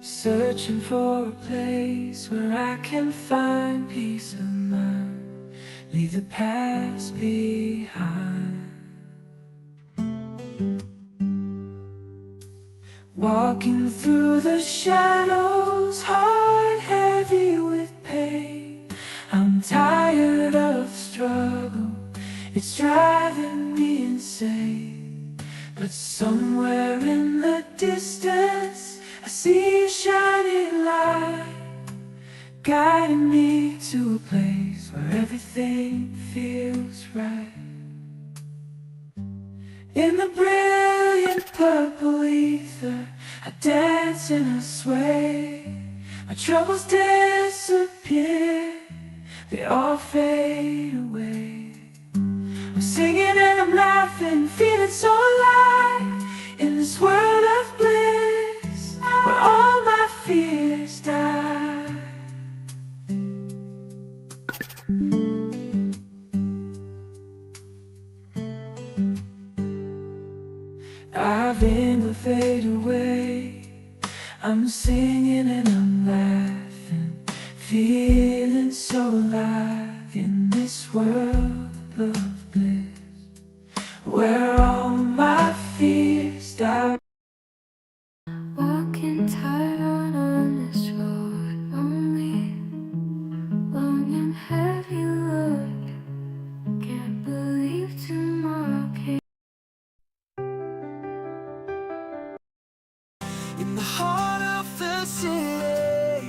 searching for a place where I can find peace of mind, leave the past behind. Walking through the shadows, heart heavy with pain. I'm tired of the struggle, it's driving me insane. But somewhere in the distance, I see a shining light, guiding me to a place where everything feels right. In the brilliant purple ether, I dance and I sway. My troubles disappear, they all fade away. I'm singing and I'm laughing, feeling so alive in this world of bliss, where all my fears die. I've been to fade away. I'm singing and I'm laughing, feeling so alive in this world of bliss, where all my fears die. Walking tired on this road, lonely, long and heavy load. Can't believe tomorrow came. In the heart of the city,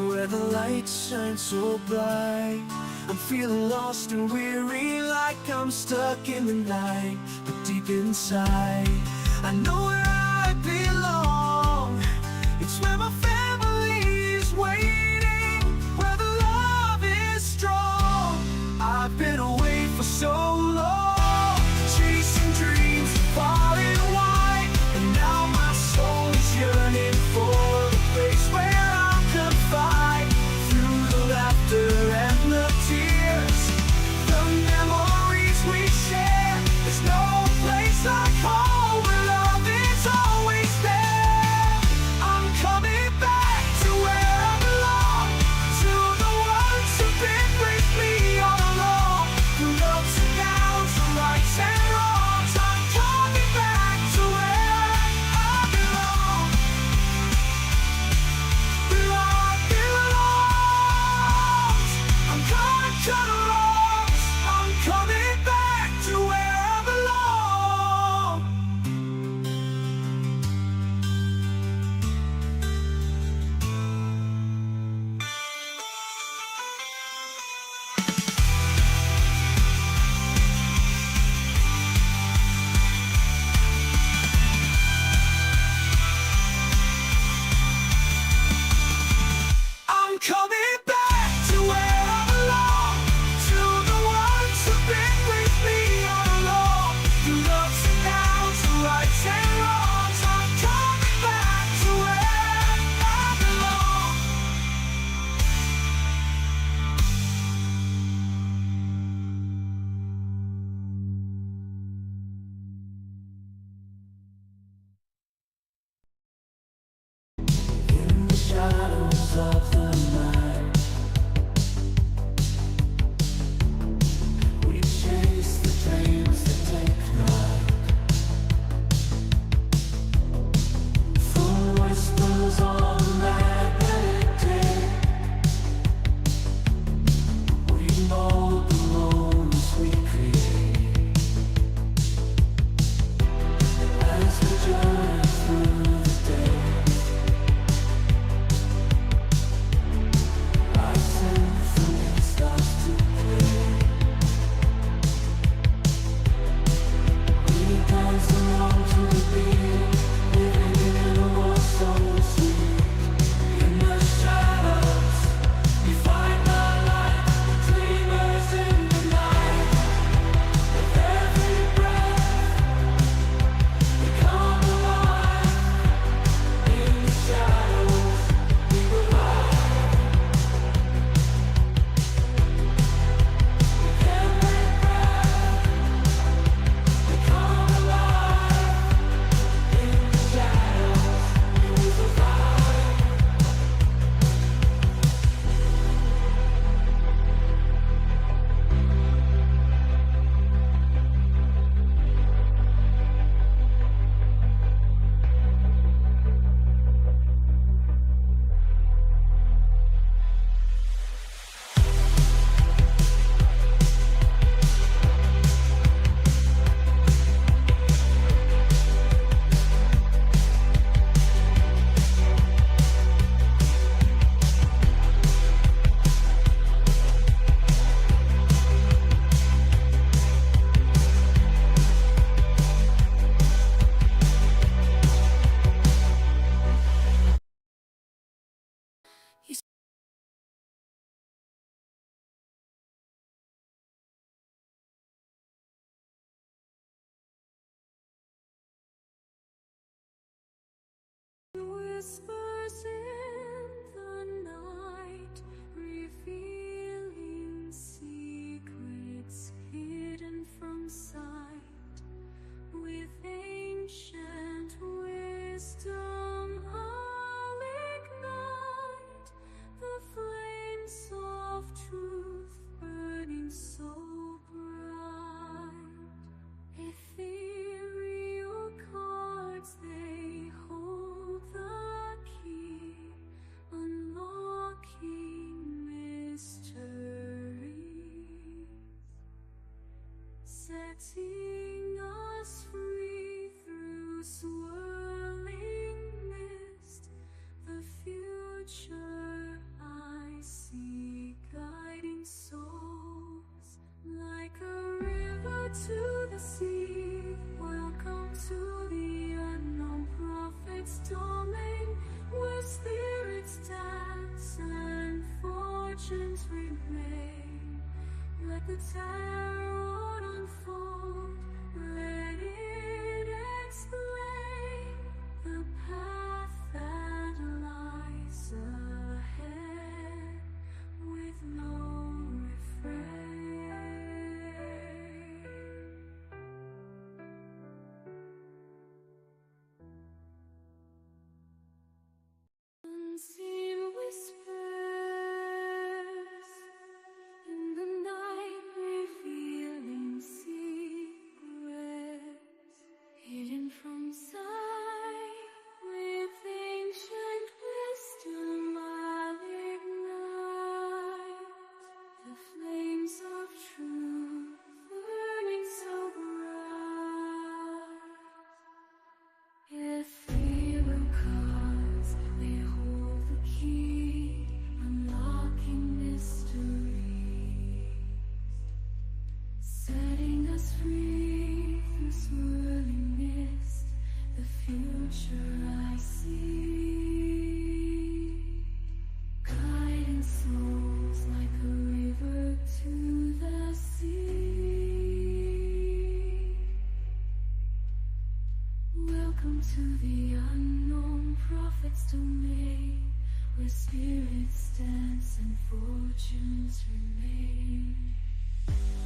where the lights shine so bright, I'm feeling lost and weary, like I'm stuck in the night. But deep inside, I know where I belong. It's where my family is waiting, where the love is strong. I've been away for so long, chasing dreams, falling wide, and now my soul is yearning for a place where I can fight through the laughter and the tears, the memories we share. There's no place like home where love is wisdom I'll ignite the flames of truth burning so bright. Ethereal cards, they hold the key, unlocking mysteries, setting us free through swirling mist. The future I see, guiding souls like a river to the sea. Welcome to the unknown prophet's domain, where spirits dance and fortunes remain. Let the tarot unfold, let it explain the path that lies ahead with no refrain. Unseen whispers in the night, revealing secrets hidden from sight. With ancient wisdom I'll ignite the flames of truth burning so bright. Ethereal cards, they hold the key, unlocking mysteries, setting us free through swirling mist. The future I see, guiding souls like a river to the sea. Welcome to the unknown prophet's domain, where spirits dance and fortunes remain.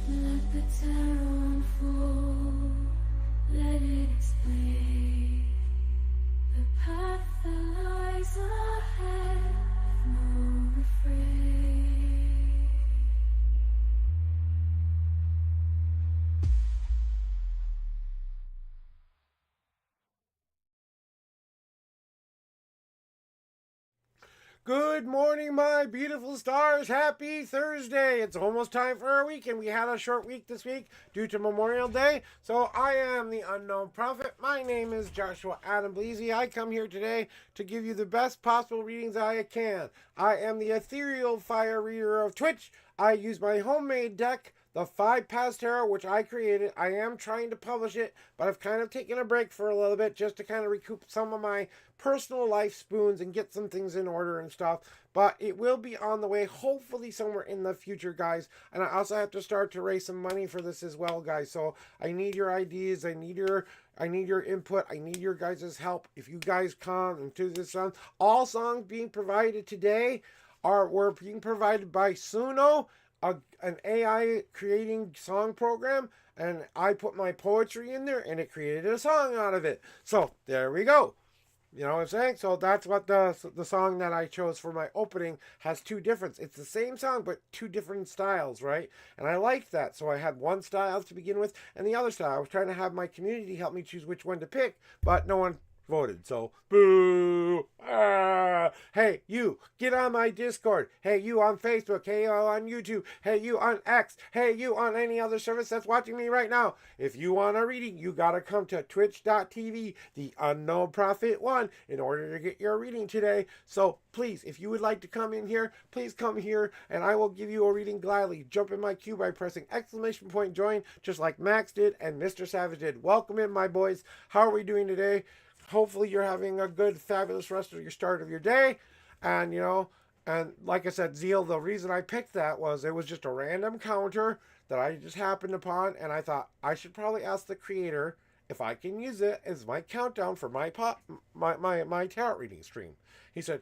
Let the tarot unfold, let it explain the path that lies ahead with no refrain. Good morning, my beautiful stars. Happy Thursday. It's almost time for our weekend. We had a short week this week due to Memorial Day. So I am the Unknown Prophet. My name is Joshua Adam Bleasy. I come here today to give you the best possible readings I can. I am the Ethereal Fire Reader of Twitch. I use my homemade deck, the 5 Pass Tarot, which I created. I am trying to publish it, but I've kind of taken a break for a little bit just to kind of recoup some of my personal life spoons and get some things in order and stuff. But it will be on the way, hopefully somewhere in the future, guys. And I also have to start to raise some money for this as well, guys. So I need your ideas. I need your input. I need your guys' help. If you guys come into this song, all songs being provided today were being provided by Suno, an AI creating song program, and I put my poetry in there and it created a song out of it. So there we go. You know what I'm saying? So that's what the song that I chose for my opening has two different. It's the same song, but two different styles, right? And I liked that. So I had one style to begin with and the other style. I was trying to have my community help me choose which one to pick, but no one voted. So boo. Hey, you, get on my Discord. Hey, you on Facebook. Hey, you on YouTube. Hey, you on X. Hey, you on any other service that's watching me right now. If you want a reading, you gotta come to twitch.tv, the Unknown Prophet 1, in order to get your reading today. So please, if you would like to come in here, please come here and I will give you a reading gladly. Jump in my queue by pressing ! join, just like Max did and Mr. Savage did. Welcome in, my boys. How are we doing today? Hopefully you're having a good, fabulous rest of your start of your day. And, you know, and like I said, Zeal, the reason I picked that was it was just a random counter that I just happened upon. And I thought I should probably ask the creator if I can use it as my countdown for my tarot reading stream. He said,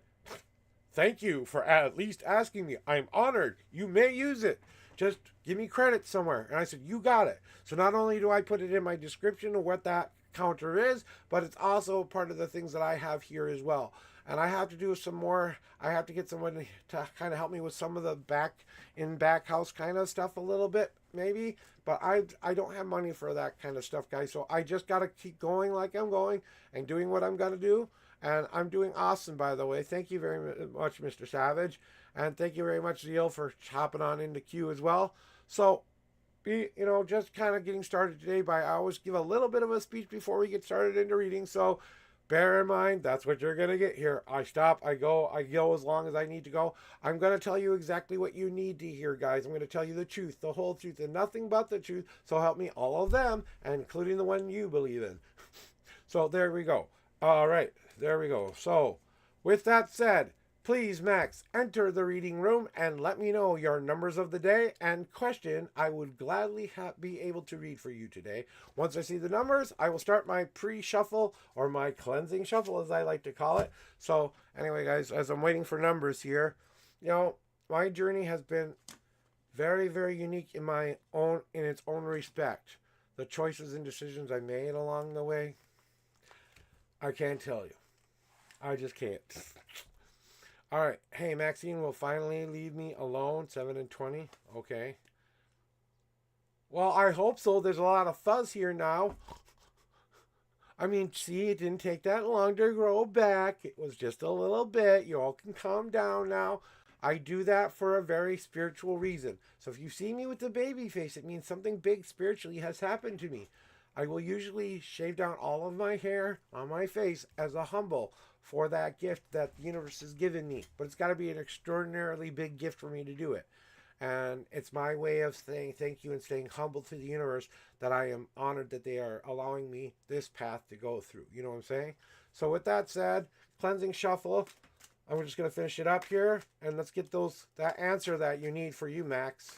thank you for at least asking me. I'm honored. You may use it. Just give me credit somewhere. And I said, you got it. So not only do I put it in my description of what that counter is, but it's also part of the things that I have here as well. And I have to do some more. I have to get someone to kind of help me with some of the back house kind of stuff a little bit, maybe. But I don't have money for that kind of stuff, guys. So I just got to keep going like I'm going and doing what I'm going to do. And I'm doing awesome, by the way. Thank you very much, Mr. Savage. And thank you very much, Zeal, for hopping on into Q as well. So, just kind of getting started today I always give a little bit of a speech before we get started into reading. So, bear in mind, that's what you're going to get here. I stop, I go as long as I need to go. I'm going to tell you exactly what you need to hear, guys. I'm going to tell you the truth, the whole truth, and nothing but the truth. So help me, all of them, and including the one you believe in. So there we go. All right, there we go. So with that said, please, Max, enter the reading room and let me know your numbers of the day and question I would gladly be able to read for you today. Once I see the numbers, I will start my pre-shuffle, or my cleansing shuffle as I like to call it. So anyway, guys, as I'm waiting for numbers here, my journey has been very, very unique in its own respect. The choices and decisions I made along the way, I can't tell you. I just can't. All right. Hey, Maxine will finally leave me alone. 7 and 20. Okay. Well, I hope so. There's a lot of fuzz here now. I mean, see, it didn't take that long to grow back. It was just a little bit. You all can calm down now. I do that for a very spiritual reason. So if you see me with the baby face, it means something big spiritually has happened to me. I will usually shave down all of my hair on my face as a humble for that gift that the universe has given me. But it's got to be an extraordinarily big gift for me to do it. And it's my way of saying thank you and staying humble to the universe that I am honored that they are allowing me this path to go through. You know what I'm saying? So with that said, cleansing shuffle. I'm just going to finish it up here. And let's get that answer that you need for you, Max.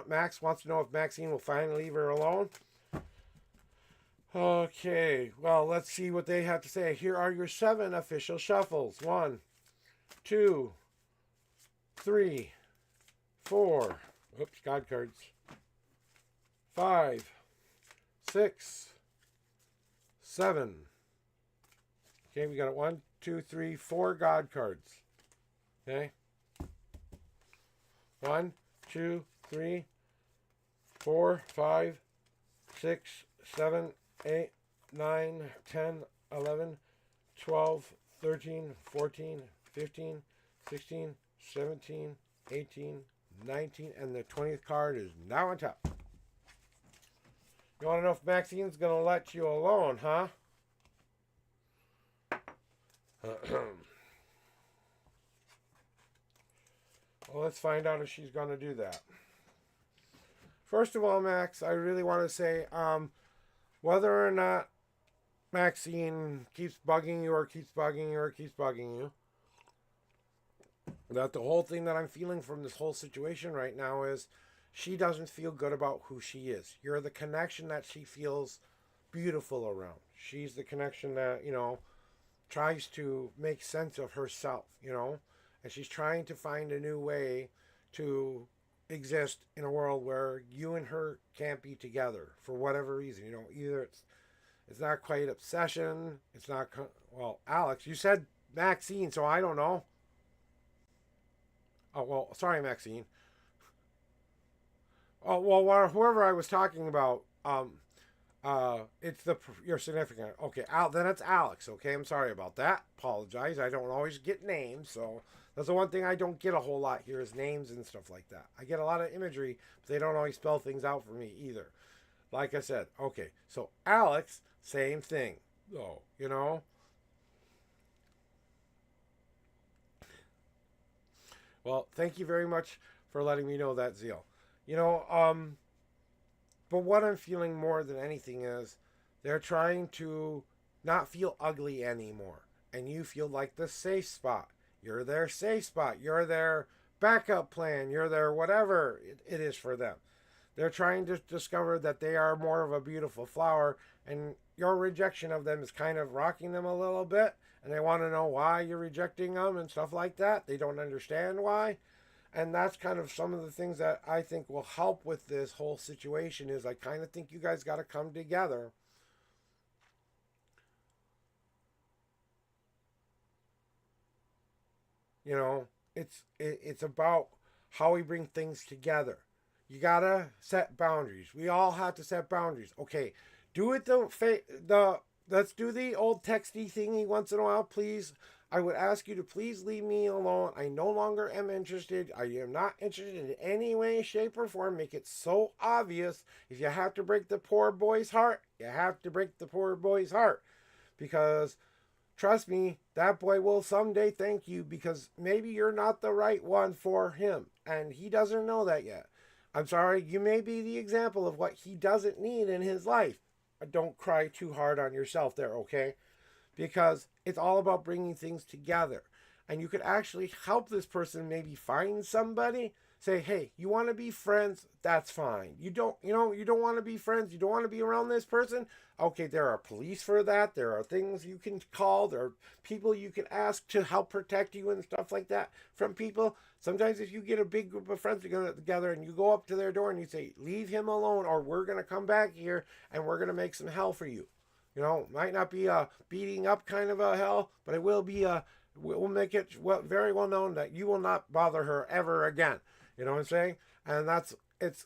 Max wants to know if Maxine will finally leave her alone. Okay, well, let's see what they have to say. Here are your 7 official shuffles. 1, 2, 3, 4. Oops, God cards. 5, 6, 7. Okay, we got 1, 2, 3, 4 God cards. Okay. 1, 2, 3, 4, 5, 6, 7, 8, 9, 10, 11, 12, 13, 14, 15, 16, 17, 18, 19, and the 20th card is now on top. You want to know if Maxine's going to let you alone, huh? Well, let's find out if she's going to do that. First of all, Max, I really want to say, whether or not Maxine keeps bugging you or keeps bugging you or keeps bugging you, that the whole thing that I'm feeling from this whole situation right now is she doesn't feel good about who she is. You're the connection that she feels beautiful around. She's the connection that, tries to make sense of herself, and she's trying to find a new way to exist in a world where you and her can't be together for whatever reason. Either it's not quite obsession, it's not, Alex, you said Maxine, so I don't know. Oh, well, sorry, Maxine. Oh, well, whoever I was talking about, it's your significant. Okay, then it's Alex. Okay, I'm sorry about that. Apologize. I don't always get names, so that's the one thing I don't get a whole lot here is names and stuff like that. I get a lot of imagery, but they don't always spell things out for me either. Like I said, okay, so Alex, same thing. Oh, Well, thank you very much for letting me know that, Zeal. But what I'm feeling more than anything is they're trying to not feel ugly anymore. And you feel like the safe spot. You're their safe spot. You're their backup plan. You're their whatever it is for them. They're trying to discover that they are more of a beautiful flower. And your rejection of them is kind of rocking them a little bit. And they want to know why you're rejecting them and stuff like that. They don't understand why. And that's kind of some of the things that I think will help with this whole situation is I kind of think you guys got to come together You know, it's about how we bring things together. You gotta set boundaries. We all have to set boundaries. Okay, do it the let's do the old texty thingy once in a while, please. I would ask you to please leave me alone. I no longer am interested. I am not interested in any way, shape, or form. Make it so obvious. If you have to break the poor boy's heart, you have to break the poor boy's heart. Because trust me, that boy will someday thank you because maybe you're not the right one for him. And he doesn't know that yet. I'm sorry, you may be the example of what he doesn't need in his life. Don't cry too hard on yourself there, okay? Because it's all about bringing things together. And you could actually help this person maybe find somebody. Say, hey, you want to be friends? That's fine. You don't want to be friends. You don't want to be around this person. Okay, there are police for that. There are things you can call. There are people you can ask to help protect you and stuff like that from people. Sometimes if you get a big group of friends together and you go up to their door and you say, leave him alone or we're going to come back here and we're going to make some hell for you. You know, might not be a beating up kind of a hell, but it will be a, we'll make it very well known that you will not bother her ever again. You know what I'm saying? And it's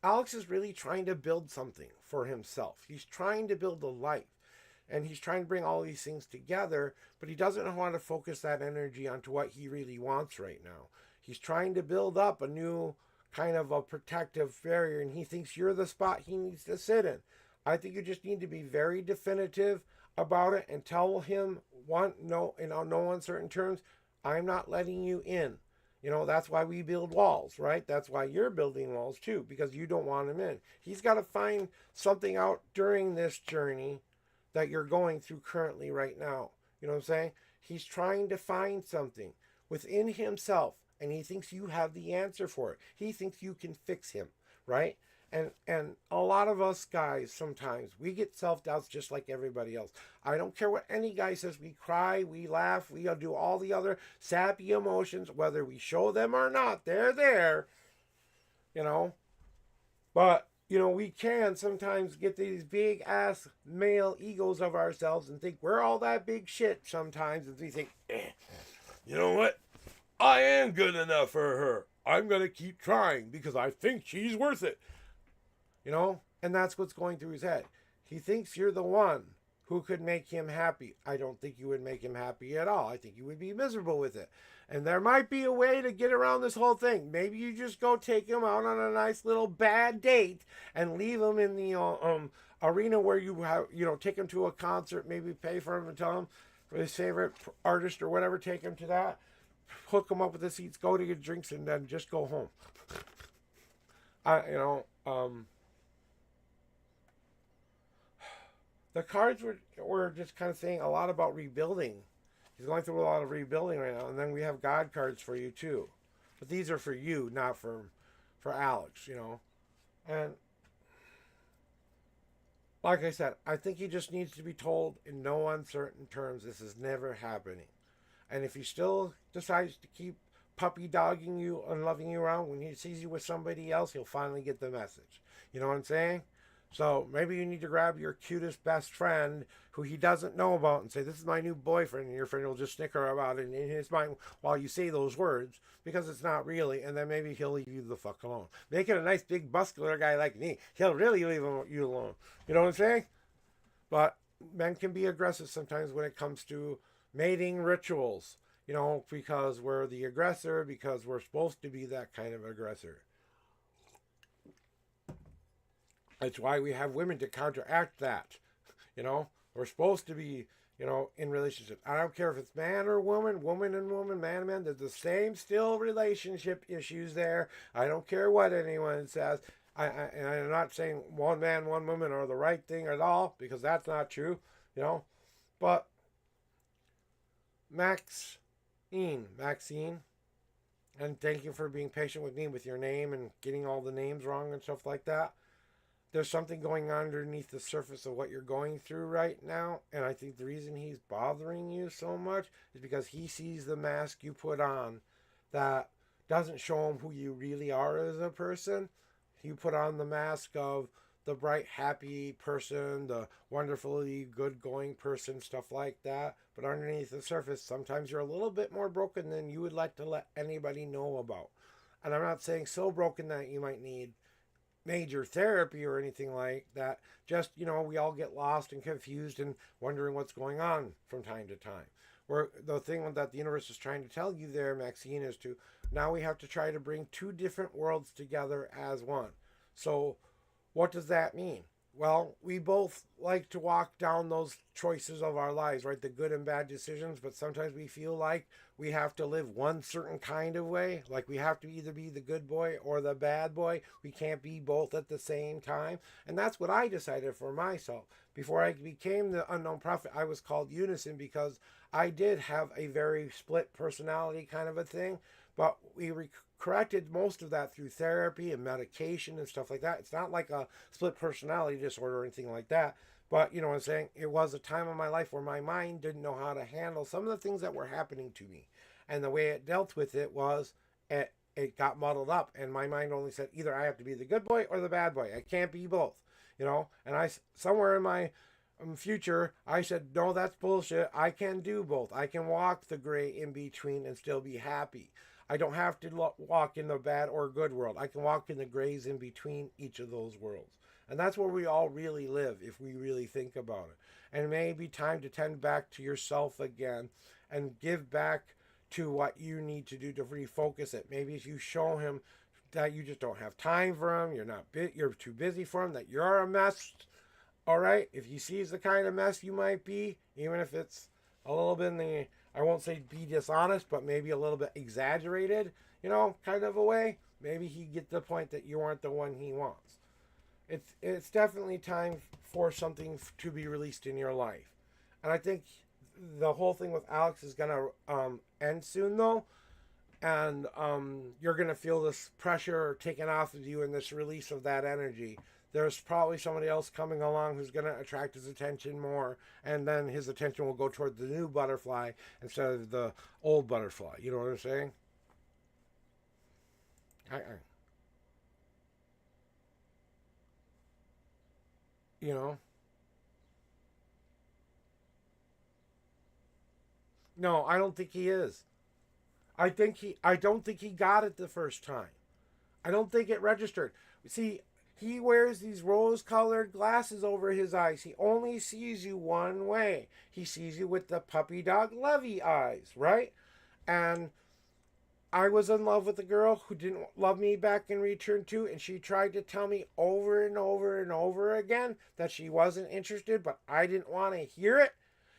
Alex is really trying to build something for himself. He's trying to build a life. And he's trying to bring all these things together, but he doesn't want to focus that energy onto what he really wants right now. He's trying to build up a new kind of a protective barrier, and he thinks you're the spot he needs to sit in. I think you just need to be very definitive about it and tell him no in no uncertain terms, I'm not letting you in. You know, that's why we build walls, right? That's why you're building walls too, because you don't want him in. He's got to find something out during this journey that you're going through currently right now. You know what I'm saying? He's trying to find something within himself, and he thinks you have the answer for it. He thinks you can fix him, right? And a lot of us guys sometimes we get self-doubts just like everybody else. I don't care what any guy says. We cry, we laugh, we do all the other sappy emotions, whether we show them or not. They're there, you know. But you know, we can sometimes get these big ass male egos of ourselves and think we're all that big shit sometimes, and we think, you know what? I am good enough for her. I'm going to keep trying because I think she's worth it. You know? And that's what's going through his head. He thinks you're the one who could make him happy. I don't think you would make him happy at all. I think you would be miserable with it. And there might be a way to get around this whole thing. Maybe you just go take him out on a nice little bad date and leave him in the arena where you have, you know, take him to a concert, maybe pay for him and tell him for his favorite artist or whatever, take him to that, hook him up with the seats, go to get drinks, and then just go home. The cards were just kind of saying a lot about rebuilding. He's going through a lot of rebuilding right now. And then we have God cards for you too. But these are for you, not for Alex, you know. And like I said, I think he just needs to be told in no uncertain terms this is never happening. And if he still decides to keep puppy dogging you and loving you around, when he sees you with somebody else, he'll finally get the message. You know what I'm saying? So maybe you need to grab your cutest best friend who he doesn't know about and say, this is my new boyfriend. And your friend will just snicker about it in his mind while you say those words because it's not really. And then maybe he'll leave you the fuck alone. Make it a nice big muscular guy like me. He'll really leave you alone. You know what I'm saying? But men can be aggressive sometimes when it comes to mating rituals. You know, because we're the aggressor, because we're supposed to be that kind of aggressor. That's why we have women to counteract that. You know, we're supposed to be, you know, in relationships. I don't care if it's man or woman, woman and woman, man and man. There's the same still relationship issues there. I don't care what anyone says. And I'm not saying one man, one woman are the right thing at all, because that's not true, you know. But Maxine, and thank you for being patient with me with your name and getting all the names wrong and stuff like that. There's something going on underneath the surface of what you're going through right now, and I think the reason he's bothering you so much is because he sees the mask you put on that doesn't show him who you really are as a person. You put on the mask of the bright, happy person, the wonderfully good going person, stuff like that. But underneath the surface, sometimes you're a little bit more broken than you would like to let anybody know about. And I'm not saying so broken that you might need major therapy or anything like that. Just, we all get lost and confused and wondering what's going on from time to time. Where the thing that the universe is trying to tell you there, Maxine, is to now we have to try to bring two different worlds together as one. So, what does that mean? Well, we both like to walk down those choices of our lives, right? The good and bad decisions, but sometimes we feel like we have to live one certain kind of way. Like we have to either be the good boy or the bad boy. We can't be both at the same time. And that's what I decided for myself. Before I became the unknown prophet, I was called Unison because I did have a very split personality kind of a thing. But we corrected most of that through therapy and medication and stuff like that. It's not like a split personality disorder or anything like that. But you know what I'm saying? It was a time in my life where my mind didn't know how to handle some of the things that were happening to me. And the way it dealt with it was it got muddled up. And my mind only said either I have to be the good boy or the bad boy. I can't be both. And I somewhere in my future, I said, no, that's bullshit. I can do both. I can walk the gray in between and still be happy. I don't have to walk in the bad or good world. I can walk in the grays in between each of those worlds. And that's where we all really live if we really think about it. And it may be time to tend back to yourself again and give back to what you need to do to refocus it. Maybe if you show him that you just don't have time for him, you're too busy for him, that you're a mess. All right, if he sees the kind of mess you might be, even if it's a little bit in the, I won't say be dishonest, but maybe a little bit exaggerated, kind of a way, maybe he gets the point that you aren't the one he wants. It's definitely time for something to be released in your life. And I think the whole thing with Alex is going to end soon, though. And you're going to feel this pressure taken off of you and this release of that energy. There's probably somebody else coming along who's going to attract his attention more. And then his attention will go toward the new butterfly instead of the old butterfly. You know what I'm saying? You know? No, I don't think he is. I don't think he got it the first time. I don't think it registered. See, he wears these rose-colored glasses over his eyes. He only sees you one way. He sees you with the puppy dog lovey eyes, right? And I was in love with a girl who didn't love me back in return too, and she tried to tell me over and over and over again that she wasn't interested, but I didn't want to hear it.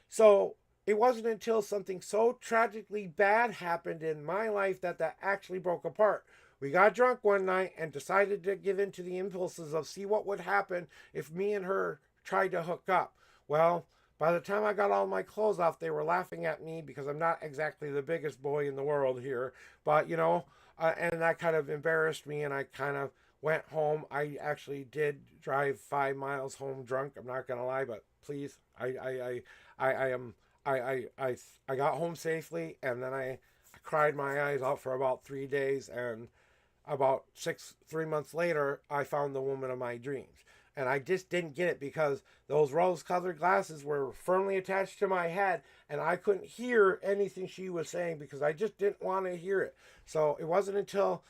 So it wasn't until something so tragically bad happened in my life that actually broke apart. We got drunk one night and decided to give in to the impulses of see what would happen if me and her tried to hook up. Well, by the time I got all my clothes off, they were laughing at me because I'm not exactly the biggest boy in the world here. But, and that kind of embarrassed me, and I kind of went home. I actually did drive 5 miles home drunk. I'm not going to lie, but please, I got home safely, and then I cried my eyes out for about 3 days, and about 3 months later, I found the woman of my dreams. And I just didn't get it because those rose-colored glasses were firmly attached to my head, and I couldn't hear anything she was saying because I just didn't want to hear it. So it wasn't until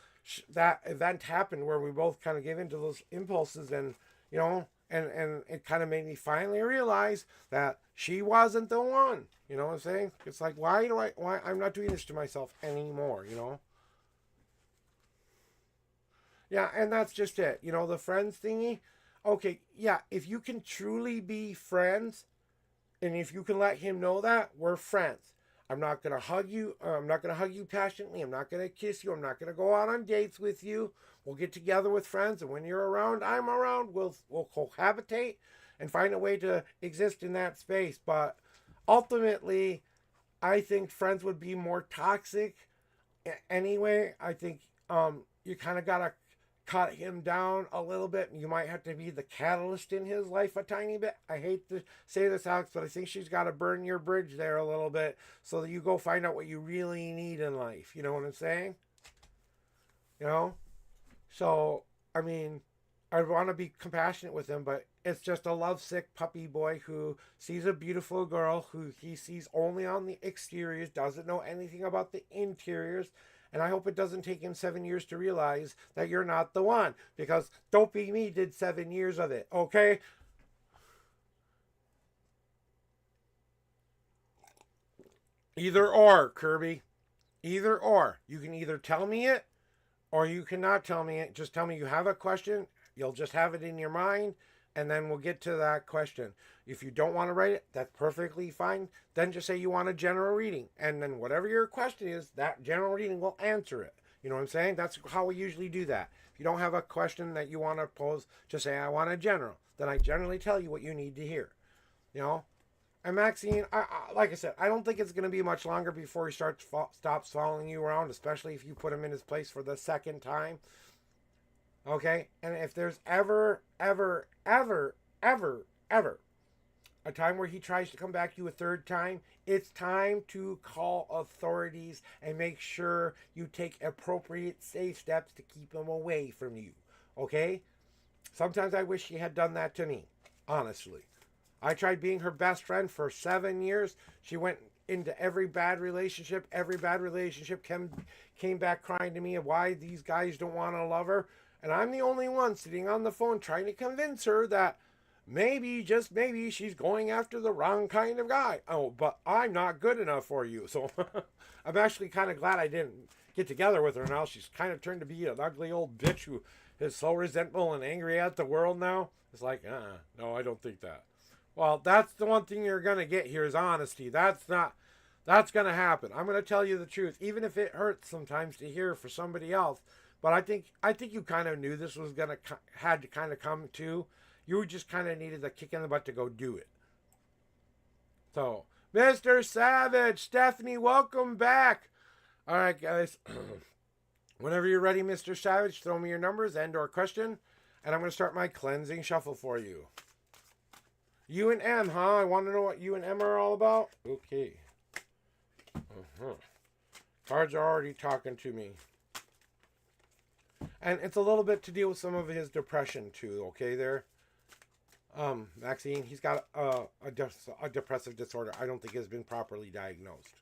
that event happened where we both kind of gave into those impulses, and and it kind of made me finally realize that she wasn't the one. You know what I'm saying? It's like, why I'm not doing this to myself anymore, Yeah, and that's just it. The friends thingy. Okay, yeah, if you can truly be friends, and if you can let him know that, we're friends. I'm not going to hug you. I'm not going to hug you passionately. I'm not going to kiss you. I'm not going to go out on dates with you. We'll get together with friends, and when you're around, I'm around. We'll cohabitate and find a way to exist in that space. But ultimately, I think friends would be more toxic anyway. I think you kind of got to cut him down a little bit. You might have to be the catalyst in his life a tiny bit. I hate to say this, Alex, but I think she's got to burn your bridge there a little bit so that you go find out what you really need in life. You know what I'm saying? So, I mean, I want to be compassionate with him, but it's just a lovesick puppy boy who sees a beautiful girl who he sees only on the exteriors, doesn't know anything about the interiors. And I hope it doesn't take him 7 years to realize that you're not the one. Because Don't Be Me did 7 years of it, okay? Either or, Kirby. Either or. You can either tell me it or you cannot tell me it. Just tell me you have a question. You'll just have it in your mind, and then we'll get to that question. If you don't want to write it, that's perfectly fine. Then just say you want a general reading, and then whatever your question is, that general reading will answer it. You know what I'm saying? That's how we usually do that. If you don't have a question that you want to pose, just say, I want a general. Then I generally tell you what you need to hear. You know? And Maxine, like I said, I don't think it's going to be much longer before he stops following you around, especially if you put him in his place for the second time. Okay? And if there's ever a time where he tries to come back to you a third time, it's time to call authorities and make sure you take appropriate safe steps to keep him away from you. Okay? Sometimes I wish she had done that to me. Honestly. I tried being her best friend for 7 years. She went into every bad relationship. Every bad relationship came back crying to me of why these guys don't want to love her. And I'm the only one sitting on the phone trying to convince her that maybe, just maybe, she's going after the wrong kind of guy. Oh, but I'm not good enough for you. So I'm actually kind of glad I didn't get together with her now. She's kind of turned to be an ugly old bitch who is so resentful and angry at the world now. It's like, no, I don't think that. Well, that's the one thing you're going to get here is honesty. That's going to happen. I'm going to tell you the truth, even if it hurts sometimes to hear for somebody else. But I think you kind of knew this was had to kind of come to. You just kind of needed the kick in the butt to go do it. So, Mr. Savage, Stephanie, welcome back. All right, guys. Whenever you're ready, Mr. Savage, throw me your numbers and or question, and I'm going to start my cleansing shuffle for you. U and M, huh? I want to know what U and M are all about. Okay. Cards are already talking to me. And it's a little bit to deal with some of his depression too, okay there? Maxine, he's got a depressive disorder. I don't think has been properly diagnosed.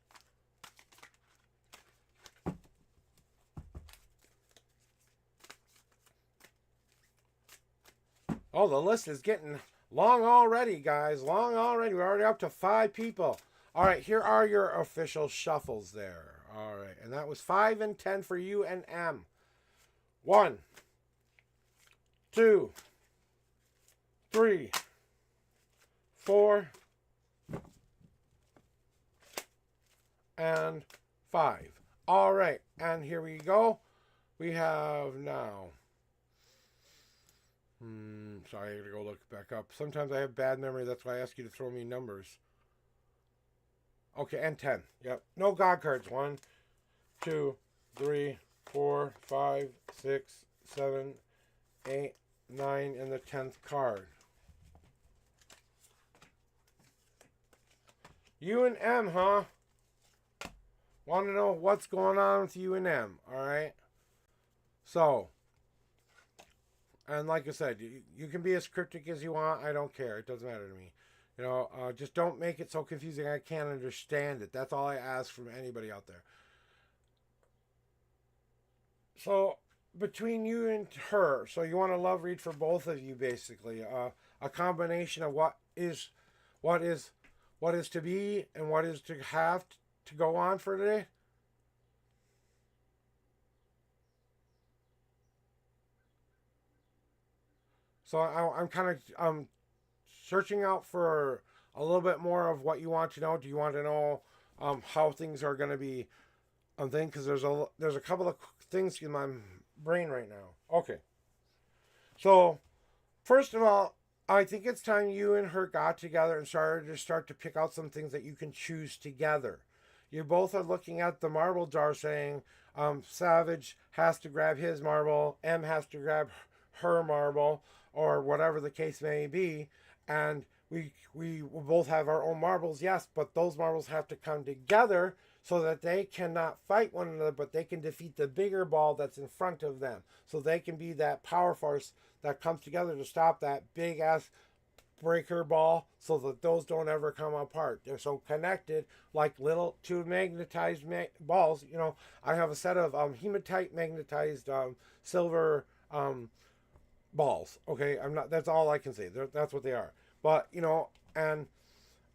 Oh, the list is getting long already, guys. Long already. We're already up to 5 people. All right, here are your official shuffles there. All right, and that was 5 and 10 for U and M. 1, 2, 3, 4, and 5. All right, and here we go. We have now. Sorry, I gotta go look back up. Sometimes I have bad memory. That's why I ask you to throw me numbers. Okay, and 10. Yep. No God cards. 1, 2, 3, 4, 5, 6, 7, 8, 9, and the 10th card. U and M, huh? Want to know what's going on with U and M, alright? So, and like I said, you can be as cryptic as you want. I don't care. It doesn't matter to me. You know, just don't make it so confusing I can't understand it. That's all I ask from anybody out there. So, between you and her, so you want a love read for both of you, basically. A combination of what is to be and what is to have to go on for today. So I'm kind of searching out for a little bit more of what you want to know. Do you want to know how things are going to be thing? Because there's a couple of things in my brain right now. Okay. So first of all, I think it's time you and her got together and start to pick out some things that you can choose together. You both are looking at the marble jar saying Savage has to grab his marble, M has to grab her marble, or whatever the case may be. And we both have our own marbles, yes, but those marbles have to come together so that they cannot fight one another, but they can defeat the bigger ball that's in front of them. So they can be that power force that comes together to stop that big ass breaker ball so that those don't ever come apart. They're so connected like little two magnetized balls. You know, I have a set of hematite magnetized silver balls. Okay, I'm not. That's all I can say. That's what they are. But you know, and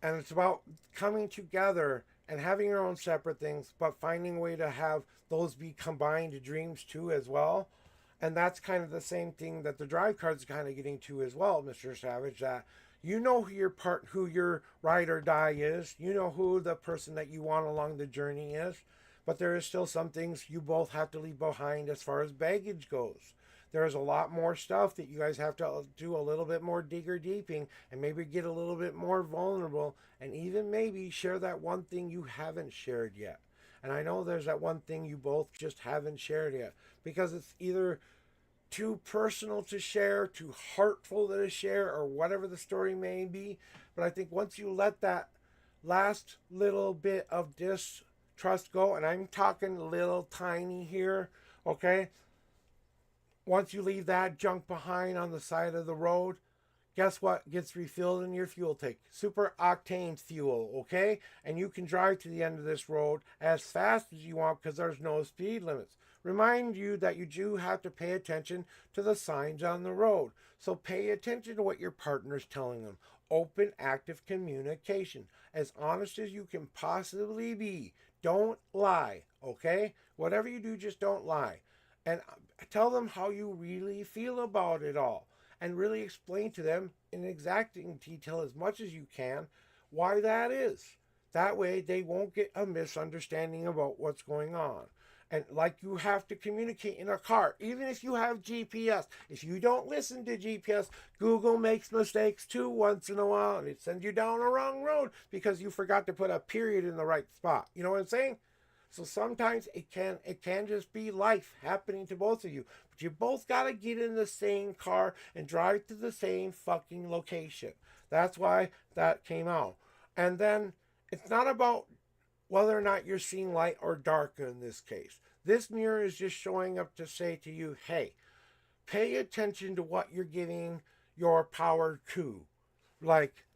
it's about coming together and having your own separate things, but finding a way to have those be combined dreams too as well. And that's kind of the same thing that the drive cards kind of getting to as well, Mr. Savage. That you know who your ride or die is. You know who the person that you want along the journey is. But there is still some things you both have to leave behind as far as baggage goes. There's a lot more stuff that you guys have to do a little bit more digger deeping and maybe get a little bit more vulnerable and even maybe share that one thing you haven't shared yet. And I know there's that one thing you both just haven't shared yet because it's either too personal to share, too heartful to share, or whatever the story may be. But I think once you let that last little bit of distrust go, and I'm talking little tiny here, okay? Once you leave that junk behind on the side of the road, guess what gets refilled in your fuel tank? Super octane fuel, okay? And you can drive to the end of this road as fast as you want because there's no speed limits. Remind you that you do have to pay attention to the signs on the road. So pay attention to what your partner is telling them. Open, active communication. As honest as you can possibly be. Don't lie, okay? Whatever you do, just don't lie. And tell them how you really feel about it all. And really explain to them in exacting detail as much as you can why that is. That way they won't get a misunderstanding about what's going on. And like you have to communicate in a car, even if you have GPS. If you don't listen to GPS, Google makes mistakes too once in a while, and it sends you down a wrong road because you forgot to put a period in the right spot. You know what I'm saying? So sometimes it can just be life happening to both of you. But you both gotta get in the same car and drive to the same fucking location. That's why that came out. And then it's not about whether or not you're seeing light or dark in this case. This mirror is just showing up to say to you, hey, pay attention to what you're giving your power to. Like,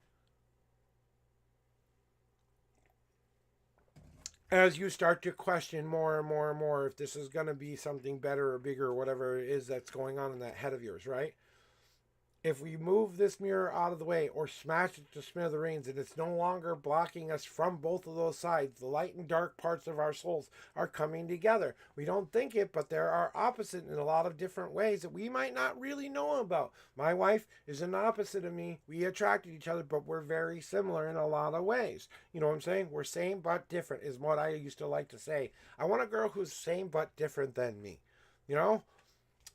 as you start to question more and more and more if this is going to be something better or bigger or whatever it is that's going on in that head of yours, right? If we move this mirror out of the way or smash it to smithereens and it's no longer blocking us from both of those sides, the light and dark parts of our souls are coming together. We don't think it, but there are opposite in a lot of different ways that we might not really know about. My wife is an opposite of me. We attracted each other, but we're very similar in a lot of ways. You know what I'm saying? We're same but different is what I used to like to say. I want a girl who's same but different than me. You know?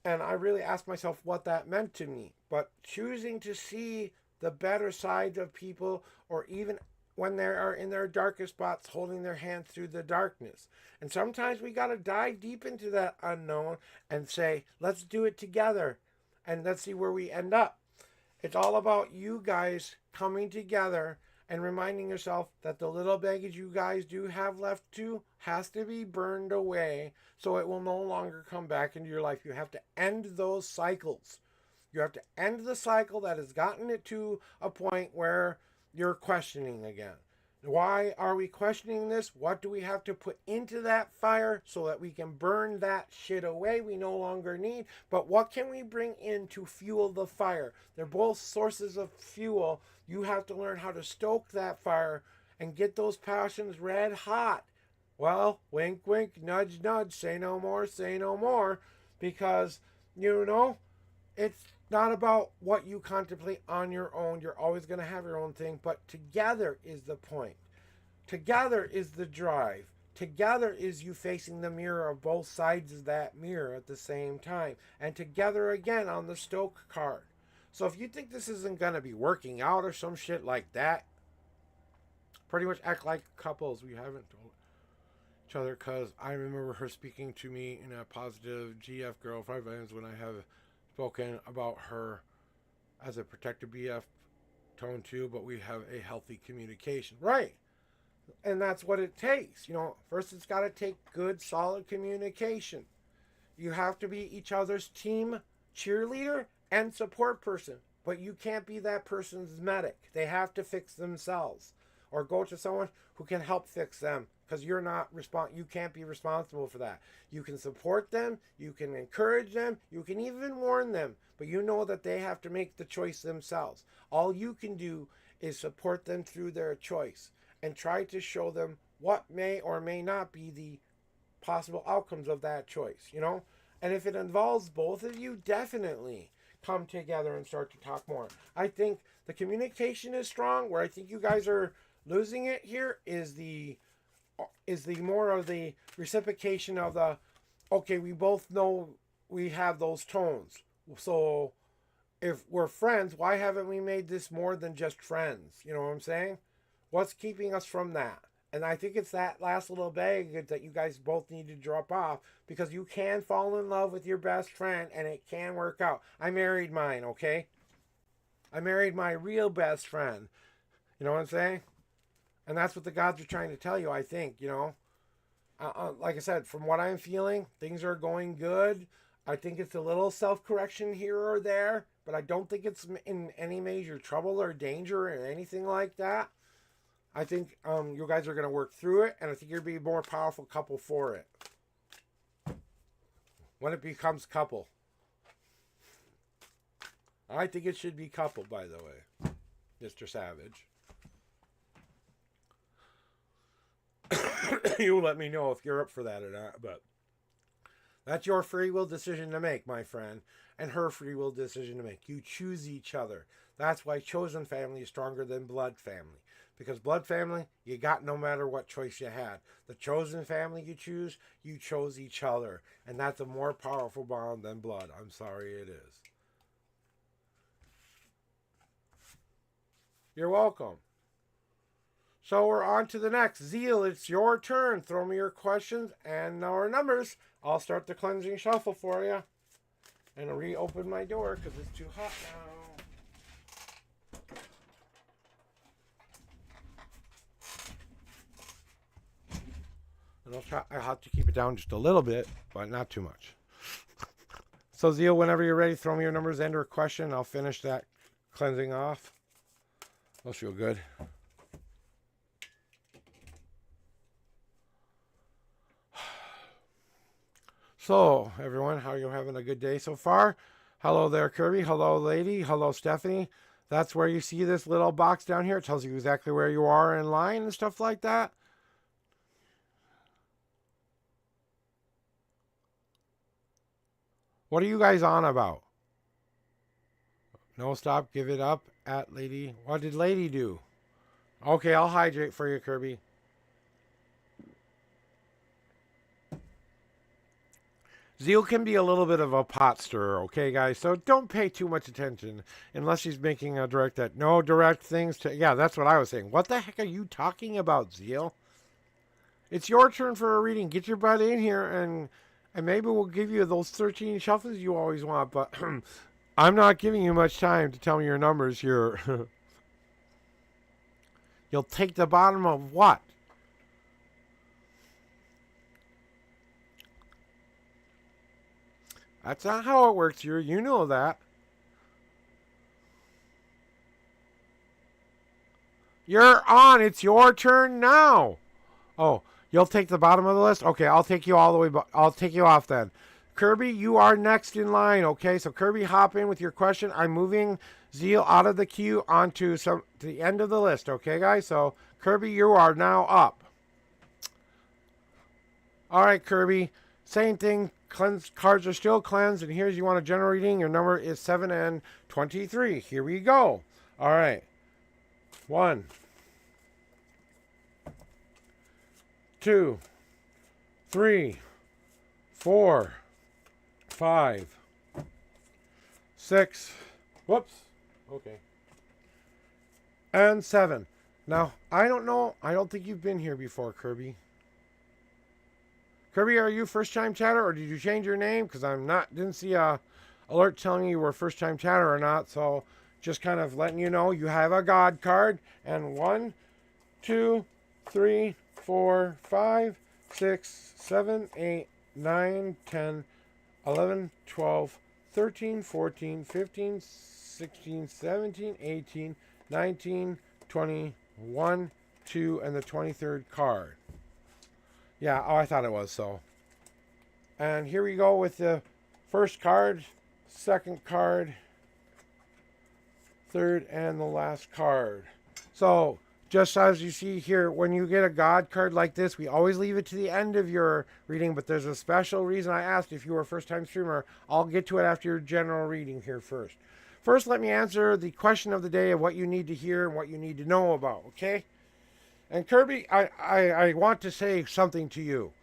And I really asked myself what that meant to me. But choosing to see the better side of people, or even when they are in their darkest spots, holding their hands through the darkness. And sometimes we got to dive deep into that unknown and say, let's do it together. And let's see where we end up. It's all about you guys coming together and reminding yourself that the little baggage you guys do have left to has to be burned away so it will no longer come back into your life. You have to end those cycles. You have to end the cycle that has gotten it to a point where you're questioning again. Why are we questioning this? What do we have to put into that fire so that we can burn that shit away we no longer need? But what can we bring in to fuel the fire? They're both sources of fuel. You have to learn how to stoke that fire and get those passions red hot. Well, wink, wink, nudge, nudge, say no more, say no more. Because, you know, it's not about what you contemplate on your own. You're always going to have your own thing, but together is the point. Together is the drive. Together is you facing the mirror of both sides of that mirror at the same time. And together again on the Stoke card. So if you think this isn't going to be working out or some shit like that, pretty much act like couples. We haven't told each other, because I remember her speaking to me in a positive GF Girl 5 Items when I have spoken about her as a protected BF tone too, but we have a healthy communication. Right. And that's what it takes. First it's got to take good, solid communication. You have to be each other's team cheerleader and support person, but you can't be that person's medic. They have to fix themselves or go to someone who can help fix them, because you can't be responsible for that. You can support them, you can encourage them, you can even warn them, but you know that they have to make the choice themselves. All you can do is support them through their choice and try to show them what may or may not be the possible outcomes of that choice, And if it involves both of you, definitely come together and start to talk more. I think the communication is strong. Where I think you guys are losing it here is the more of the reciprocation of the, okay, we both know we have those tones. So if we're friends, why haven't we made this more than just friends? You know what I'm saying? What's keeping us from that? And I think it's that last little bag that you guys both need to drop off, because you can fall in love with your best friend and it can work out. I married mine, okay? I married my real best friend. You know what I'm saying? And that's what the gods are trying to tell you, I think, Like I said, from what I'm feeling, things are going good. I think it's a little self-correction here or there, but I don't think it's in any major trouble or danger or anything like that. I think you guys are going to work through it, and I think you'll be a more powerful couple for it. When it becomes couple. I think it should be couple, by the way, Mr. Savage. You let me know if you're up for that or not, but that's your free will decision to make, my friend, and her free will decision to make. You choose each other. That's why chosen family is stronger than blood family, because blood family, you got no matter what choice you had. The chosen family you chose each other, and that's a more powerful bond than blood. I'm sorry, it is. You're welcome. So we're on to the next. Zeal, it's your turn. Throw me your questions and our numbers. I'll start the cleansing shuffle for you. And I'll reopen my door because it's too hot now. And I'll have to keep it down just a little bit, but not too much. So Zeal, whenever you're ready, throw me your numbers, enter a question. I'll finish that cleansing off. Those feel good. So, everyone, how are you having a good day so far? Hello there, Kirby. Hello, lady. Hello, Stephanie. That's where you see this little box down here. It tells you exactly where you are in line and stuff like that. What are you guys on about? No, stop. Give it up at lady. What did lady do? Okay, I'll hydrate for you, Kirby. Zeal can be a little bit of a pot stirrer, okay, guys? So don't pay too much attention unless she's making a direct things to... Yeah, that's what I was saying. What the heck are you talking about, Zeal? It's your turn for a reading. Get your butt in here, and maybe we'll give you those 13 shuffles you always want, but I'm not giving you much time to tell me your numbers here. You'll take the bottom of what? That's not how it works here. You know that. You're on. It's your turn now. Oh, you'll take the bottom of the list? Okay, I'll take you all the way. I'll take you off then. Kirby, you are next in line. Okay, so Kirby, hop in with your question. I'm moving Zeal out of the queue onto to the end of the list. Okay, guys? So, Kirby, you are now up. All right, Kirby. Same thing. Cards are still cleansed, and here's you want a general reading. Your number is 7 and 23. Here we go. All right. 1, 2, 3, 4, 5, 6. Whoops. Okay. And 7. Now, I don't know. I don't think you've been here before, Kirby. Kirby, are you first-time chatter, or did you change your name? Because didn't see a alert telling you were first-time chatter or not. So just kind of letting you know you have a God card. And 1, 2, 3, 4, 5, 6, 7, 8, 9, 10, 11, 12, 13, 14, 15, 16, 17, 18, 19, 20, 1, 2, and the 23rd card. Yeah, oh, I thought it was so. And here we go with the first card, second card, third, and the last card. So, just as you see here, when you get a God card like this, we always leave it to the end of your reading, but there's a special reason I asked if you were a first-time streamer. I'll get to it after your general reading here first. First, let me answer the question of the day of what you need to hear and what you need to know about, okay? And Kirby, I want to say something to you,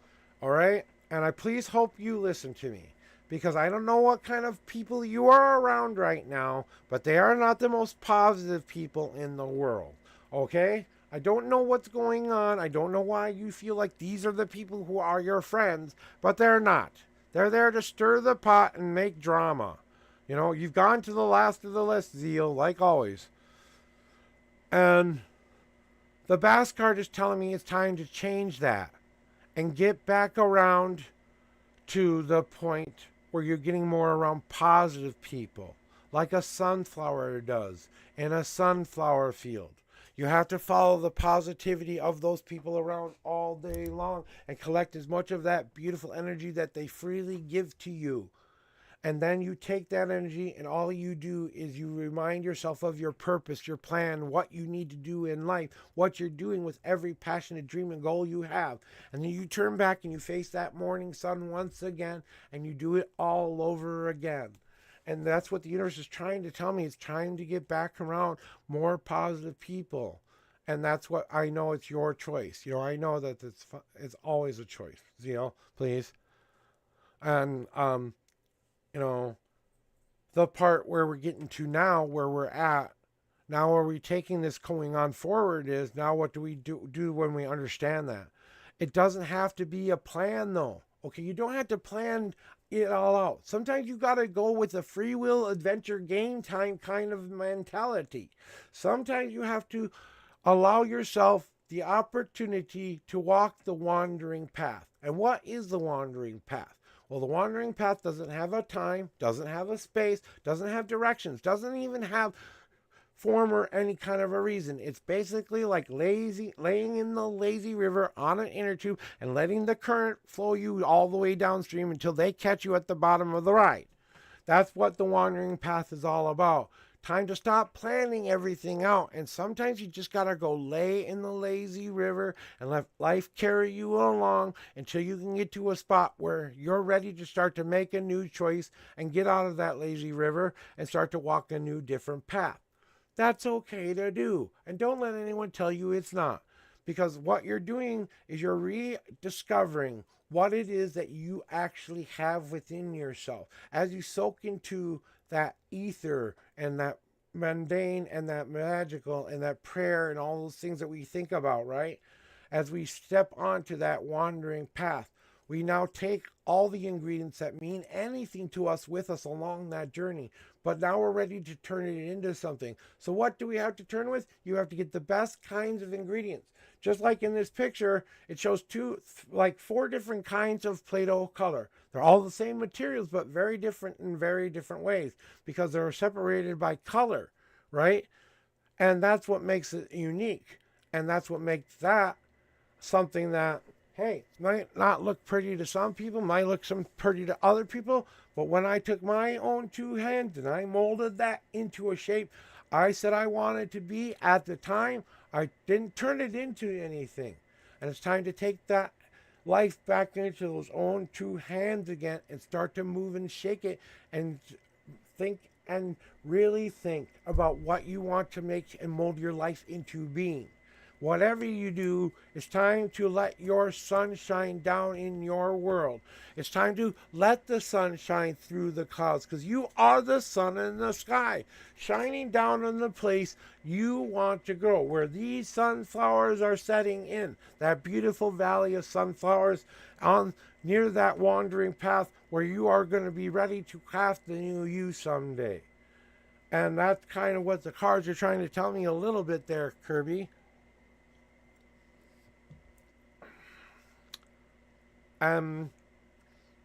all right? And I please hope you listen to me, because I don't know what kind of people you are around right now, but they are not the most positive people in the world, okay? I don't know what's going on. I don't know why you feel like these are the people who are your friends, but they're not. They're there to stir the pot and make drama. You know, you've gone to the last of the list, Zeal, like always. And the Bass card is telling me it's time to change that and get back around to the point where you're getting more around positive people, like a sunflower does in a sunflower field. You have to follow the positivity of those people around all day long and collect as much of that beautiful energy that they freely give to you. And then you take that energy and all you do is you remind yourself of your purpose, your plan, what you need to do in life, what you're doing with every passionate dream and goal you have. And then you turn back and you face that morning sun once again and you do it all over again. And that's what the universe is trying to tell me. It's trying to get back around more positive people. And that's what I know. It's your choice. You know, I know that it's always a choice. You know, please. And, you know, the part where we're getting to now, where we're at, now are we taking this going on forward is now what do we do when we understand that? It doesn't have to be a plan though. Okay, you don't have to plan it all out. Sometimes you got to go with a free will adventure game time kind of mentality. Sometimes you have to allow yourself the opportunity to walk the wandering path. And what is the wandering path? Well, the wandering path doesn't have a time, doesn't have a space, doesn't have directions, doesn't even have form or any kind of a reason. It's basically like laying in the lazy river on an inner tube and letting the current flow you all the way downstream until they catch you at the bottom of the ride. That's what the wandering path is all about. Time to stop planning everything out. And sometimes you just got to go lay in the lazy river and let life carry you along until you can get to a spot where you're ready to start to make a new choice and get out of that lazy river and start to walk a new different path. That's okay to do. And don't let anyone tell you it's not. Because what you're doing is you're rediscovering what it is that you actually have within yourself. As you soak into that ether and that mundane and that magical and that prayer and all those things that we think about, right? As we step onto that wandering path, we now take all the ingredients that mean anything to us with us along that journey. But now we're ready to turn it into something. So what do we have to turn with? You have to get the best kinds of ingredients. Just like in this picture, it shows four different kinds of Play-Doh color. They're all the same materials, but very different in very different ways because they're separated by color, right? And that's what makes it unique. And that's what makes that something that, hey, might not look pretty to some people, might look some pretty to other people. But when I took my own two hands and I molded that into a shape I said I wanted to be at the time, I didn't turn it into anything. And it's time to take that life back into those own two hands again and start to move and shake it and think and really think about what you want to make and mold your life into being. Whatever you do, it's time to let your sun shine down in your world. It's time to let the sun shine through the clouds because you are the sun in the sky, shining down on the place you want to grow, where these sunflowers are setting in, that beautiful valley of sunflowers on near that wandering path where you are going to be ready to craft the new you someday. And that's kind of what the cards are trying to tell me a little bit there, Kirby.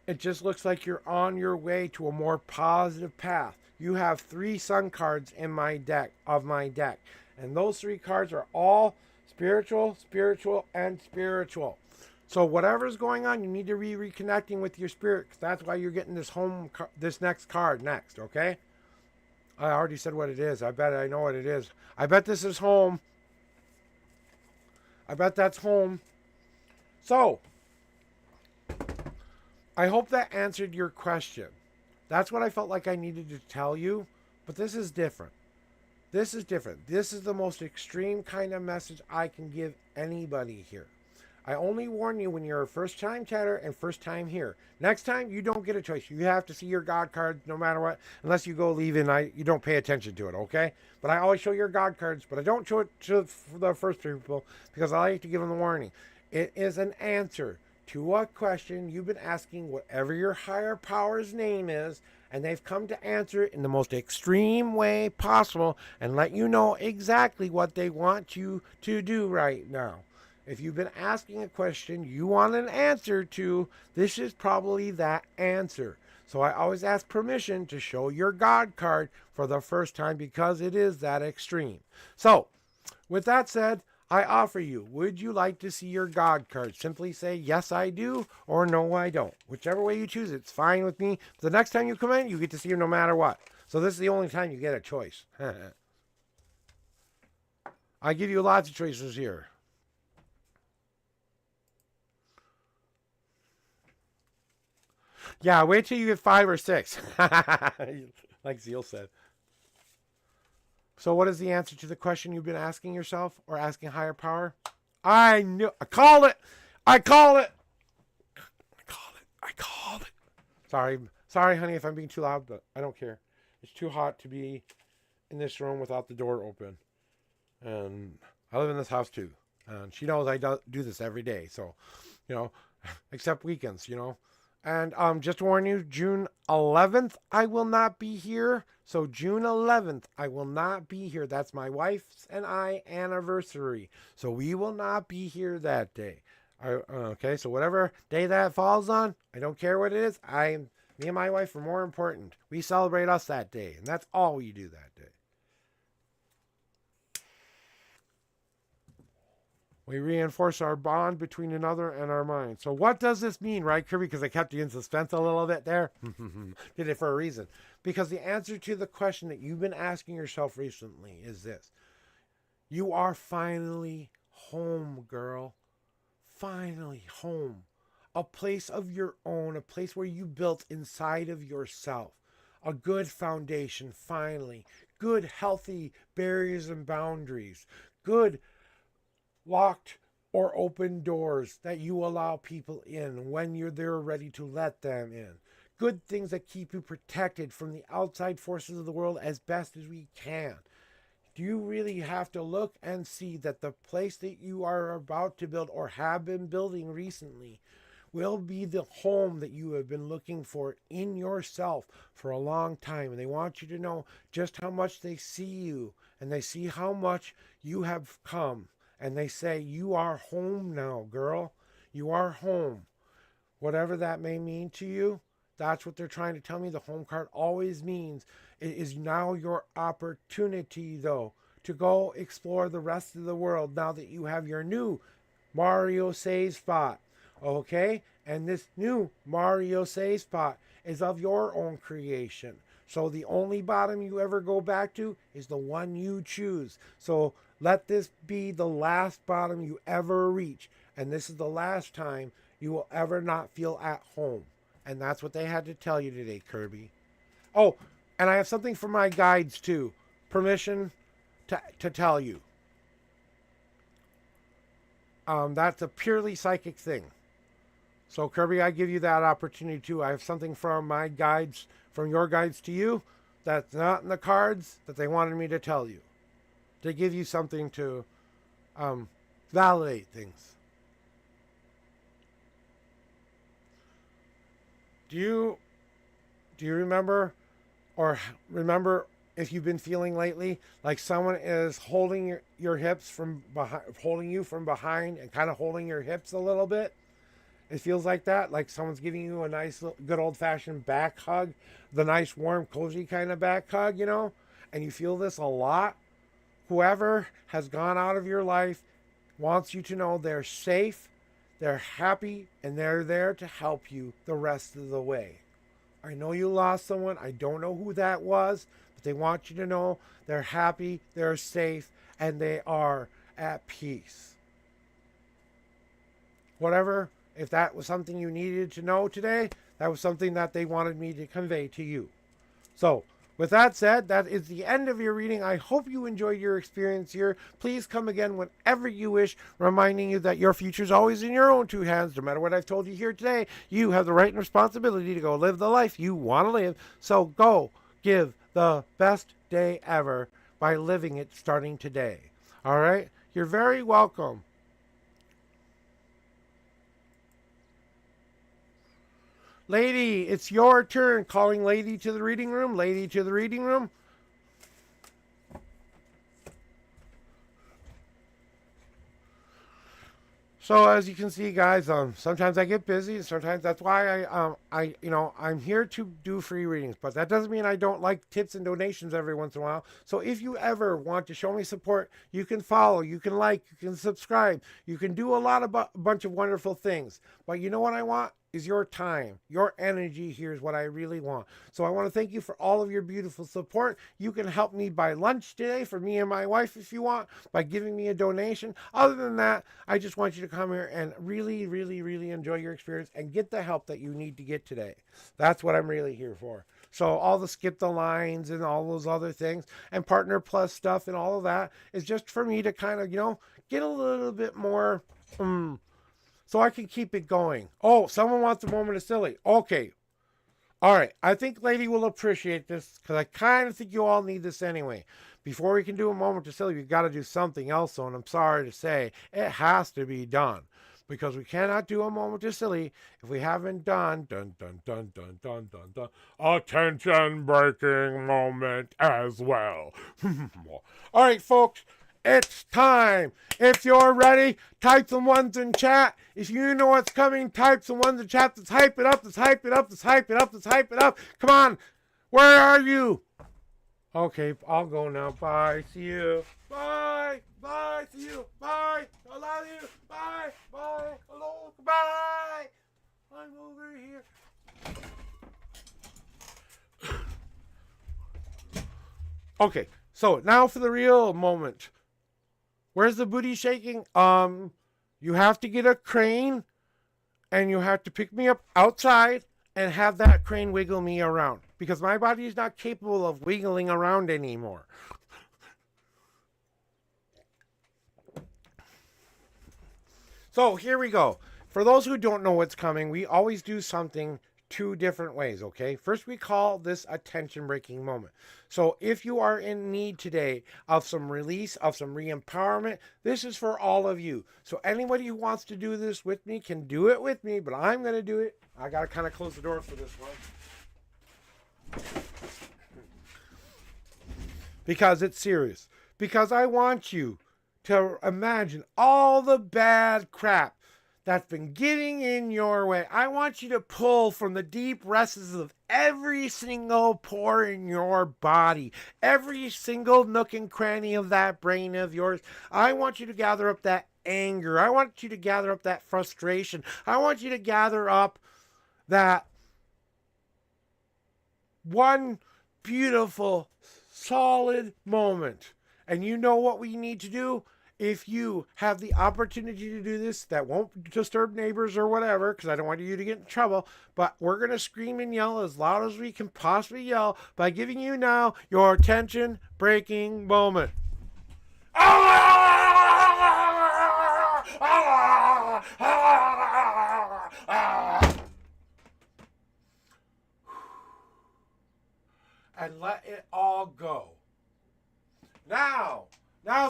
It just looks like you're on your way to a more positive path. You have 3 sun cards in my deck, and those 3 cards are all spiritual, spiritual, and spiritual. So whatever's going on, you need to be reconnecting with your spirit. That's why you're getting this next card next. Okay. I already said what it is. I bet I know what it is. I bet this is home. I bet that's home. So I hope that answered your question. That's what I felt like I needed to tell you. But this is different. This is different. This is the most extreme kind of message I can give anybody here. I only warn you when you're a first time chatter and first time here. Next time, you don't get a choice. You have to see your God cards no matter what. Unless you go leave and you don't pay attention to it, okay? But I always show your God cards, but I don't show it to the first people because I like to give them the warning. It is an answer to a question you've been asking, whatever your higher power's name is, and they've come to answer it in the most extreme way possible and let you know exactly what they want you to do right now. If you've been asking a question you want an answer to, this is probably that answer. So I always ask permission to show your God card for the first time because it is that extreme. So, with that said, I offer you, would you like to see your God card? Simply say, yes, I do, or no, I don't. Whichever way you choose, it's fine with me. The next time you come in, you get to see them no matter what. So this is the only time you get a choice. I give you lots of choices here. Yeah, wait till you get 5 or 6. Like Zeal said. So what is the answer to the question you've been asking yourself or asking higher power? I knew. I called it. I called it. I called it. Sorry, honey, if I'm being too loud, but I don't care. It's too hot to be in this room without the door open. And I live in this house too. And she knows I do this every day. So, except weekends, And just to warn you, June 11th, I will not be here. So June 11th, I will not be here. That's my wife's and I anniversary. So we will not be here that day. Okay, so whatever day that falls on, I don't care what it is. Me and my wife are more important. We celebrate us that day, and that's all we do that day. We reinforce our bond between another and our mind. So what does this mean, right, Kirby? Because I kept you in suspense a little bit there. Did it for a reason. Because the answer to the question that you've been asking yourself recently is this. You are finally home, girl. Finally home. A place of your own. A place where you built inside of yourself. A good foundation, finally. Good, healthy barriers and boundaries. Good locked or open doors that you allow people in when they're ready to let them in. Good things that keep you protected from the outside forces of the world as best as we can. Do you really have to look and see that the place that you are about to build or have been building recently will be the home that you have been looking for in yourself for a long time? And they want you to know just how much they see you and they see how much you have come. And they say, you are home now, girl. You are home. Whatever that may mean to you, that's what they're trying to tell me. The home card always means it is now your opportunity, though, to go explore the rest of the world now that you have your new Mario save spot. Okay? And this new Mario save spot is of your own creation. So the only bottom you ever go back to is the one you choose. So let this be the last bottom you ever reach. And this is the last time you will ever not feel at home. And that's what they had to tell you today, Kirby. Oh, and I have something for my guides too. Permission to tell you. That's a purely psychic thing. So Kirby, I give you that opportunity too. I have something from my guides, from your guides to you, that's not in the cards that they wanted me to tell you. To give you something to validate things. Do you remember if you've been feeling lately like someone is holding your hips from behind, holding you from behind and kind of holding your hips a little bit. It feels like that, like someone's giving you a nice, good old-fashioned back hug, the nice, warm, cozy kind of back hug, you know, and you feel this a lot. Whoever has gone out of your life wants you to know they're safe, they're happy, and they're there to help you the rest of the way. I know you lost someone. I don't know who that was, but they want you to know they're happy, they're safe, and they are at peace. Whatever. If that was something you needed to know today, that was something that they wanted me to convey to you. So, with that said, that is the end of your reading. I hope you enjoyed your experience here. Please come again whenever you wish, reminding you that your future is always in your own two hands. No matter what I've told you here today, you have the right and responsibility to go live the life you want to live. So go give the best day ever by living it starting today. All right? You're very welcome. Lady, it's your turn. Calling Lady to the reading room. Lady to the reading room. So as you can see, guys, sometimes I get busy. Sometimes that's why I'm here to do free readings. But that doesn't mean I don't like tips and donations every once in a while. So if you ever want to show me support, you can follow, you can like, you can subscribe, you can do a bunch of wonderful things. But you know what I want? Is your time, your energy here is what I really want. So I want to thank you for all of your beautiful support. You can help me buy lunch today for me and my wife if you want, by giving me a donation. Other than that, I just want you to come here and really, really, really enjoy your experience and get the help that you need to get today. That's what I'm really here for. So all the skip the lines and all those other things and Partner Plus stuff and all of that is just for me to kind of, get a little bit more... so I can keep it going. Oh, someone wants a moment of silly. Okay. All right. I think Lady will appreciate this because I kind of think you all need this anyway. Before we can do a moment of silly, we've got to do something else. And I'm sorry to say it has to be done because we cannot do a moment of silly if we haven't done attention breaking moment as well. All right, folks. It's time. If you're ready, type some ones in chat. If you know what's coming, type some ones in chat. Let's hype it up. Let's hype it up. Let's hype it up. Let's hype it up. Come on. Where are you? Okay, I'll go now. Bye. See you. Bye. Bye. See you. Bye. I love you. Bye. Bye. Hello. Goodbye. I'm over here. Okay, so now for the real moment. Where's the booty shaking? You have to get a crane and you have to pick me up outside and have that crane wiggle me around because my body is not capable of wiggling around anymore. So here we go. For those who don't know what's coming, we always do something two different ways, okay? First, we call this a tension-breaking moment. So if you are in need today of some release, of some re-empowerment, this is for all of you. So anybody who wants to do this with me can do it with me, but I'm going to do it. I got to kind of close the door for this one. Because it's serious. Because I want you to imagine all the bad crap that's been getting in your way. I want you to pull from the deep recesses of every single pore in your body, every single nook and cranny of that brain of yours. I want you to gather up that anger. I want you to gather up that frustration. I want you to gather up that one beautiful, solid moment. And you know what we need to do? If you have the opportunity to do this, that won't disturb neighbors or whatever, because I don't want you to get in trouble, but we're going to scream and yell as loud as we can possibly yell by giving you now your tension-breaking moment. And let it all go. Now,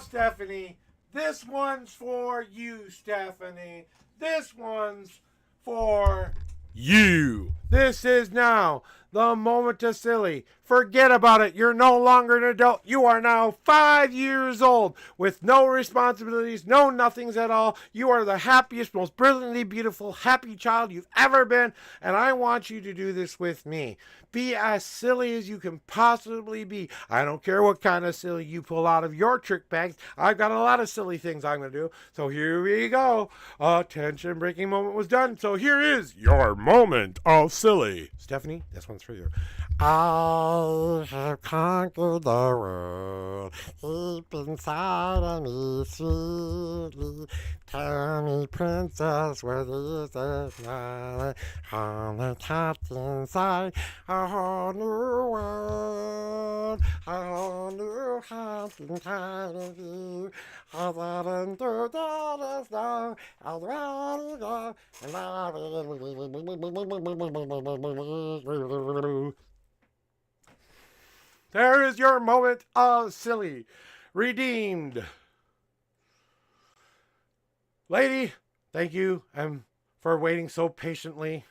Stephanie, this one's for you, Stephanie. This one's for you. This is now the moment of silly. Forget about it. You're no longer an adult. You are now 5 years old with no responsibilities, no nothings at all. You are the happiest, most brilliantly beautiful, happy child you've ever been. And I want you to do this with me. Be as silly as you can possibly be. I don't care what kind of silly you pull out of your trick bags. I've got a lot of silly things I'm going to do. So here we go. Attention breaking moment was done. So here is your moment of silly. Stephanie, this one's for you. I have conquered the world. Deep inside of me, sweetly. Tell me, princess, what is the smile on the top inside? A whole new world, a whole new heart inside of you. I didn't do that as long as ready go, and there is your moment of silly. Redeemed. Lady, thank you for waiting so patiently.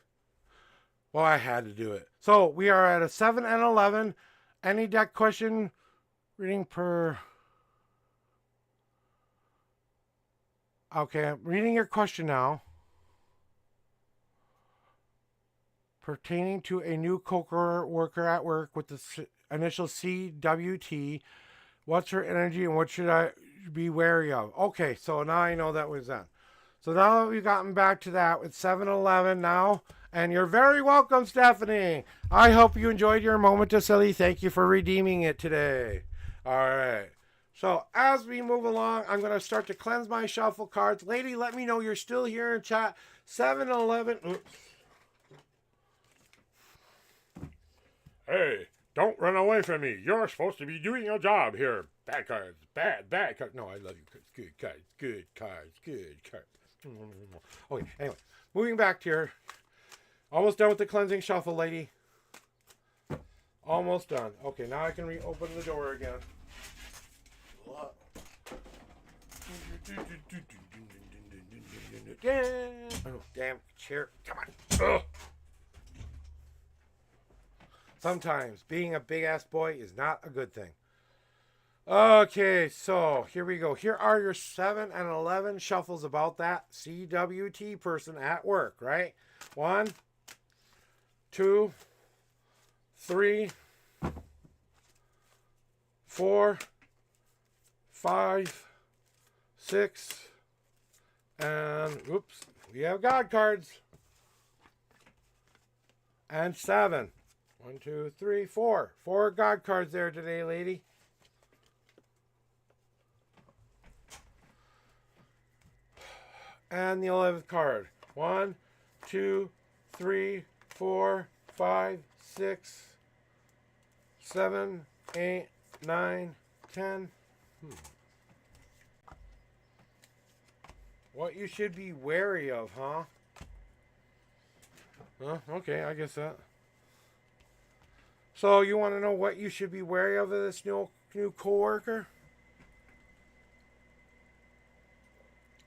Well, I had to do it. So we are at a 7 and 11. Any deck question reading per... Okay, I'm reading your question now. Pertaining to a new co-worker at work with the initial CWT. What's her energy and what should I be wary of? Okay, so now I know that was that. So now that we've gotten back to that with 7-11 now. And you're very welcome, Stephanie. I hope you enjoyed your moment of silly. Thank you for redeeming it today. All right. So as we move along, I'm going to start to cleanse my shuffle cards. Lady, let me know you're still here in chat. 7-11. Oops. Hey, don't run away from me. You're supposed to be doing your job here. Bad cards. Bad cards. No, I love you. Good cards. Good cards. Good cards. Okay, anyway. Moving back to your... Almost done with the cleansing shuffle, lady. Almost done. Okay, now I can reopen the door again. Oh, damn chair. Come on. Ugh. Sometimes being a big-ass boy is not a good thing. Okay, so here we go. Here are your 7 and 11 shuffles about that CWT person at work, right? 1, 2, 3, 4, 5, 6, and oops, we have God cards. And 7. 1, 2, 3, 4. 4 God cards there today, lady. And the 11th card. 1, 2, 3, 4, 5, 6, 7, 8, 9, 10. What you should be wary of, huh? Okay, I guess that. So you want to know what you should be wary of this new coworker?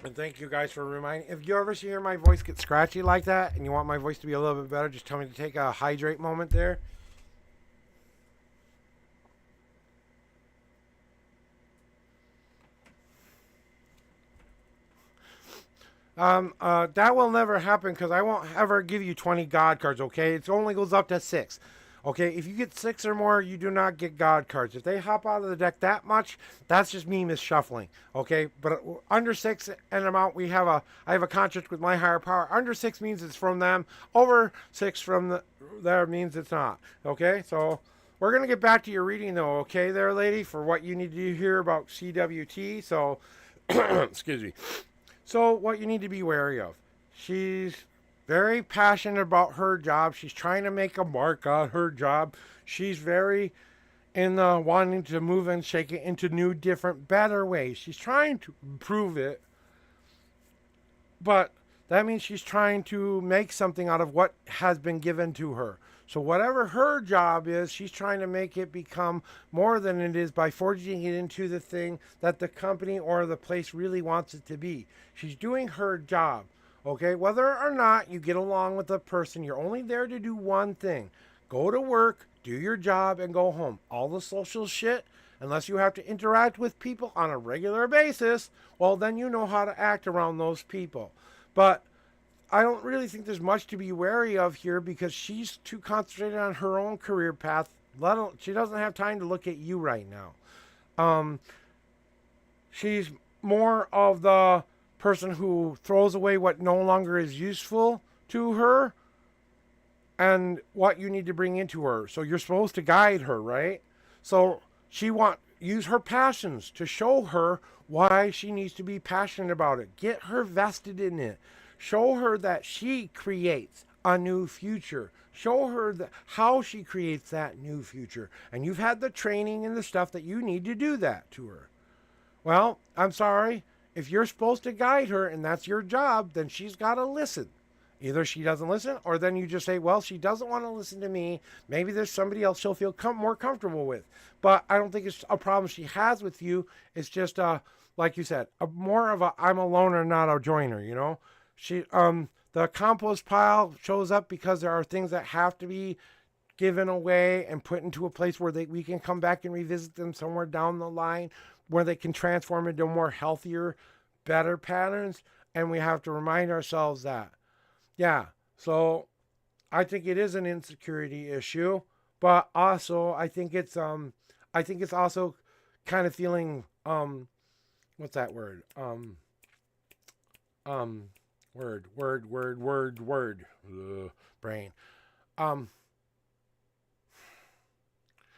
And thank you guys for reminding. If you ever hear my voice get scratchy like that and you want my voice to be a little bit better, just tell me to take a hydrate moment there. That will never happen because I won't ever give you 20 God cards, okay? It only goes up to 6. Okay, if you get 6 or more, you do not get God cards. If they hop out of the deck that much, that's just me misshuffling. Okay, but under 6 and amount, I have a contract with my higher power. Under 6 means it's from them. Over 6 from there means it's not. Okay, so we're gonna get back to your reading though. Okay, there, lady, for what you need to hear about CWT. So, excuse me. So what you need to be wary of. She's very passionate about her job. She's trying to make a mark on her job. She's very in wanting to move and shake it into new, different, better ways. She's trying to improve it. But that means she's trying to make something out of what has been given to her. So whatever her job is, she's trying to make it become more than it is by forging it into the thing that the company or the place really wants it to be. She's doing her job. Okay, whether or not you get along with the person, you're only there to do one thing. Go to work, do your job, and go home. All the social shit, unless you have to interact with people on a regular basis, well, then you know how to act around those people. But I don't really think there's much to be wary of here because she's too concentrated on her own career path. She doesn't have time to look at you right now. She's more of the person who throws away what no longer is useful to her and what you need to bring into her. So you're supposed to guide her, right? So use her passions to show her why she needs to be passionate about it. Get her vested in it. Show her that she creates a new future. Show her how she creates that new future. And you've had the training and the stuff that you need to do that to her. Well, I'm sorry. If you're supposed to guide her and that's your job, then she's got to listen. Either she doesn't listen, or then you just say, well, she doesn't want to listen to me. Maybe there's somebody else she'll feel more comfortable with. But I don't think it's a problem she has with you. It's just, like you said, more of a I'm a loner, not a joiner, you know? The compost pile shows up because there are things that have to be given away and put into a place where we can come back and revisit them somewhere down the line where they can transform into more healthier, better patterns. And we have to remind ourselves that. Yeah, so I think it is an insecurity issue, but also I think it's also kind of feeling what's that word? Brain.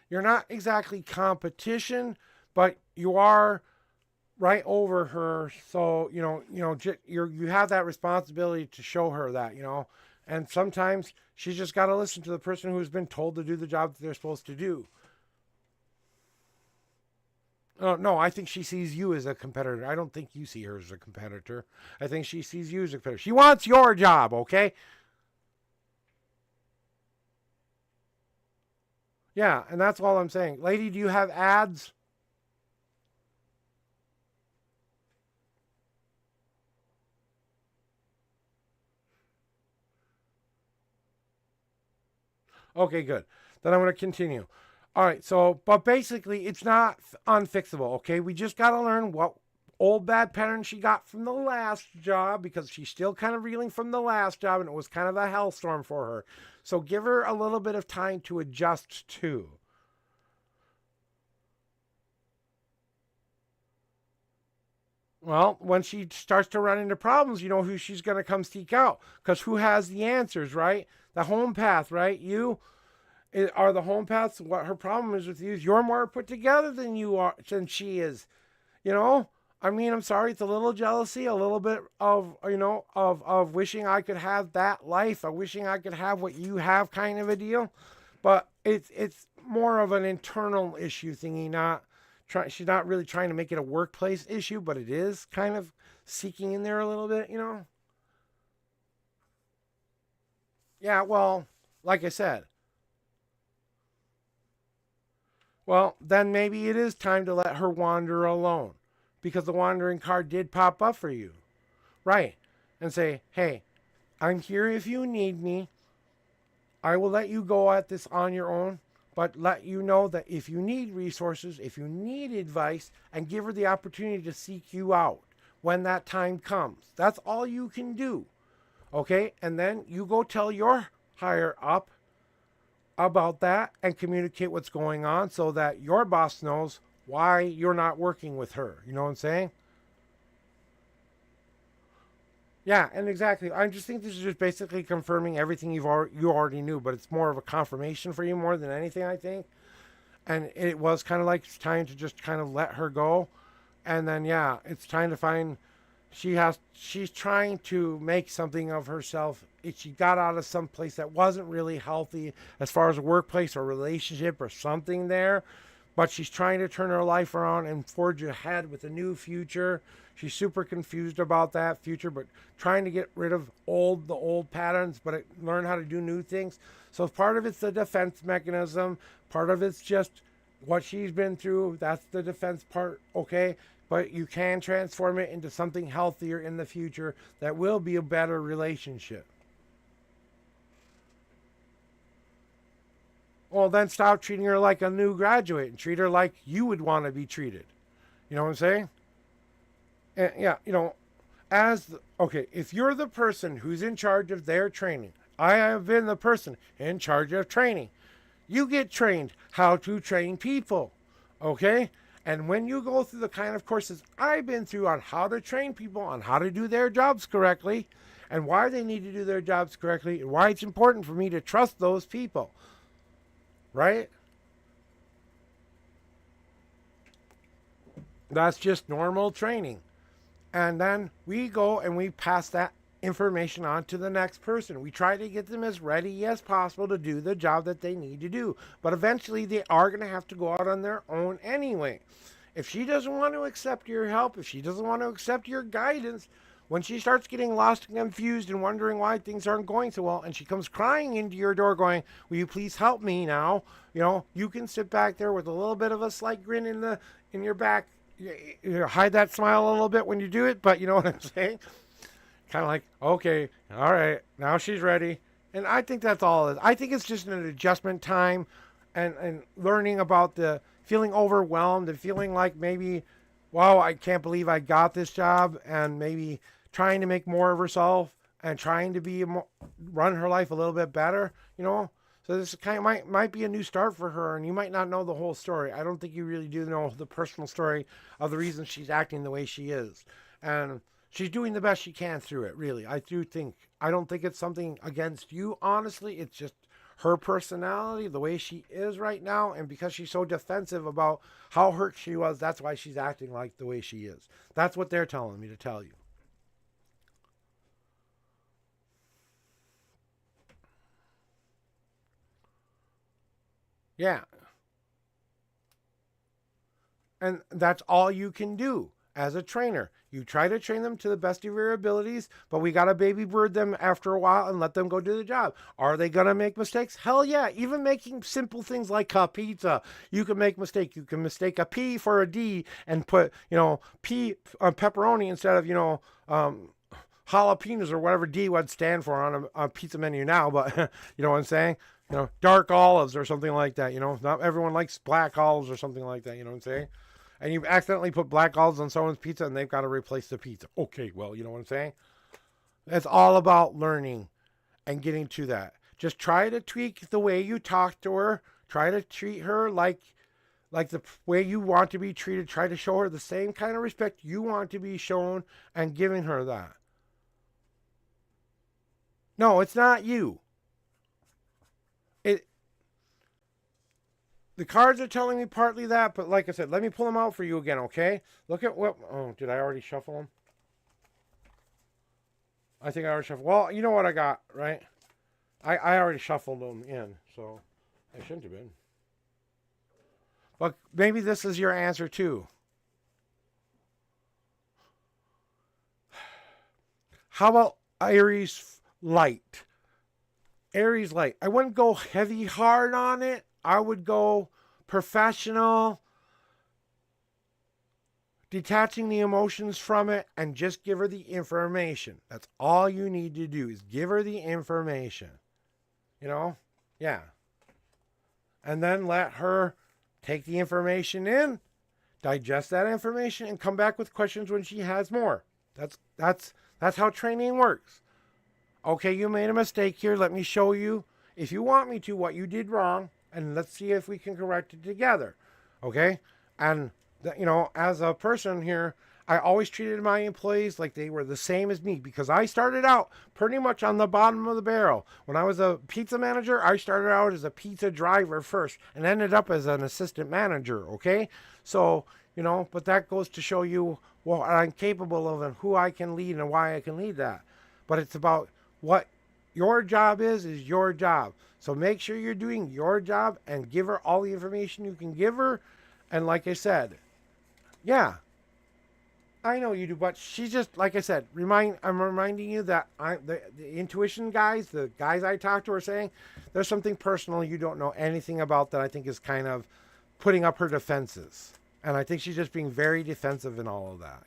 You're not exactly competition, but you are right over her, so you have that responsibility to show her that, and sometimes she's just got to listen to the person who's been told to do the job that they're supposed to do. No, I think she sees you as a competitor. I don't think you see her as a competitor. I think she sees you as a competitor. She wants your job, okay? Yeah, and that's all I'm saying. Lady, do you have ads? Okay, good. Then I'm going to continue. All right, so, but basically, it's not unfixable, okay? We just got to learn what old bad pattern she got from the last job because she's still kind of reeling from the last job and it was kind of a hellstorm for her. So give her a little bit of time to adjust to. Well, when she starts to run into problems, you know who she's going to come seek out because who has the answers, right? The home path, right? You are the home paths. What her problem is with you is you're more put together than she is. I mean, I'm sorry, it's a little jealousy, a little bit of of wishing I could have that life, of wishing I could have what you have, kind of a deal. But it's more of an internal issue thingy. She's not really trying to make it a workplace issue, but it is kind of seeking in there a little bit, Yeah, well, like I said. Well, then maybe it is time to let her wander alone. Because the wandering card did pop up for you. Right. And say, hey, I'm here if you need me. I will let you go at this on your own. But let you know that if you need resources, if you need advice, and give her the opportunity to seek you out when that time comes. That's all you can do. Okay? And then you go tell your higher up about that and communicate what's going on so that your boss knows why you're not working with her. You know what I'm saying? Yeah, and exactly. I just think this is just basically confirming everything you already knew, but it's more of a confirmation for you more than anything, I think. And it was kind of like it's time to just kind of let her go. And then, yeah, it's time to find... She's trying to make something of herself. She got out of some place that wasn't really healthy as far as a workplace or relationship or something there. But she's trying to turn her life around and forge ahead with a new future. She's super confused about that future, but trying to get rid of the old patterns, but learn how to do new things. So part of it's the defense mechanism. Part of it's just what she's been through. That's the defense part, okay? But you can transform it into something healthier in the future that will be a better relationship. well, then stop treating her like a new graduate and treat her like you would want to be treated. You know what I'm saying? And yeah, okay, if you're the person who's in charge of their training, I have been the person in charge of training. You get trained how to train people, okay? And when you go through the kind of courses I've been through on how to train people, on how to do their jobs correctly, and why they need to do their jobs correctly, and why it's important for me to trust those people, right? That's just normal training. And then we go and we pass that information on to the next person. We try to get them as ready as possible to do the job that they need to do. But eventually they are going to have to go out on their own anyway. If she doesn't want to accept your help, if she doesn't want to accept your guidance, when she starts getting lost and confused and wondering why things aren't going so well, and she comes crying into your door going, will you please help me now? You can sit back there with a little bit of a slight grin in your back. You hide that smile a little bit when you do it, but you know what I'm saying? Kind of like, okay, all right, now she's ready. And I think that's all it is. I think it's just an adjustment time and learning about the feeling overwhelmed and feeling like maybe, wow, I can't believe I got this job, and maybe trying to make more of herself and trying to run her life a little bit better, So this kind of might be a new start for her, and you might not know the whole story. I don't think you really do know the personal story of the reason she's acting the way she is. And she's doing the best she can through it, really. I don't think it's something against you, honestly. It's just her personality, the way she is right now, and because she's so defensive about how hurt she was, that's why she's acting like the way she is. That's what they're telling me to tell you. Yeah. And that's all you can do as a trainer. You try to train them to the best of your abilities, but we got to baby bird them after a while and let them go do the job. Are they going to make mistakes? Hell yeah. Even making simple things like pizza, you can make mistakes. You can mistake a P for a D and put, P pepperoni instead of, jalapenos or whatever D would stand for on a pizza menu now, but you know what I'm saying? Dark olives or something like that. Not everyone likes black olives or something like that. You know what I'm saying? And you've accidentally put black olives on someone's pizza and they've got to replace the pizza. Okay, well, you know what I'm saying? It's all about learning and getting to that. Just try to tweak the way you talk to her. Try to treat her like the way you want to be treated. Try to show her the same kind of respect you want to be shown and giving her that. No, it's not you. The cards are telling me partly that, but like I said, let me pull them out for you again, okay? Look at what... Oh, did I already shuffle them? I think I already shuffled... Well, you know what I got, right? I already shuffled them in, so I shouldn't have been. But maybe this is your answer, too. How about Aries Light? Aries Light. I wouldn't go heavy hard on it. I would go professional, detaching the emotions from it, and just give her the information. That's all you need to do is give her the information. Yeah. And then let her take the information in, digest that information, and come back with questions when she has more. That's how training works. Okay, you made a mistake here. Let me show you, if you want me to, what you did wrong. And let's see if we can correct it together. Okay? And, as a person here, I always treated my employees like they were the same as me because I started out pretty much on the bottom of the barrel. When I was a pizza manager, I started out as a pizza driver first and ended up as an assistant manager. Okay? So, but that goes to show you what I'm capable of and who I can lead and why I can lead that. But it's about what your job is your job. So make sure you're doing your job and give her all the information you can give her. And like I said, yeah, I know you do, but she's just, like I said, I'm reminding you that the intuition guys, the guys I talk to are saying there's something personal you don't know anything about that I think is kind of putting up her defenses. And I think she's just being very defensive in all of that,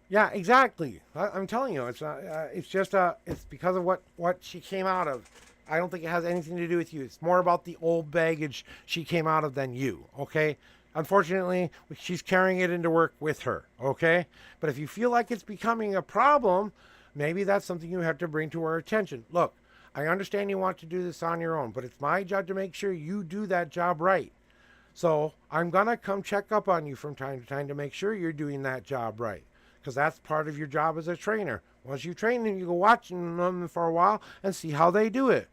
Yeah, exactly. I'm telling you, it's not. It's just it's because of what she came out of. I don't think it has anything to do with you. It's more about the old baggage she came out of than you, okay? Unfortunately, she's carrying it into work with her, okay? But if you feel like it's becoming a problem, maybe that's something you have to bring to her attention. Look, I understand you want to do this on your own, but it's my job to make sure you do that job right. So I'm going to come check up on you from time to time to make sure you're doing that job right, because that's part of your job as a trainer. Once you train them, you go watching them for a while and see how they do it.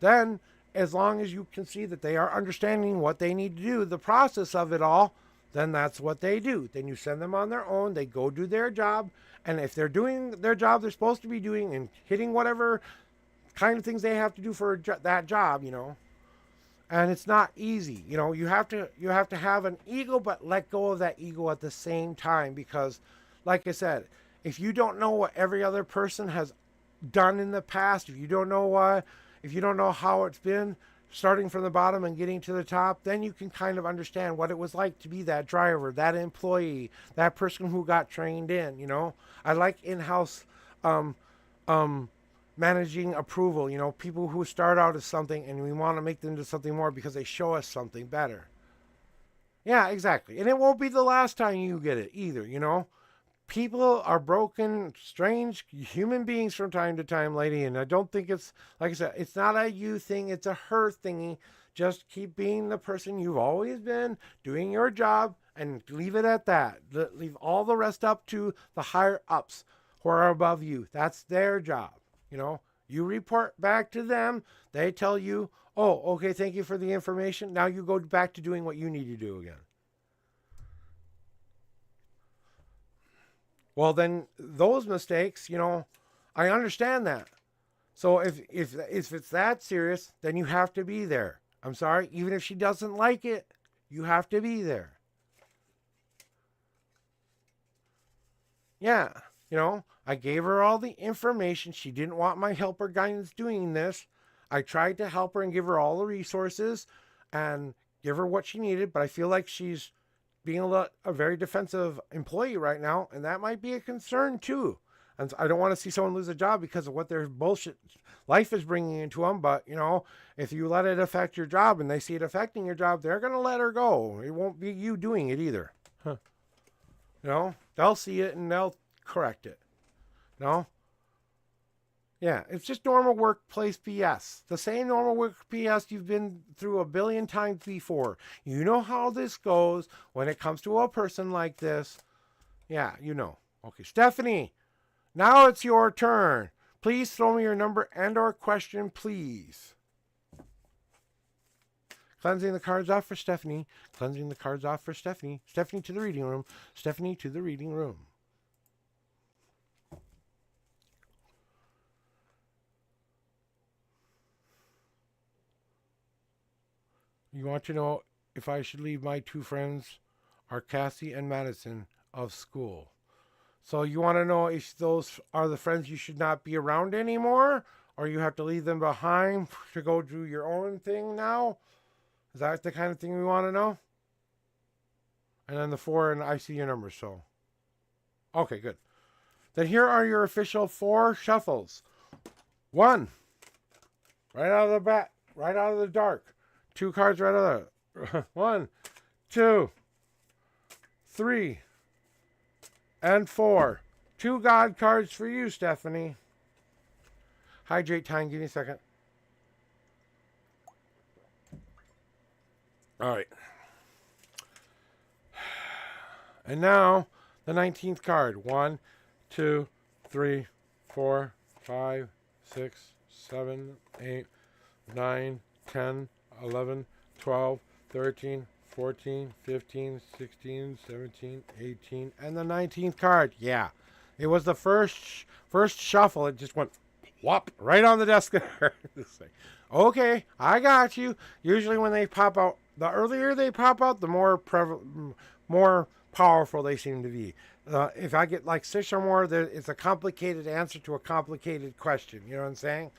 Then, as long as you can see that they are understanding what they need to do, the process of it all, then that's what they do. Then you send them on their own, they go do their job, and if they're doing their job they're supposed to be doing and hitting whatever kind of things they have to do for that job, and it's not easy. You have to have an ego, but let go of that ego at the same time, because like I said, if you don't know what every other person has done in the past, if you don't know how it's been starting from the bottom and getting to the top, then you can kind of understand what it was like to be that driver, that employee, that person who got trained in. I like in-house managing approval, people who start out as something and we want to make them into something more because they show us something better. Yeah, exactly. And it won't be the last time you get it either. People are broken, strange human beings from time to time, lady. And I don't think it's, like I said, it's not a you thing, it's a her thingy. Just keep being the person you've always been, doing your job, and leave it at that. Leave all the rest up to the higher ups who are above you. That's their job. You report back to them. They tell you, oh, okay, thank you for the information. Now you go back to doing what you need to do again. Well, then those mistakes, I understand that. So if it's that serious, then you have to be there. I'm sorry, even if she doesn't like it, you have to be there. Yeah, I gave her all the information. She didn't want my help or guidance doing this. I tried to help her and give her all the resources and give her what she needed, but I feel like she's being a very defensive employee right now, and that might be a concern too. And I don't want to see someone lose a job because of what their bullshit life is bringing into them. But, if you let it affect your job and they see it affecting your job, they're going to let her go. It won't be you doing it either. They'll see it and they'll correct it. Yeah, it's just normal workplace BS. The same normal work BS you've been through a billion times before. You know how this goes when it comes to a person like this. Yeah, Okay, Stephanie, now it's your turn. Please throw me your number and or question, please. Cleansing the cards off for Stephanie. Cleansing the cards off for Stephanie. Stephanie to the reading room. Stephanie to the reading room. You want to know if I should leave my two friends, are Cassie and Madison, of school. So you want to know if those are the friends you should not be around anymore, or you have to leave them behind to go do your own thing now? Is that the kind of thing we want to know? And then the 4, and I see your numbers, so. Okay, good. Then here are your official 4 shuffles. 1, right out of the bat, right out of the dark. 2 cards right out of there. 1, 2, 3, and 4. 2 God cards for you, Stephanie. Hydrate time. Give me a second. All right. And now the 19th card. 1, 2, 3, 4, 5, 6, 7, 8, 9, 10, 11, 12, 13, 14, 15, 16, 17, 18, and the 19th card. Yeah. It was the first shuffle. It just went whop right on the desk there. Okay, I got you. Usually when they pop out, the earlier they pop out, the more powerful they seem to be. If I get like 6 or more, it's a complicated answer to a complicated question. You know what I'm saying?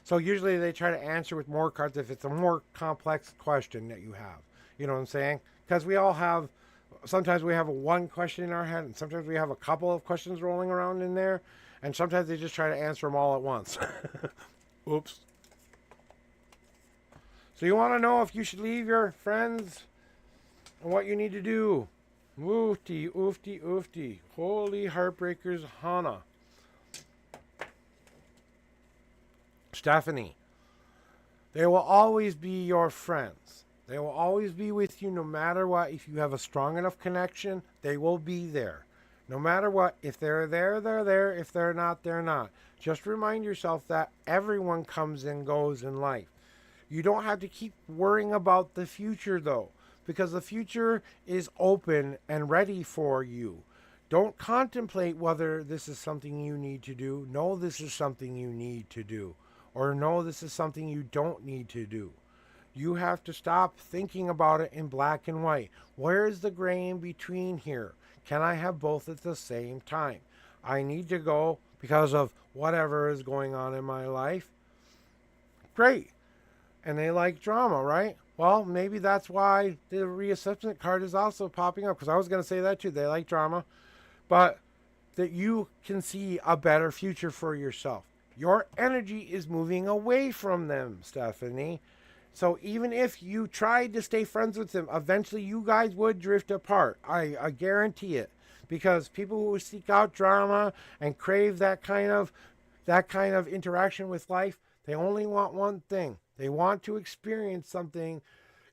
So usually they try to answer with more cards if it's a more complex question that you have. You know what I'm saying? Because we all have, sometimes we have one question in our head, and sometimes we have a couple of questions rolling around in there, and sometimes they just try to answer them all at once. Oops. So you want to know if you should leave your friends and what you need to do. Woofty, oofty, oofty. Holy heartbreakers, Hana. Stephanie. They will always be your friends. They will always be with you no matter what. If you have a strong enough connection, they will be there. No matter what. If they're there, they're there. If they're not, they're not. Just remind yourself that everyone comes and goes in life. You don't have to keep worrying about the future, though, because the future is open and ready for you. Don't contemplate whether this is something you need to do. No, this is something you need to do. Or no, this is something you don't need to do. You have to stop thinking about it in black and white. Where is the gray in between here? Can I have both at the same time? I need to go because of whatever is going on in my life. Great. And they like drama, right? Well, maybe that's why the reassessment card is also popping up, because I was going to say that too. They like drama, but that you can see a better future for yourself. Your energy is moving away from them, Stephanie. So even if you tried to stay friends with them, eventually you guys would drift apart. I guarantee it, because people who seek out drama and crave that kind of interaction with life, they only want one thing. They want to experience something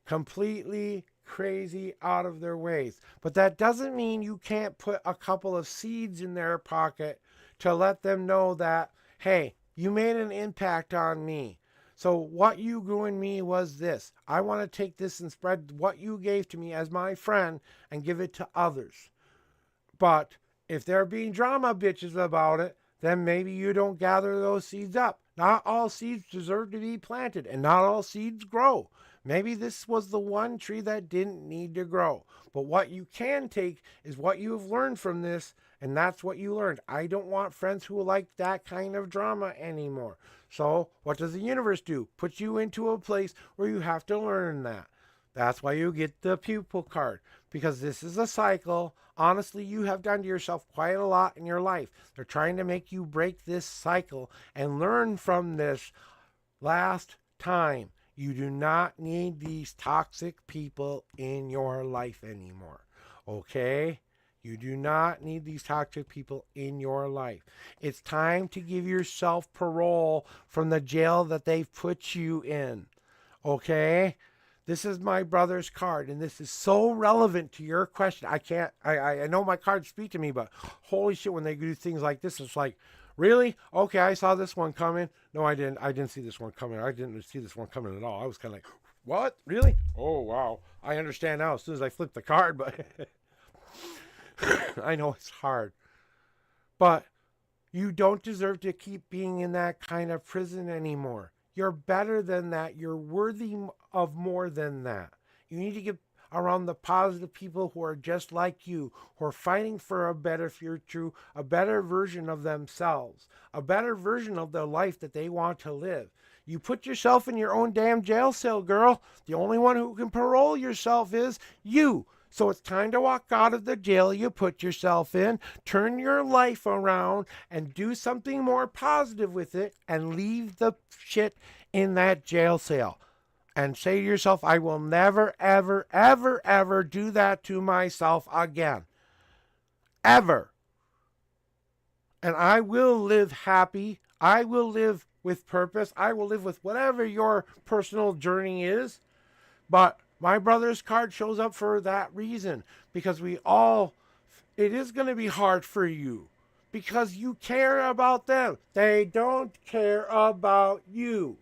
completely crazy out of their ways. But that doesn't mean you can't put a couple of seeds in their pocket to let them know that, hey, you made an impact on me. So what you grew in me was this. I want to take this and spread what you gave to me as my friend and give it to others. But if they're being drama bitches about it, then maybe you don't gather those seeds up. Not all seeds deserve to be planted, and not all seeds grow. Maybe this was the one tree that didn't need to grow. But what you can take is what you have learned from this, and that's what you learned. I don't want friends who like that kind of drama anymore. So what does the universe do? Put you into a place where you have to learn that. That's why you get the pupil card, because this is a cycle. Honestly, you have done to yourself quite a lot in your life. They're trying to make you break this cycle and learn from this last time. You do not need these toxic people in your life anymore. Okay? You do not need these toxic people in your life. It's time to give yourself parole from the jail that they've put you in. Okay? This is my brother's card, and this is so relevant to your question. I know my cards speak to me, but holy shit, when they do things like this, it's like, really? Okay, I saw this one coming. No, I didn't. I didn't see this one coming. I didn't see this one coming at all. I was kind of like, what? Really? Oh, wow. I understand now as soon as I flip the card, but I know it's hard. But you don't deserve to keep being in that kind of prison anymore. You're better than that. You're worthy of more than that. You need to get around the positive people who are just like you, who are fighting for a better future, a better version of themselves, a better version of the life that they want to live. You put yourself in your own damn jail cell, girl. The only one who can parole yourself is you. So it's time to walk out of the jail you put yourself in, turn your life around, and do something more positive with it, and leave the shit in that jail cell. And say to yourself, I will never, ever, ever, ever do that to myself again. Ever. And I will live happy. I will live with purpose. I will live with whatever your personal journey is. But my brother's card shows up for that reason, because it is going to be hard for you, because you care about them. They don't care about you.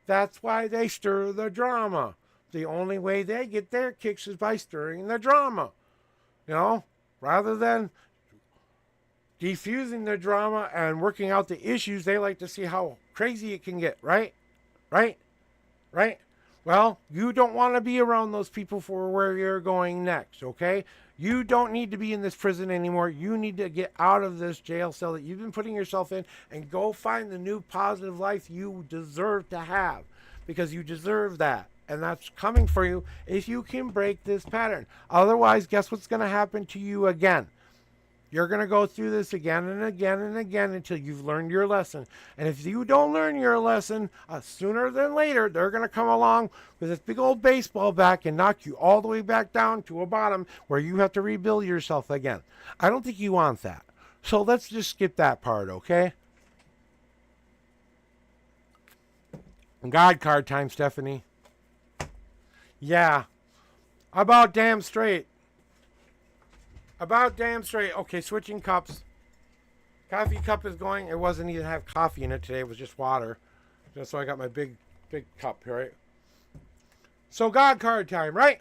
That's why they stir the drama. The only way they get their kicks is by stirring the drama. You know, rather than defusing the drama and working out the issues, they like to see how crazy it can get, right? Right? Right? Well, you don't want to be around those people for where you're going next, okay? You don't need to be in this prison anymore. You need to get out of this jail cell that you've been putting yourself in and go find the new positive life you deserve to have, because you deserve that. And that's coming for you if you can break this pattern. Otherwise, guess what's going to happen to you again? You're going to go through this again and again and again until you've learned your lesson. And if you don't learn your lesson, sooner than later, they're going to come along with this big old baseball bat and knock you all the way back down to a bottom where you have to rebuild yourself again. I don't think you want that. So let's just skip that part, okay? God card time, Stephanie. Yeah. About damn straight. About damn straight. Okay, switching cups. Coffee cup is going. It wasn't even have coffee in it today. It was just water. Just so I got my big cup here, right? So God card time, right?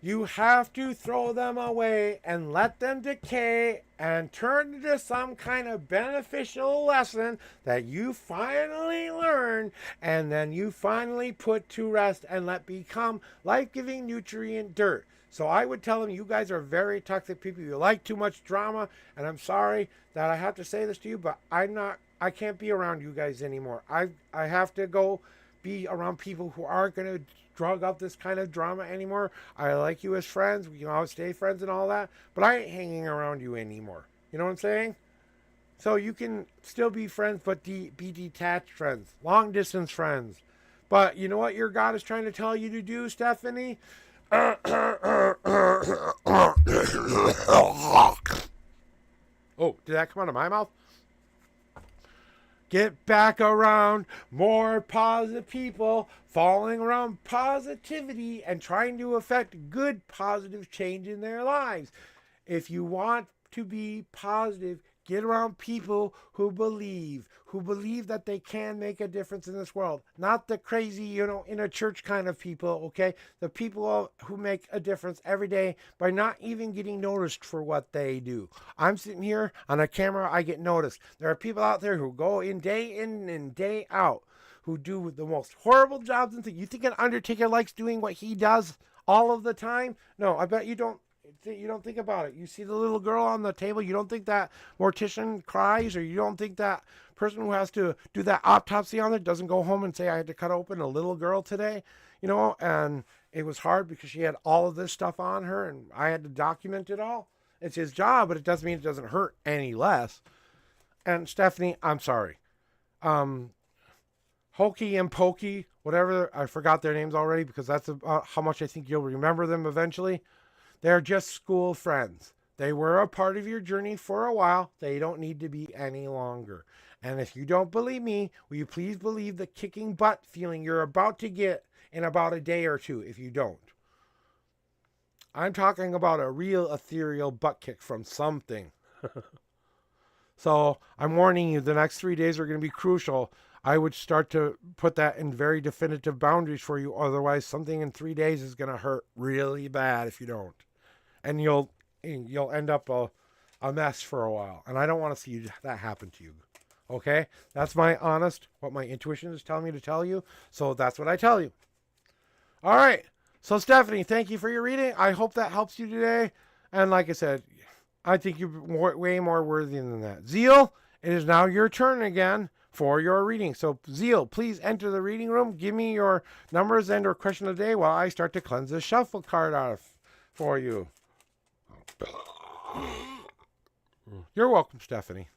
You have to throw them away and let them decay and turn into some kind of beneficial lesson that you finally learn and then you finally put to rest and let become life-giving nutrient dirt. So I would tell them, you guys are very toxic people. You like too much drama, and I'm sorry that I have to say this to you, but I can't be around you guys anymore. I have to go be around people who aren't going to drug up this kind of drama anymore. I like you as friends. We can always stay friends and all that, but I ain't hanging around you anymore. You know what I'm saying? So you can still be friends, but be detached friends, long distance friends. But you know what your God is trying to tell you to do, Stephanie? Oh, did that come out of my mouth? Get back around more positive people, following around positivity and trying to affect good positive change in their lives. If you want to be positive, get around people who believe that they can make a difference in this world. Not the crazy, in a church kind of people, okay? The people who make a difference every day by not even getting noticed for what they do. I'm sitting here on a camera, I get noticed. There are people out there who go in and day out, who do the most horrible jobs and things. You think an undertaker likes doing what he does all of the time? No, I bet you don't. You don't think about it. You see the little girl on the table, you don't think that mortician cries, or you don't think that person who has to do that autopsy on it doesn't go home and say, I had to cut open a little girl today, and it was hard because she had all of this stuff on her and I had to document it all. It's his job, but it doesn't mean it doesn't hurt any less. And Stephanie, I'm sorry. Hokey and Pokey, whatever, I forgot their names already because that's about how much I think you'll remember them eventually. They're just school friends. They were a part of your journey for a while. They don't need to be any longer. And if you don't believe me, will you please believe the kicking butt feeling you're about to get in about a day or two if you don't? I'm talking about a real ethereal butt kick from something. So I'm warning you, the next 3 days are going to be crucial. I would start to put that in very definitive boundaries for you. Otherwise, something in 3 days is going to hurt really bad if you don't. And you'll end up a mess for a while. And I don't want to see that happen to you. Okay? That's what my intuition is telling me to tell you. So that's what I tell you. All right. So Stephanie, thank you for your reading. I hope that helps you today. And like I said, I think you're way more worthy than that. Zeal, it is now your turn again for your reading. So Zeal, please enter the reading room. Give me your numbers and or question of the day while I start to cleanse the shuffle card out for you. You're welcome, Stephanie.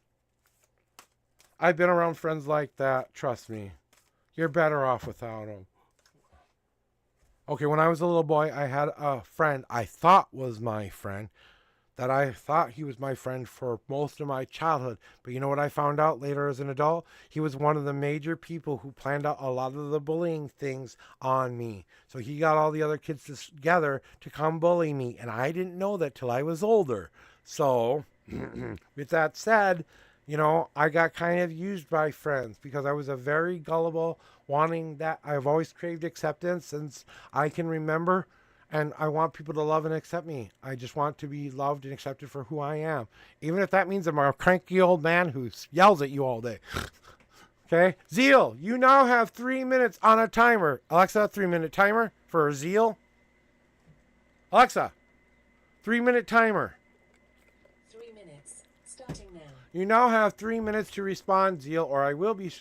I've been around friends like that. Trust me. You're better off without them. Okay, when I was a little boy, I had a friend I thought was my friend. That I thought he was my friend for most of my childhood. But you know what I found out later as an adult? He was one of the major people who planned out a lot of the bullying things on me. So he got all the other kids together to come bully me. And I didn't know that till I was older. So, with that said, I got kind of used by friends because I was a very gullible, wanting that. I've always craved acceptance since I can remember. And I want people to love and accept me. I just want to be loved and accepted for who I am. Even if that means I'm a cranky old man who yells at you all day. Okay? Zeal, you now have 3 minutes on a timer. Alexa, 3-minute timer for Zeal. Alexa, 3-minute timer. 3 minutes. Starting now. You now have 3 minutes to respond, Zeal, or I will be...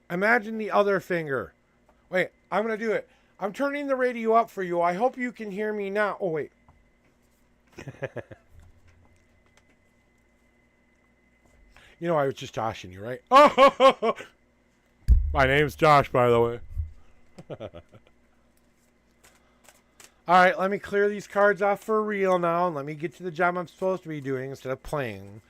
Imagine the other finger. Wait, I'm going to do it. I'm turning the radio up for you. I hope you can hear me now. Oh, wait. You know, I was just joshing you, right? Oh, my name's Josh, by the way. All right, let me clear these cards off for real now, and let me get to the job I'm supposed to be doing instead of playing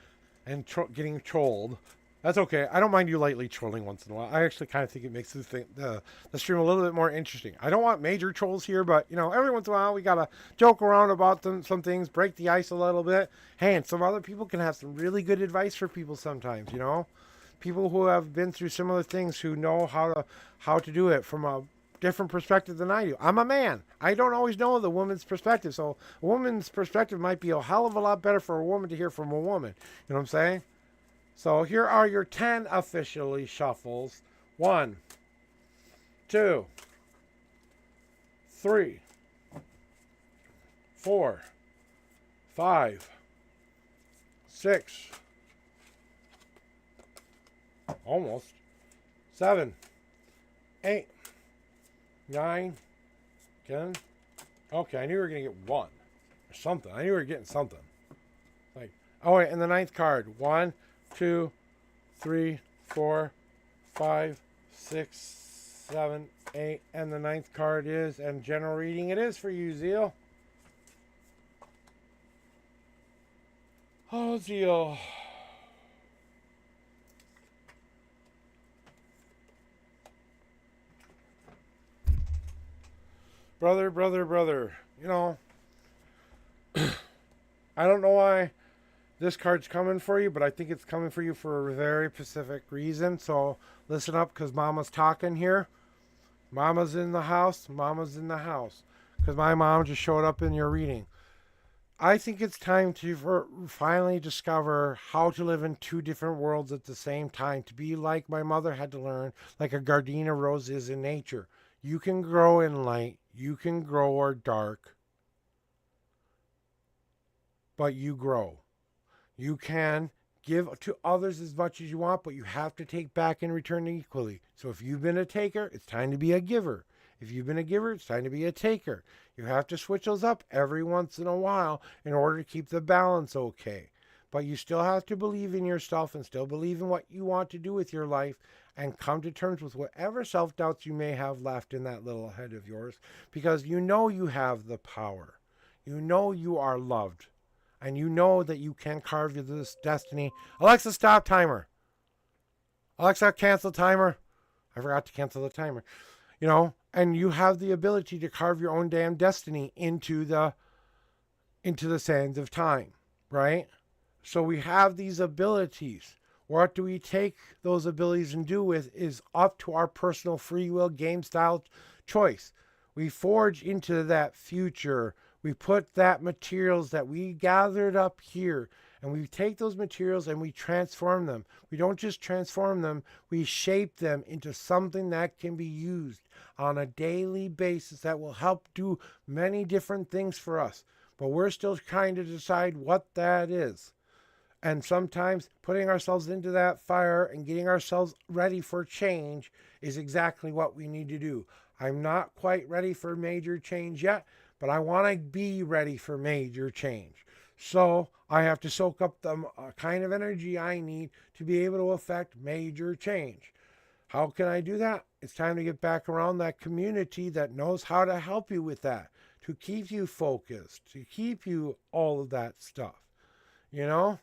and getting trolled. That's okay. I don't mind you lightly trolling once in a while. I actually kind of think it makes the stream a little bit more interesting. I don't want major trolls here, but, you know, every once in a while we got to joke around about some things, break the ice a little bit. Hey, and some other people can have some really good advice for people sometimes, you know? People who have been through similar things, who know how to do it from a different perspective than I do. I'm a man. I don't always know the woman's perspective, so a woman's perspective might be a hell of a lot better for a woman to hear from a woman. You know what I'm saying? So here are your 10 officially shuffles. 1, 2, 3, 4, 5, 6, almost, 7, 8, 9, 10. Okay, I knew we were going to get 1 or something. I knew we were getting something. Like, oh wait, and the 9th card. 1, 2, 3, 4, 5, 6, 7, 8, and the 9th card is, and general reading it is for you, Zeal. Oh, Zeal. Brother, you know, I don't know why this card's coming for you, but I think it's coming for you for a very specific reason. So listen up, because Mama's talking here. Mama's in the house. Mama's in the house. Because my mom just showed up in your reading. I think it's time to finally discover how to live in 2 different worlds at the same time. To be like my mother had to learn, like a gardenia rose is in nature. You can grow in light. You can grow or dark. But you grow. You can give to others as much as you want, but you have to take back in return equally. So if you've been a taker, it's time to be a giver. If you've been a giver, it's time to be a taker. You have to switch those up every once in a while in order to keep the balance okay. But you still have to believe in yourself and still believe in what you want to do with your life and come to terms with whatever self-doubts you may have left in that little head of yours, because you know you have the power. You know you are loved. And you know that you can carve this destiny. Alexa, stop timer. Alexa, cancel timer. I forgot to cancel the timer. You know, and you have the ability to carve your own damn destiny into the sands of time, right? So we have these abilities. What do we take those abilities and do with is up to our personal free will game style choice. We forge into that future. We put that materials that we gathered up here, and we take those materials and we transform them. We don't just transform them, we shape them into something that can be used on a daily basis that will help do many different things for us. But we're still trying to decide what that is. And sometimes putting ourselves into that fire and getting ourselves ready for change is exactly what we need to do. I'm not quite ready for major change yet, but I want to be ready for major change. So I have to soak up the kind of energy I need to be able to affect major change. How can I do that? It's time to get back around that community that knows how to help you with that, to keep you focused, to keep you all of that stuff, you know?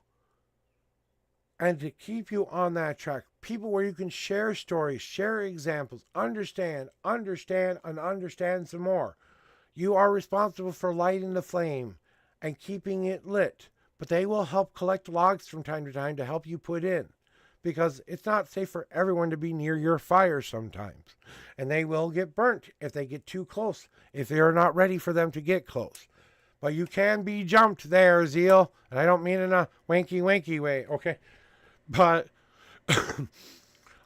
And to keep you on that track. People where you can share stories, share examples, understand, and understand some more. You are responsible for lighting the flame and keeping it lit, but they will help collect logs from time to time to help you put in, because it's not safe for everyone to be near your fire sometimes, and they will get burnt if they get too close, if they are not ready for them to get close. But you can be jumped there, Zeal, and I don't mean in a wanky way, okay? But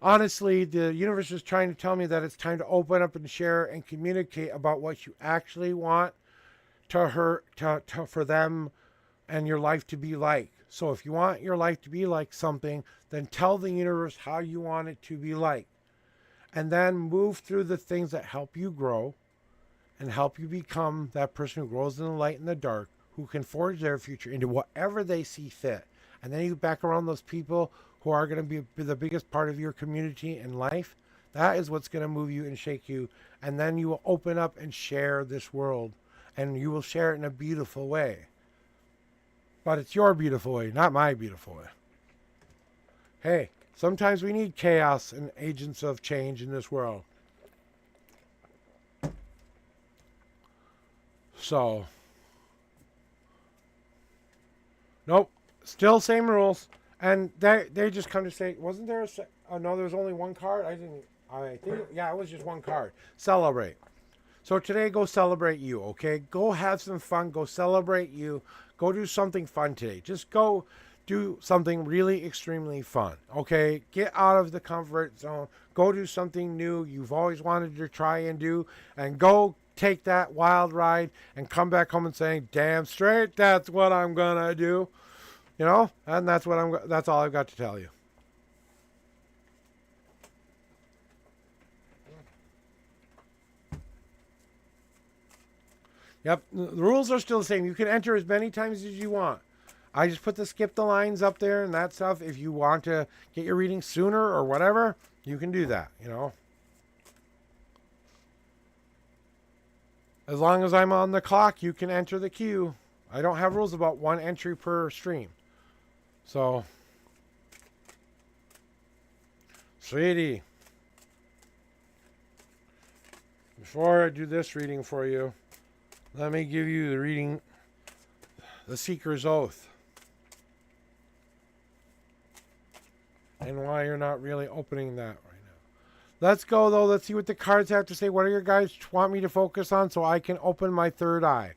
honestly, the universe is trying to tell me that it's time to open up and share and communicate about what you actually want for them and your life to be like. So if you want your life to be like something, then tell the universe how you want it to be like. And then move through the things that help you grow and help you become that person who grows in the light and the dark, who can forge their future into whatever they see fit. And then you back around those people who are going to be the biggest part of your community and life. That is what's going to move you and shake you. And then you will open up and share this world. And you will share it in a beautiful way. But it's your beautiful way, not my beautiful way. Hey, sometimes we need chaos and agents of change in this world. So, nope, still same rules. And they just kind of say, wasn't there no, there was only one card? I think, yeah, it was just one card. Celebrate. So today, go celebrate you, okay? Go have some fun. Go celebrate you. Go do something fun today. Just go do something really extremely fun, okay? Get out of the comfort zone. Go do something new you've always wanted to try and do. And go take that wild ride and come back home and say, damn straight, that's what I'm going to do. You know? And that's all I've got to tell you. Yep, the rules are still the same. You can enter as many times as you want. I just put the skip the lines up there and that stuff. If you want to get your reading sooner or whatever, you can do that, you know. As long as I'm on the clock, you can enter the queue. I don't have rules about one entry per stream. So, sweetie, before I do this reading for you, let me give you the reading, the Seeker's Oath, and why you're not really opening that right now. Let's go, though. Let's see what the cards have to say. What do your guys want me to focus on so I can open my third eye?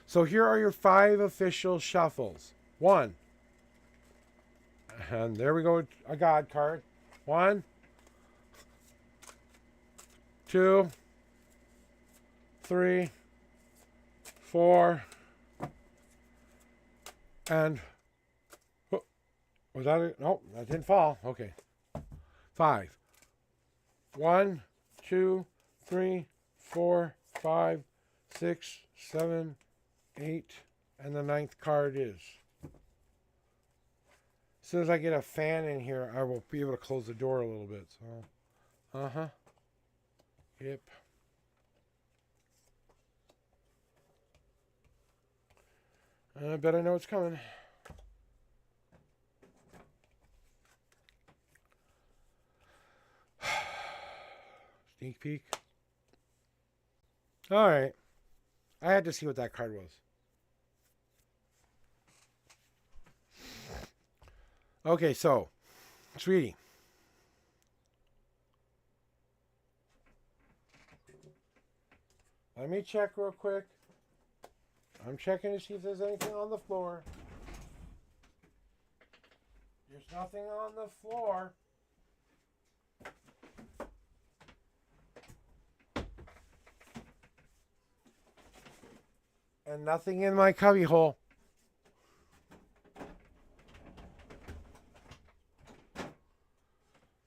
So here are your 5 official shuffles. 1. And there we go, a God card. 1, 2, 3, 4, and was that it? Nope, that didn't fall. Okay. 5. 1, 2, 3, 4, 5, 6, 7, 8, and the 9th card is. As soon as I get a fan in here, I will be able to close the door a little bit. So, yep. I bet I know what's coming. Sneak peek. All right. I had to see what that card was. Okay, so, sweetie. Let me check real quick. I'm checking to see if there's anything on the floor. There's nothing on the floor. And nothing in my cubby hole.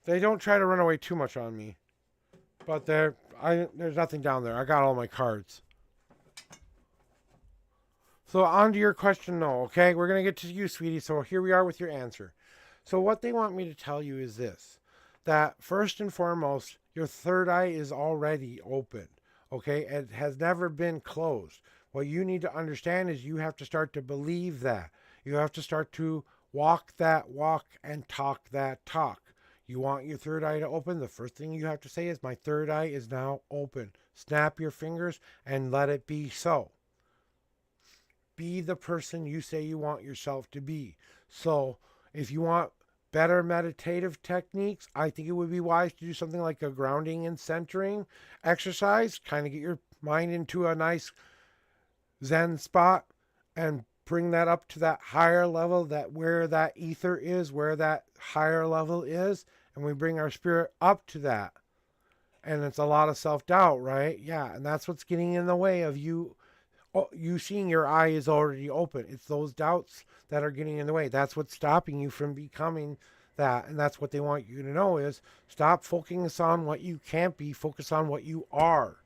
They don't try to run away too much on me. But there's nothing down there. I got all my cards. So on to your question, no, okay? We're going to get to you, sweetie. So here we are with your answer. So what they want me to tell you is this. That first and foremost, your third eye is already open, okay? It has never been closed. What you need to understand is you have to start to believe that. You have to start to walk that walk and talk that talk. You want your third eye to open? The first thing you have to say is, my third eye is now open. Snap your fingers and let it be so. Be the person you say you want yourself to be. So if you want better meditative techniques, I think it would be wise to do something like a grounding and centering exercise. Kind of get your mind into a nice Zen spot and bring that up to that higher level, that where that ether is, where that higher level is, and we bring our spirit up to that. And it's a lot of self-doubt, right? Yeah, and that's what's getting in the way of you seeing your eye is already open. It's those doubts that are getting in the way. That's what's stopping you from becoming that. And that's what they want you to know is stop focusing on what you can't be, focus on what you are.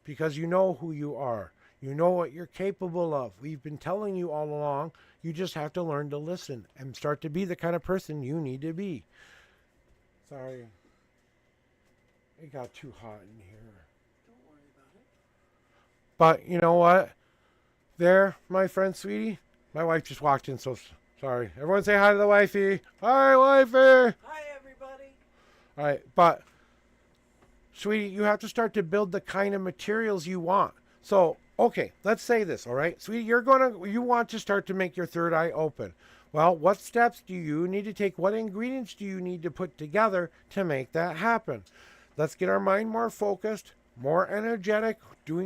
Because you know who you are. You know what you're capable of. We've been telling you all along. You just have to learn to listen and start to be the kind of person you need to be. Sorry. It got too hot in here. Don't worry about it. But you know what? There, my friend, sweetie. My wife just walked in, so sorry. Everyone say hi to the wifey. Hi, wifey. Hi, everybody. All right, but sweetie, you have to start to build the kind of materials you want. So, okay, let's say this, all right? Sweetie, you want to start to make your third eye open. Well, what steps do you need to take? What ingredients do you need to put together to make that happen? Let's get our mind more focused, more energetic,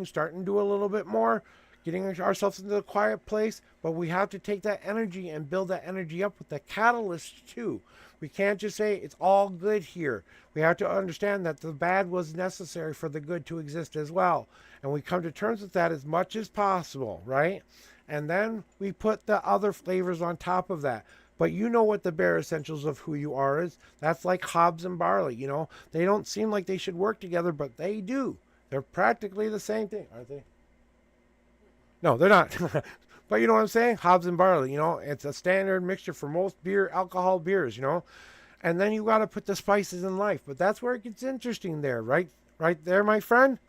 starting to do a little bit more, getting ourselves into a quiet place, but we have to take that energy and build that energy up with the catalyst too. We can't just say it's all good here. We have to understand that the bad was necessary for the good to exist as well. And we come to terms with that as much as possible, right? And then we put the other flavors on top of that. But you know what the bare essentials of who you are is. That's like hops and barley, you know. They don't seem like they should work together, but they do. They're practically the same thing, aren't they? No, they're not. But you know what I'm saying? Hops and barley, you know. It's a standard mixture for most alcohol beers, you know. And then you got to put the spices in life. But that's where it gets interesting there, right? Right there, my friend.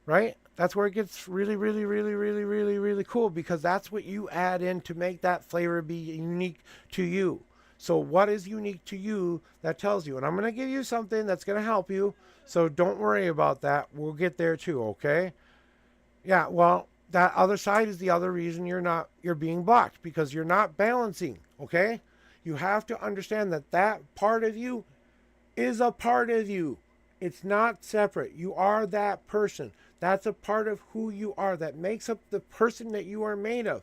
Right? That's where it gets really, really, really, really, really, really cool, because that's what you add in to make that flavor be unique to you. So what is unique to you that tells you? And I'm going to give you something that's going to help you. So don't worry about that. We'll get there too, okay? Yeah, well, that other side is the other reason you're being blocked, because you're not balancing, okay? You have to understand that that part of you is a part of you. It's not separate. You are that person. That's a part of who you are. That makes up the person that you are made of.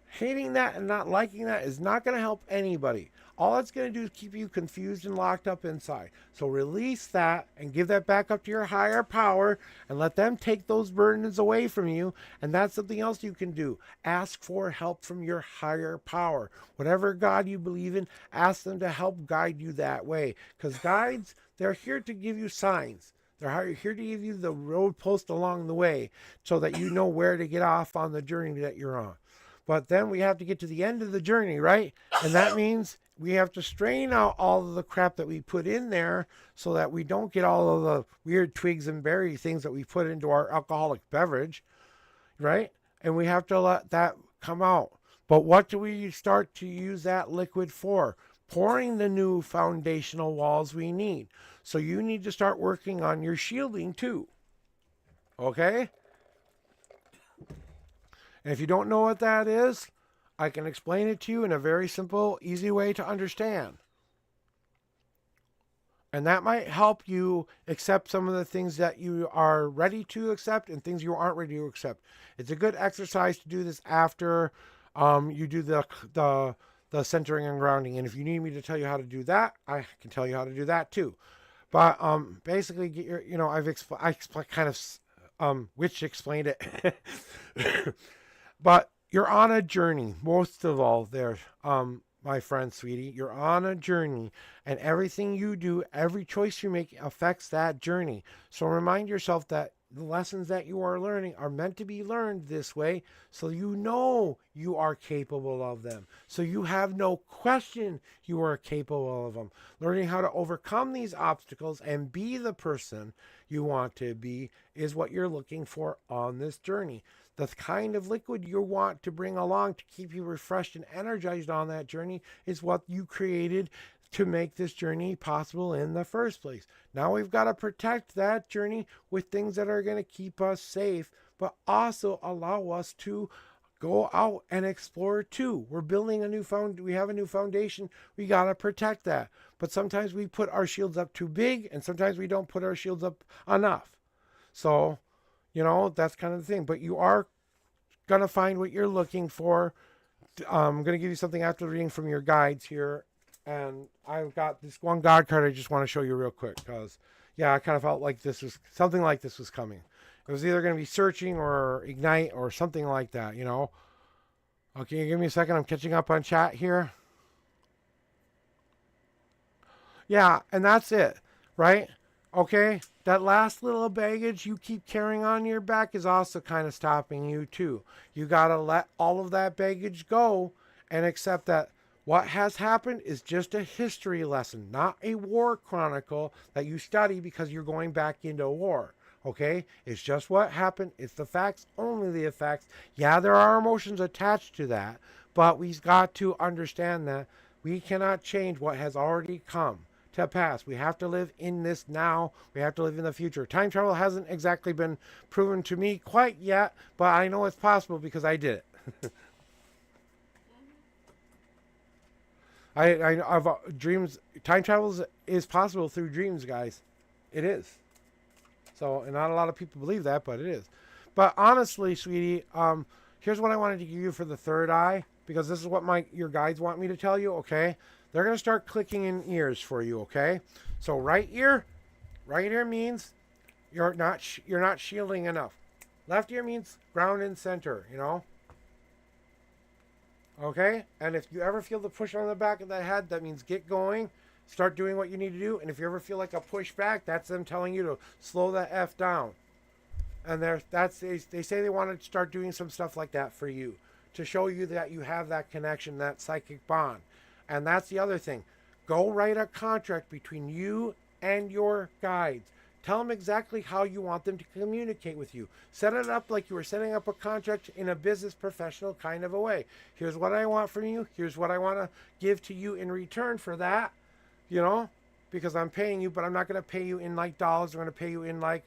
Hating that and not liking that is not going to help anybody. All it's going to do is keep you confused and locked up inside. So release that and give that back up to your higher power and let them take those burdens away from you. And that's something else you can do. Ask for help from your higher power. Whatever God you believe in, ask them to help guide you that way. Because guides, they're here to give you signs. They're here to give you the road post along the way so that you know where to get off on the journey that you're on. But then we have to get to the end of the journey, right? And that means we have to strain out all of the crap that we put in there so that we don't get all of the weird twigs and berry things that we put into our alcoholic beverage, right? And we have to let that come out. But what do we start to use that liquid for? Pouring the new foundational walls we need. So you need to start working on your shielding too. Okay? And if you don't know what that is, I can explain it to you in a very simple, easy way to understand. And that might help you accept some of the things that you are ready to accept and things you aren't ready to accept. It's a good exercise to do this after you do the centering and grounding. And if you need me to tell you how to do that, I can tell you how to do that too. But basically, get your, Witch explained it. But you're on a journey, most of all there, my friend, sweetie. You're on a journey, and everything you do, every choice you make affects that journey. So remind yourself that the lessons that you are learning are meant to be learned this way, so you know you are capable of them. So you have no question you are capable of them. Learning how to overcome these obstacles and be the person you want to be is what you're looking for on this journey. The kind of liquid you want to bring along to keep you refreshed and energized on that journey is what you created to make this journey possible in the first place. Now we've got to protect that journey with things that are going to keep us safe, but also allow us to go out and explore too. We're building we have a new foundation. We got to protect that. But sometimes we put our shields up too big, and sometimes we don't put our shields up enough. So, that's kind of the thing. But you are going to find what you're looking for. I'm going to give you something after reading from your guides here. And I've got this one God card I just want to show you real quick. Because, I kind of felt like something like this was coming. It was either going to be searching or ignite or something like that, Okay, give me a second. I'm catching up on chat here. Yeah, and that's it, right? Okay, that last little baggage you keep carrying on your back is also kind of stopping you too. You got to let all of that baggage go and accept that what has happened is just a history lesson, not a war chronicle that you study because you're going back into war. Okay? It's just what happened. It's the facts, only the facts. Yeah, there are emotions attached to that, but we've got to understand that we cannot change what has already come to pass. We have to live in this now. We have to live in the future. Time travel hasn't exactly been proven to me quite yet, but I know it's possible because I did it. I've dreams. Time travel is possible through dreams, guys. It is. So, and not a lot of people believe that, but it is. But honestly, sweetie, here's what I wanted to give you for the third eye, because this is what your guides want me to tell you. Okay, they're gonna start clicking in ears for you. Okay, so right ear means you're not shielding enough. Left ear means ground and center. You know. Okay, and if you ever feel the push on the back of the head, that means get going, start doing what you need to do. And if you ever feel like a push back, that's them telling you to slow the F down. And they say they want to start doing some stuff like that for you to show you that you have that connection, that psychic bond. And that's the other thing. Go write a contract between you and your guides. Tell them exactly how you want them to communicate with you. Set it up like you were setting up a contract in a business professional kind of a way. Here's what I want from you. Here's what I want to give to you in return for that. You know, because I'm paying you, but I'm not going to pay you in like dollars. I'm going to pay you in like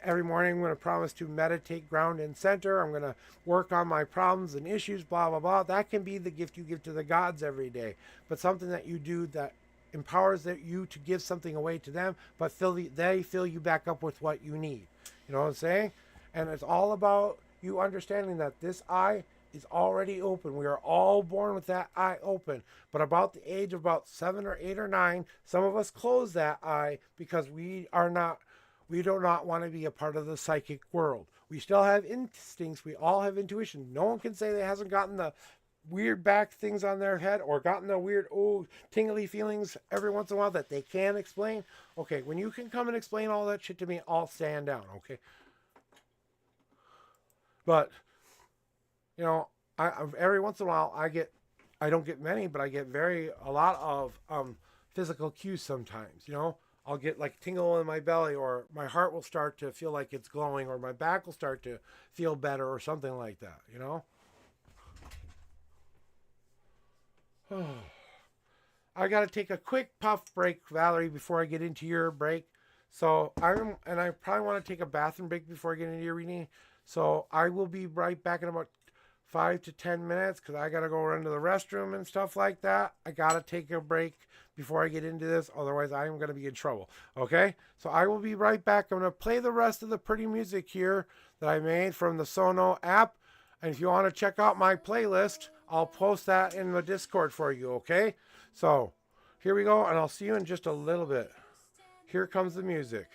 every morning. I'm going to promise to meditate, ground, and center. I'm going to work on my problems and issues, blah, blah, blah. That can be the gift you give to the gods every day. But something that you do that empowers you to give something away to them, but they fill you back up with what you need. You know what I'm saying? And it's all about you understanding that this eye is already open. We are all born with that eye open. But about the age of about 7 or 8 or 9, some of us close that eye because we do not want to be a part of the psychic world. We still have instincts. We all have intuition. No one can say they hasn't gotten the weird back things on their head or gotten the weird tingly feelings every once in a while that they can't explain. Okay, when you can come and explain all that shit to me, I'll stand down. Okay, but you know, I every once in a while I don't get many, but I get a lot of physical cues sometimes. You know, I'll get like tingle in my belly, or my heart will start to feel like it's glowing, or my back will start to feel better, or something like that. You know. I got to take a quick puff break, Valerie, before I get into your break. So I probably want to take a bathroom break before I get into your reading. So I will be right back in about 5 to 10 minutes because I got to go run to the restroom and stuff like that. I got to take a break before I get into this. Otherwise, I am going to be in trouble. Okay? So I will be right back. I'm going to play the rest of the pretty music here that I made from the Sono app. And if you want to check out my playlist, I'll post that in the Discord for you, okay? So, here we go, and I'll see you in just a little bit. Here comes the music.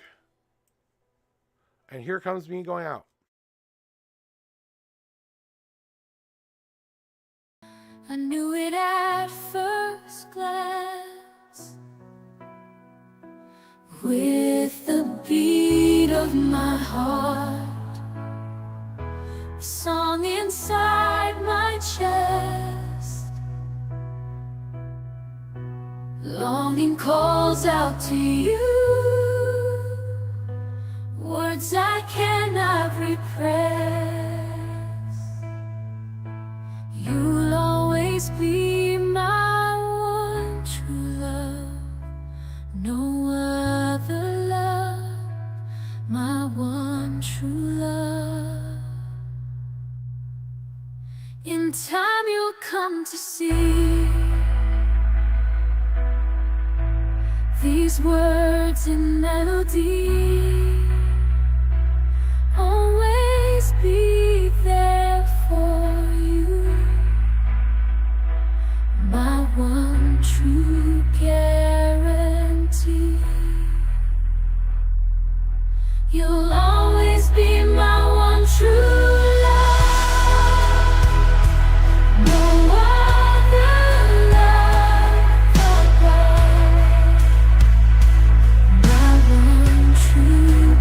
And here comes me going out. I knew it at first glance, with the beat of my heart, a song inside my chest. Longing calls out to you, words I cannot repress. You'll always be my one true love, no other love, my one true love. In time you'll come to see these words in melody, always be there for you, my one true guarantee. You'll always be my one true love, no other love above, my one true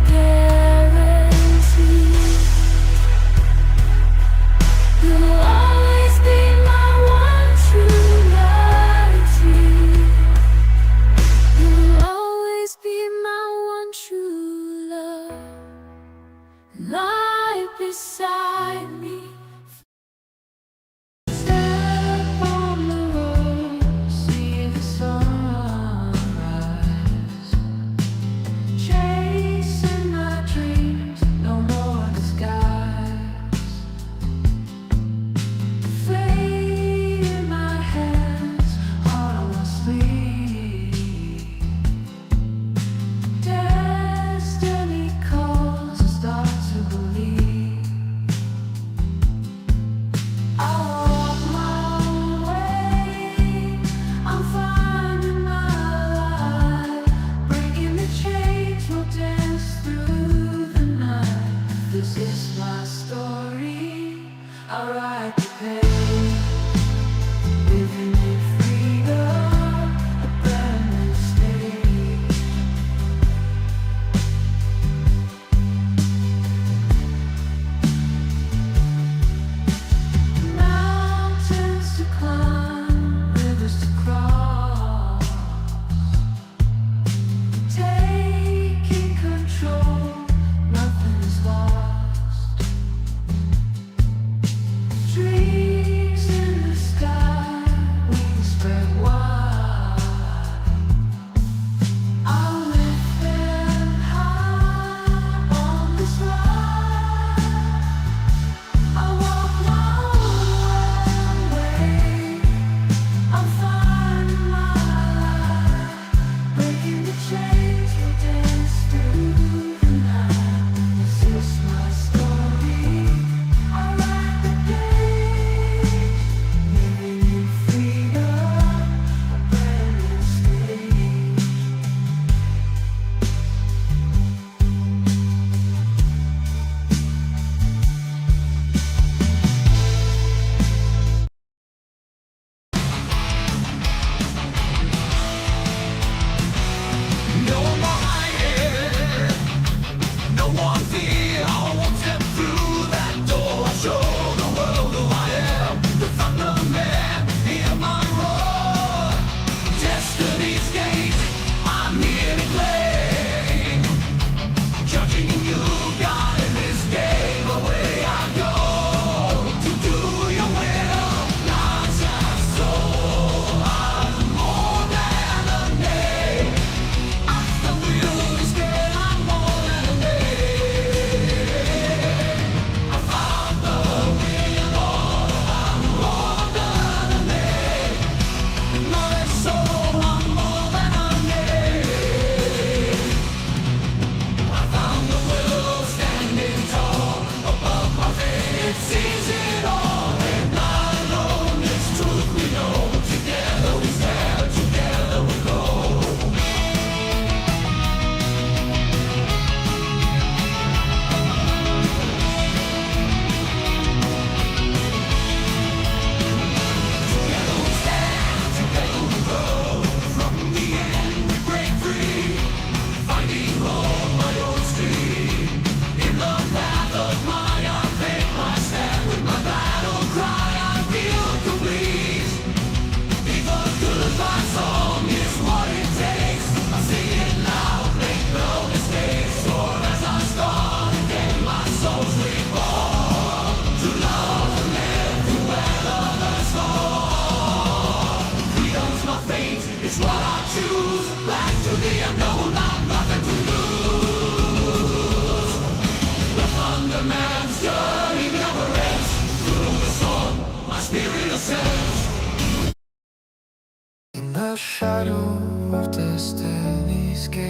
In the shadow of destiny's gate,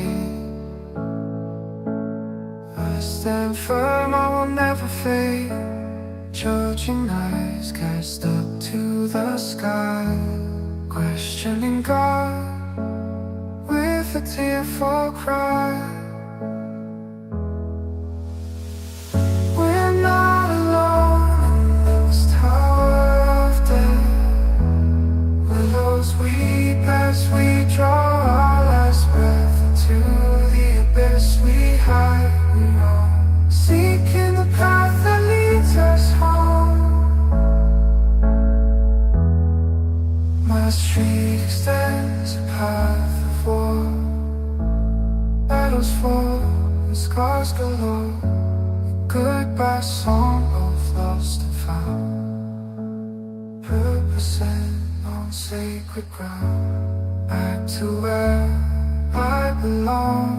I stand firm, I will never fade. Judging eyes cast up to the sky, questioning God with a tearful cry. We're not alone in this tower of death. Willows weep as we draw our last breath into the abyss we hide. We roam, seeking the path that leads us home. My street extends a path of war, battles fall and scars galore. Goodbye song, both lost and found, purposing on sacred ground. Back to where I belong,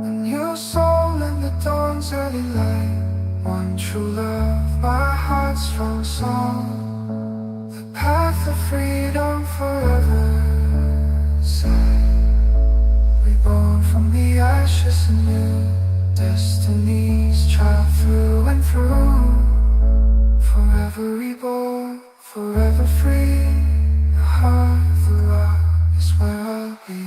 a new soul in the dawn's early light. One true love, my heart's strong song, the path of freedom forever sight. Reborn from the ashes anew, destinies trial through and through. Forever reborn, forever free. The heart of the rock is where I'll be.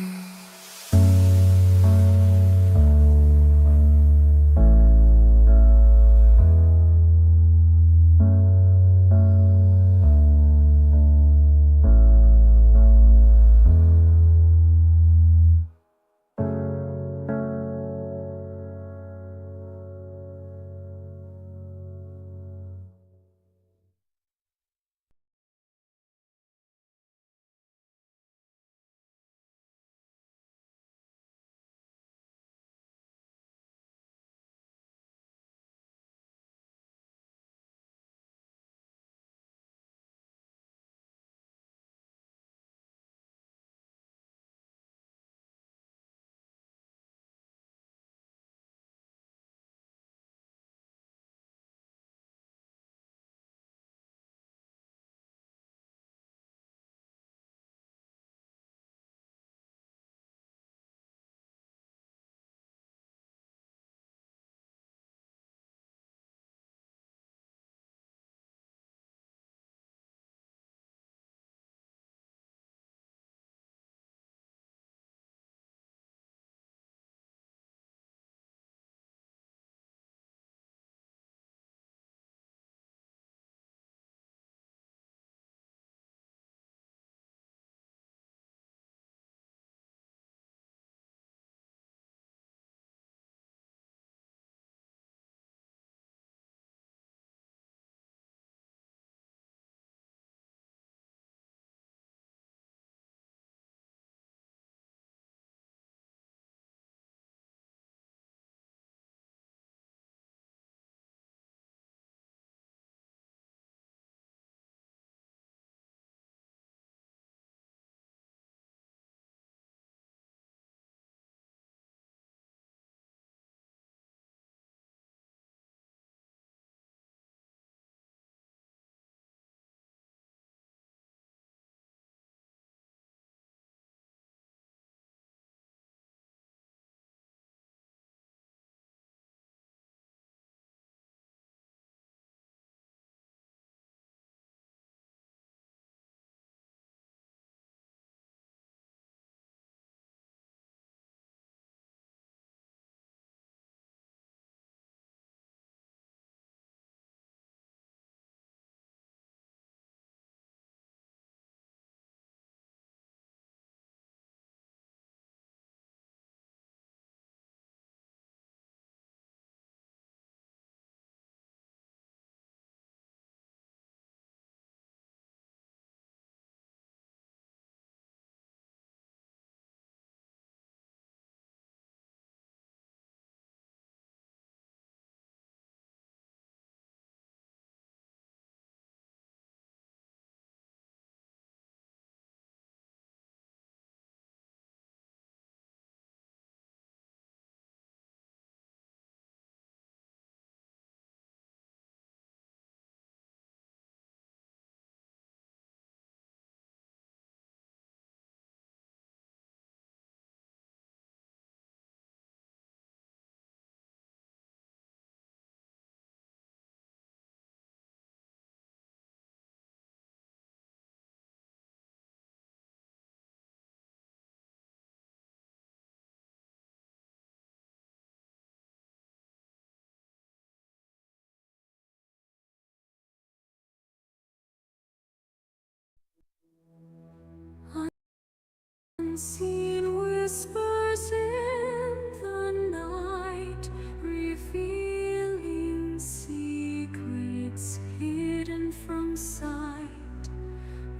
Unseen whispers in the night, revealing secrets hidden from sight.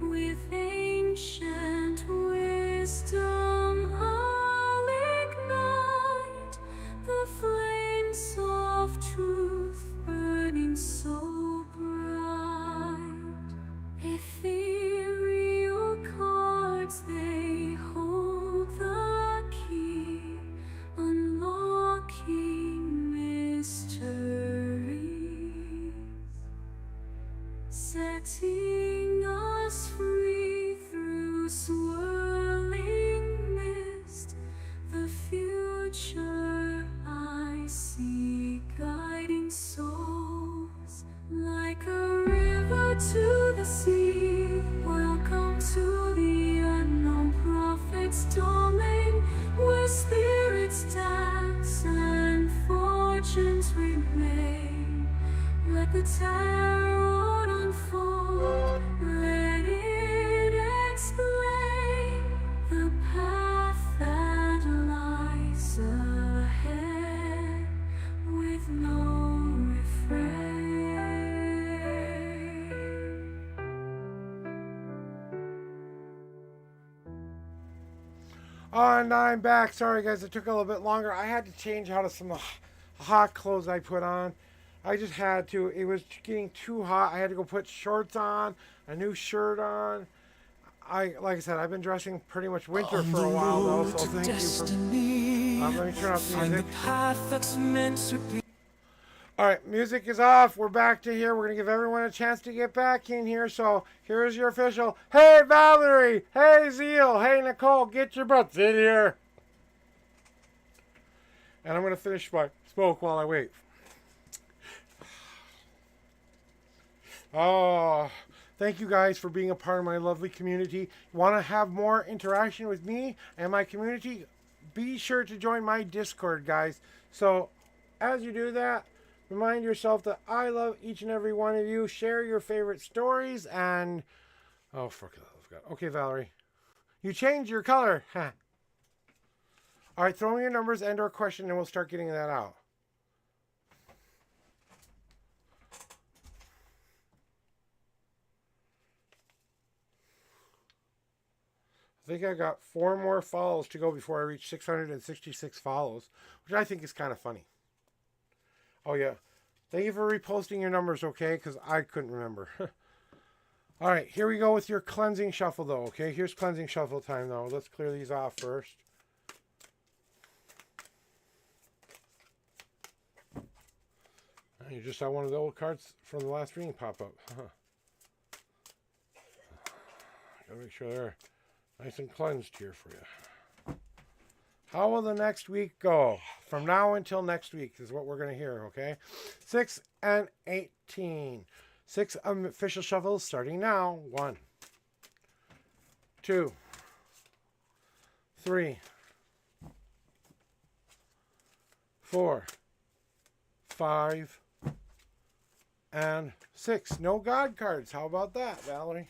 With ancient wisdom I'll ignite the flames of truth burning so bright. Ethereal cards, they hold the key, unlocking mysteries, setting us free through swirling mist. The future I see, guiding souls like a river to the sea. Welcome to the unknown prophet's domain, where spirits dance and fortunes remain. Let the tarot unfold, let it explain the path that lies ahead with no refrain. And I'm back. Sorry guys, it took a little bit longer. I had to change out of some of the hot clothes I put on. I just had to. It was getting too hot. I had to go put shorts on, a new shirt on. Like I said, I've been dressing pretty much winter for a while though, so thank you for... let me turn off the music. Alright, music is off. We're back to here. We're going to give everyone a chance to get back in here. So here's your official. Hey Valerie! Hey Zeal! Hey Nicole! Get your butts in here! And I'm going to finish my smoke while I wait. Oh, thank you guys for being a part of my lovely community. Want to have more interaction with me and my community? Be sure to join my Discord, guys. So as you do that, remind yourself that I love each and every one of you. Share your favorite stories and... oh, fuck it. Okay, Valerie. You changed your color. Huh. All right, throw me your numbers and or question and we'll start getting that out. I think I got 4 more follows to go before I reach 666 follows, which I think is kind of funny. Oh, yeah. Thank you for reposting your numbers, okay? Because I couldn't remember. All right, here we go with your cleansing shuffle, though, okay? Here's cleansing shuffle time, though. Let's clear these off first. You just saw one of the old cards from the last reading pop up. Gotta make sure they're nice and cleansed here for you. How will the next week go? From now until next week is what we're going to hear, okay? 6 and 18. 6 official shuffles starting now. 1, 2, 3, 4, 5, and 6. No God cards. How about that, Valerie?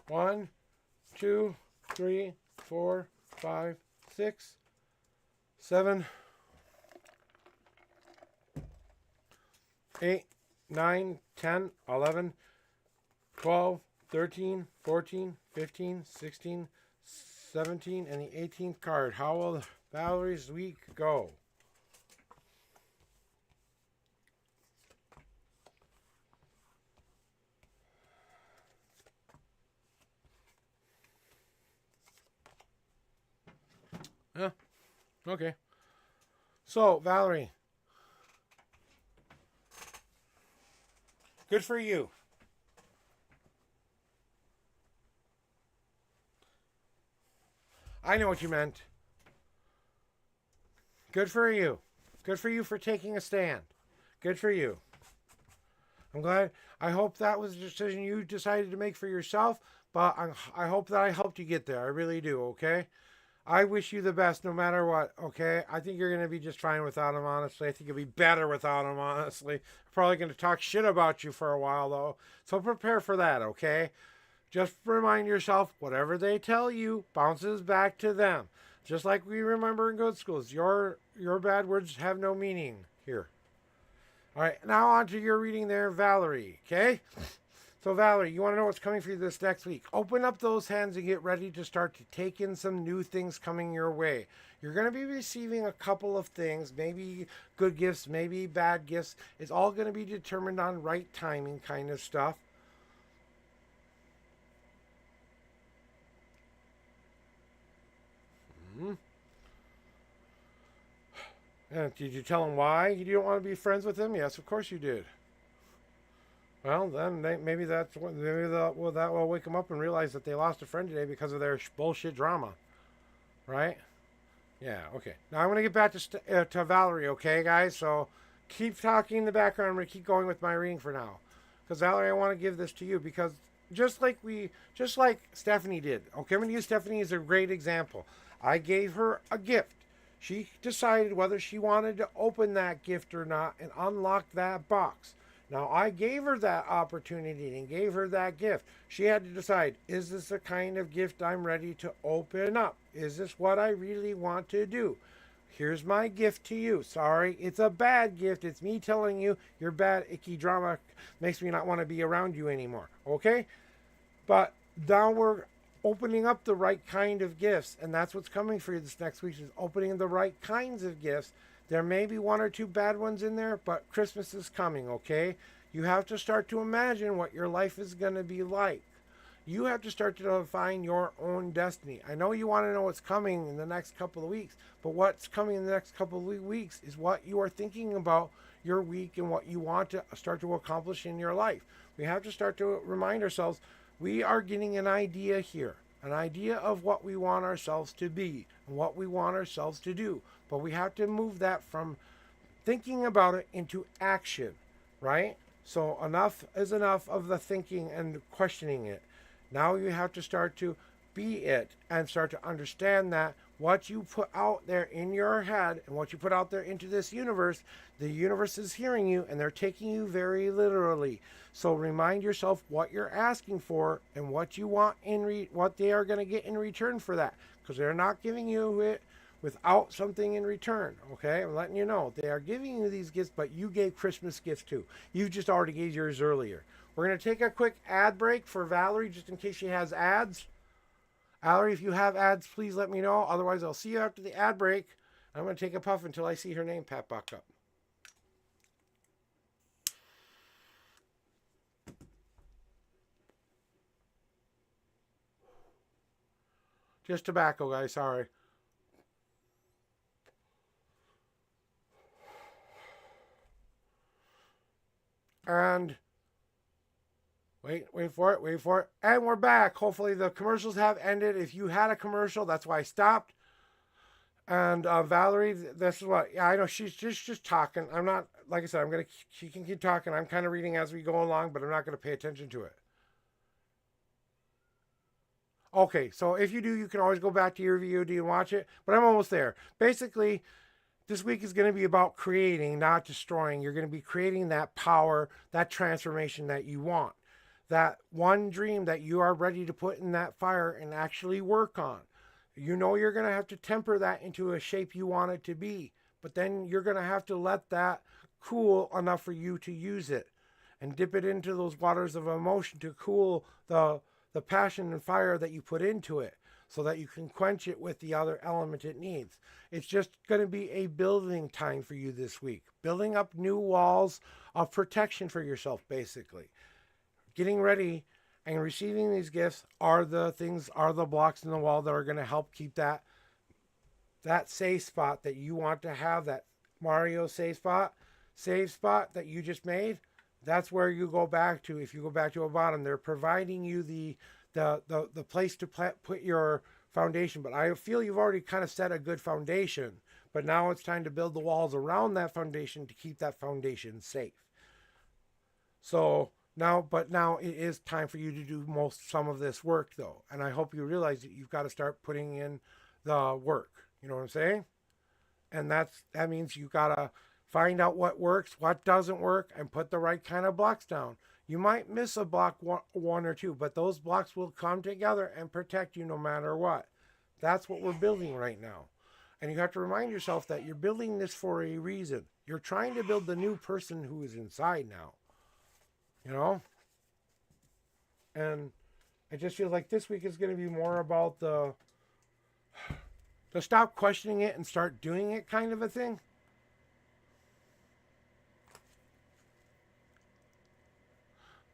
1, 2, 3, 4, 5, 6, 7, 8, 9, 10, 11, 12, 13, 14, 15, 16, 17, and the 18th card. How will Valerie's week go? Yeah. Okay. So, Valerie. Good for you. I know what you meant. Good for you. Good for you for taking a stand. Good for you. I'm glad. I hope that was a decision you decided to make for yourself, but I hope that I helped you get there. I really do, okay? I wish you the best no matter what, okay? I think you're going to be just fine without him, honestly. I think you'll be better without him, honestly. Probably going to talk shit about you for a while, though. So prepare for that, okay? Just remind yourself, whatever they tell you bounces back to them. Just like we remember in good schools, your bad words have no meaning here. All right, now on to your reading there, Valerie. Okay? So, Valerie, you want to know what's coming for you this next week? Open up those hands and get ready to start to take in some new things coming your way. You're going to be receiving a couple of things, maybe good gifts, maybe bad gifts. It's all going to be determined on right timing kind of stuff. And did you tell him why you don't want to be friends with him? Yes, of course you did. Well, then maybe that will wake them up and realize that they lost a friend today because of their bullshit drama, right? Yeah. Okay. Now I'm gonna get back to Valerie. Okay, guys. So keep talking in the background. I'm gonna keep going with my reading for now, because Valerie, I want to give this to you because just like Stephanie did. Okay, I'm gonna use Stephanie as a great example. I gave her a gift. She decided whether she wanted to open that gift or not and unlock that box. Now, I gave her that opportunity and gave her that gift. She had to decide, is this the kind of gift I'm ready to open up? Is this what I really want to do? Here's my gift to you. Sorry, it's a bad gift. It's me telling you your bad, icky drama makes me not want to be around you anymore. Okay? But now we're opening up the right kind of gifts, and that's what's coming for you this next week, is opening the right kinds of gifts. There may be one or two bad ones in there, but Christmas is coming, okay? You have to start to imagine what your life is going to be like. You have to start to define your own destiny. I know you want to know what's coming in the next couple of weeks, but what's coming in the next couple of weeks is what you are thinking about your week and what you want to start to accomplish in your life. We have to start to remind ourselves we are getting an idea here, an idea of what we want ourselves to be and what we want ourselves to do. But we have to move that from thinking about it into action, right? So enough is enough of the thinking and questioning it. Now you have to start to be it and start to understand that what you put out there in your head and what you put out there into this universe, the universe is hearing you and they're taking you very literally. So remind yourself what you're asking for and what you want what they are going to get in return for that, because they're not giving you it without something in return. Okay, I'm letting you know they are giving you these gifts, but you gave Christmas gifts too. You just already gave yours earlier. We're going to take a quick ad break for Valerie just in case she has ads. Valerie, if you have ads, please let me know. Otherwise, I'll see you after the ad break. I'm going to take a puff until I see her name pop back up. Just tobacco, guys. Sorry. And wait for it. And we're back. Hopefully the commercials have ended. If you had a commercial, that's why I stopped. And Valerie, this is what, yeah, I know she's just talking. I'm not, like I said, she can keep talking. I'm kind of reading as we go along, but I'm not going to pay attention to it. Okay, so if you do, you can always go back to your VOD and watch it, but I'm almost there. Basically, this week is going to be about creating, not destroying. You're going to be creating that power, that transformation that you want. That one dream that you are ready to put in that fire and actually work on. You know you're going to have to temper that into a shape you want it to be. But then you're going to have to let that cool enough for you to use it. And dip it into those waters of emotion to cool the passion and fire that you put into it, so that you can quench it with the other element it needs. It's just going to be a building time for you this week. Building up new walls of protection for yourself, basically. Getting ready and receiving these gifts are the blocks in the wall that are going to help keep that safe spot that you want to have, that Mario save spot that you just made. That's where you go back to. If you go back to a bottom, they're providing you the place to put your foundation. But I feel you've already kind of set a good foundation. But now it's time to build the walls around that foundation to keep that foundation safe. So now it is time for you to do some of this work, though. And I hope you realize that you've got to start putting in the work. You know what I'm saying? And that means you got to find out what works, what doesn't work, and put the right kind of blocks down. You might miss a block one or two, but those blocks will come together and protect you no matter what. That's what we're building right now. And you have to remind yourself that you're building this for a reason. You're trying to build the new person who is inside now. You know? And I just feel like this week is going to be more about the stop questioning it and start doing it kind of a thing.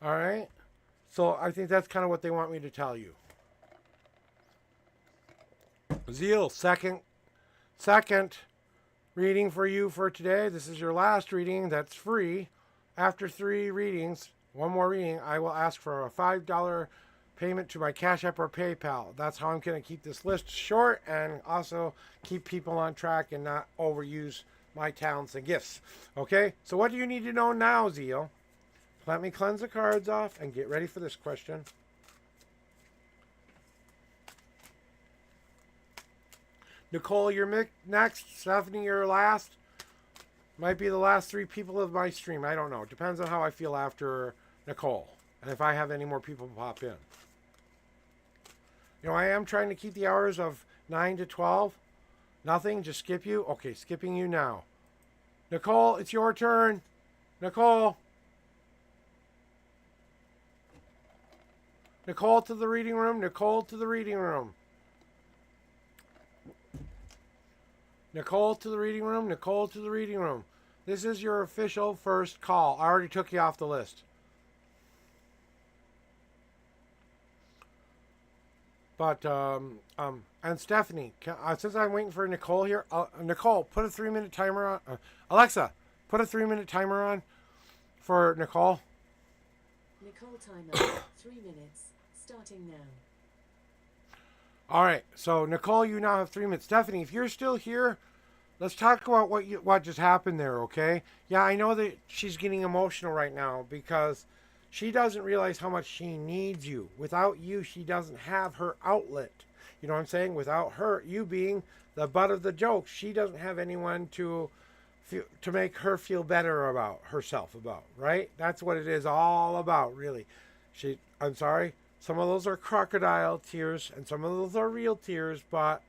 All right? So I think that's kind of what they want me to tell you. Zeal, second reading for you for today. This is your last reading that's free. After 3 readings, one more reading, I will ask for a $5 payment to my Cash App or PayPal. That's how I'm going to keep this list short and also keep people on track and not overuse my talents and gifts. Okay? So what do you need to know now, Zeal? Let me cleanse the cards off and get ready for this question. Nicole, you're next. Stephanie, you're last. Might be the last 3 people of my stream. I don't know. Depends on how I feel after Nicole. And if I have any more people pop in. You know, I am trying to keep the hours of 9 to 12. Nothing? Just skip you? Okay, skipping you now. Nicole, it's your turn. Nicole. Nicole to the reading room. Nicole to the reading room. Nicole to the reading room. Nicole to the reading room. This is your official first call. I already took you off the list. But, and Stephanie, since I'm waiting for Nicole here, Nicole, put a 3-minute timer on. Alexa, put a 3-minute timer on for Nicole. Nicole timer, 3 minutes, starting now. All right, so Nicole, you now have 3 minutes. Stephanie, if you're still here, let's talk about what just happened there, okay? Yeah, I know that she's getting emotional right now because she doesn't realize how much she needs you. Without you, she doesn't have her outlet. You know what I'm saying? Without her, you being the butt of the joke, she doesn't have anyone to make her feel better about herself about, right? That's what it is all about, really. I'm sorry. Some of those are crocodile tears and some of those are real tears, but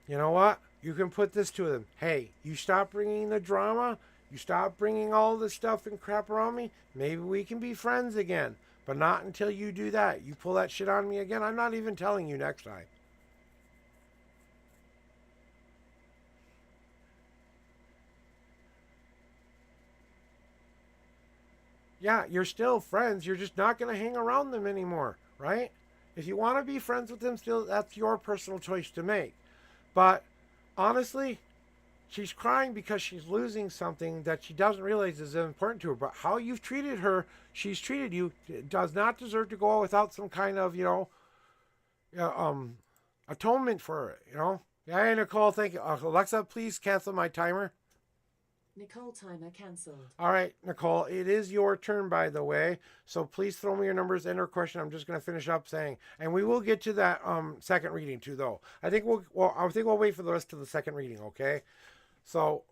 you know what? You can put this to them. Hey, you stop bringing the drama. You stop bringing all this stuff and crap around me. Maybe we can be friends again, but not until you do that. You pull that shit on me again, I'm not even telling you next time. Yeah, you're still friends. You're just not going to hang around them anymore, right? If you want to be friends with them still, that's your personal choice to make. But honestly, she's crying because she's losing something that she doesn't realize is important to her. But how you've treated her, she's treated you, does not deserve to go without some kind of, atonement for it, Yeah, Nicole, thank you. Alexa, please cancel my timer. Nicole timer cancelled. All right, Nicole, it is your turn, by the way. So please throw me your numbers and her question. I'm just going to finish up saying, and we will get to that second reading too, though. I think we'll wait for the rest of the second reading, okay? So,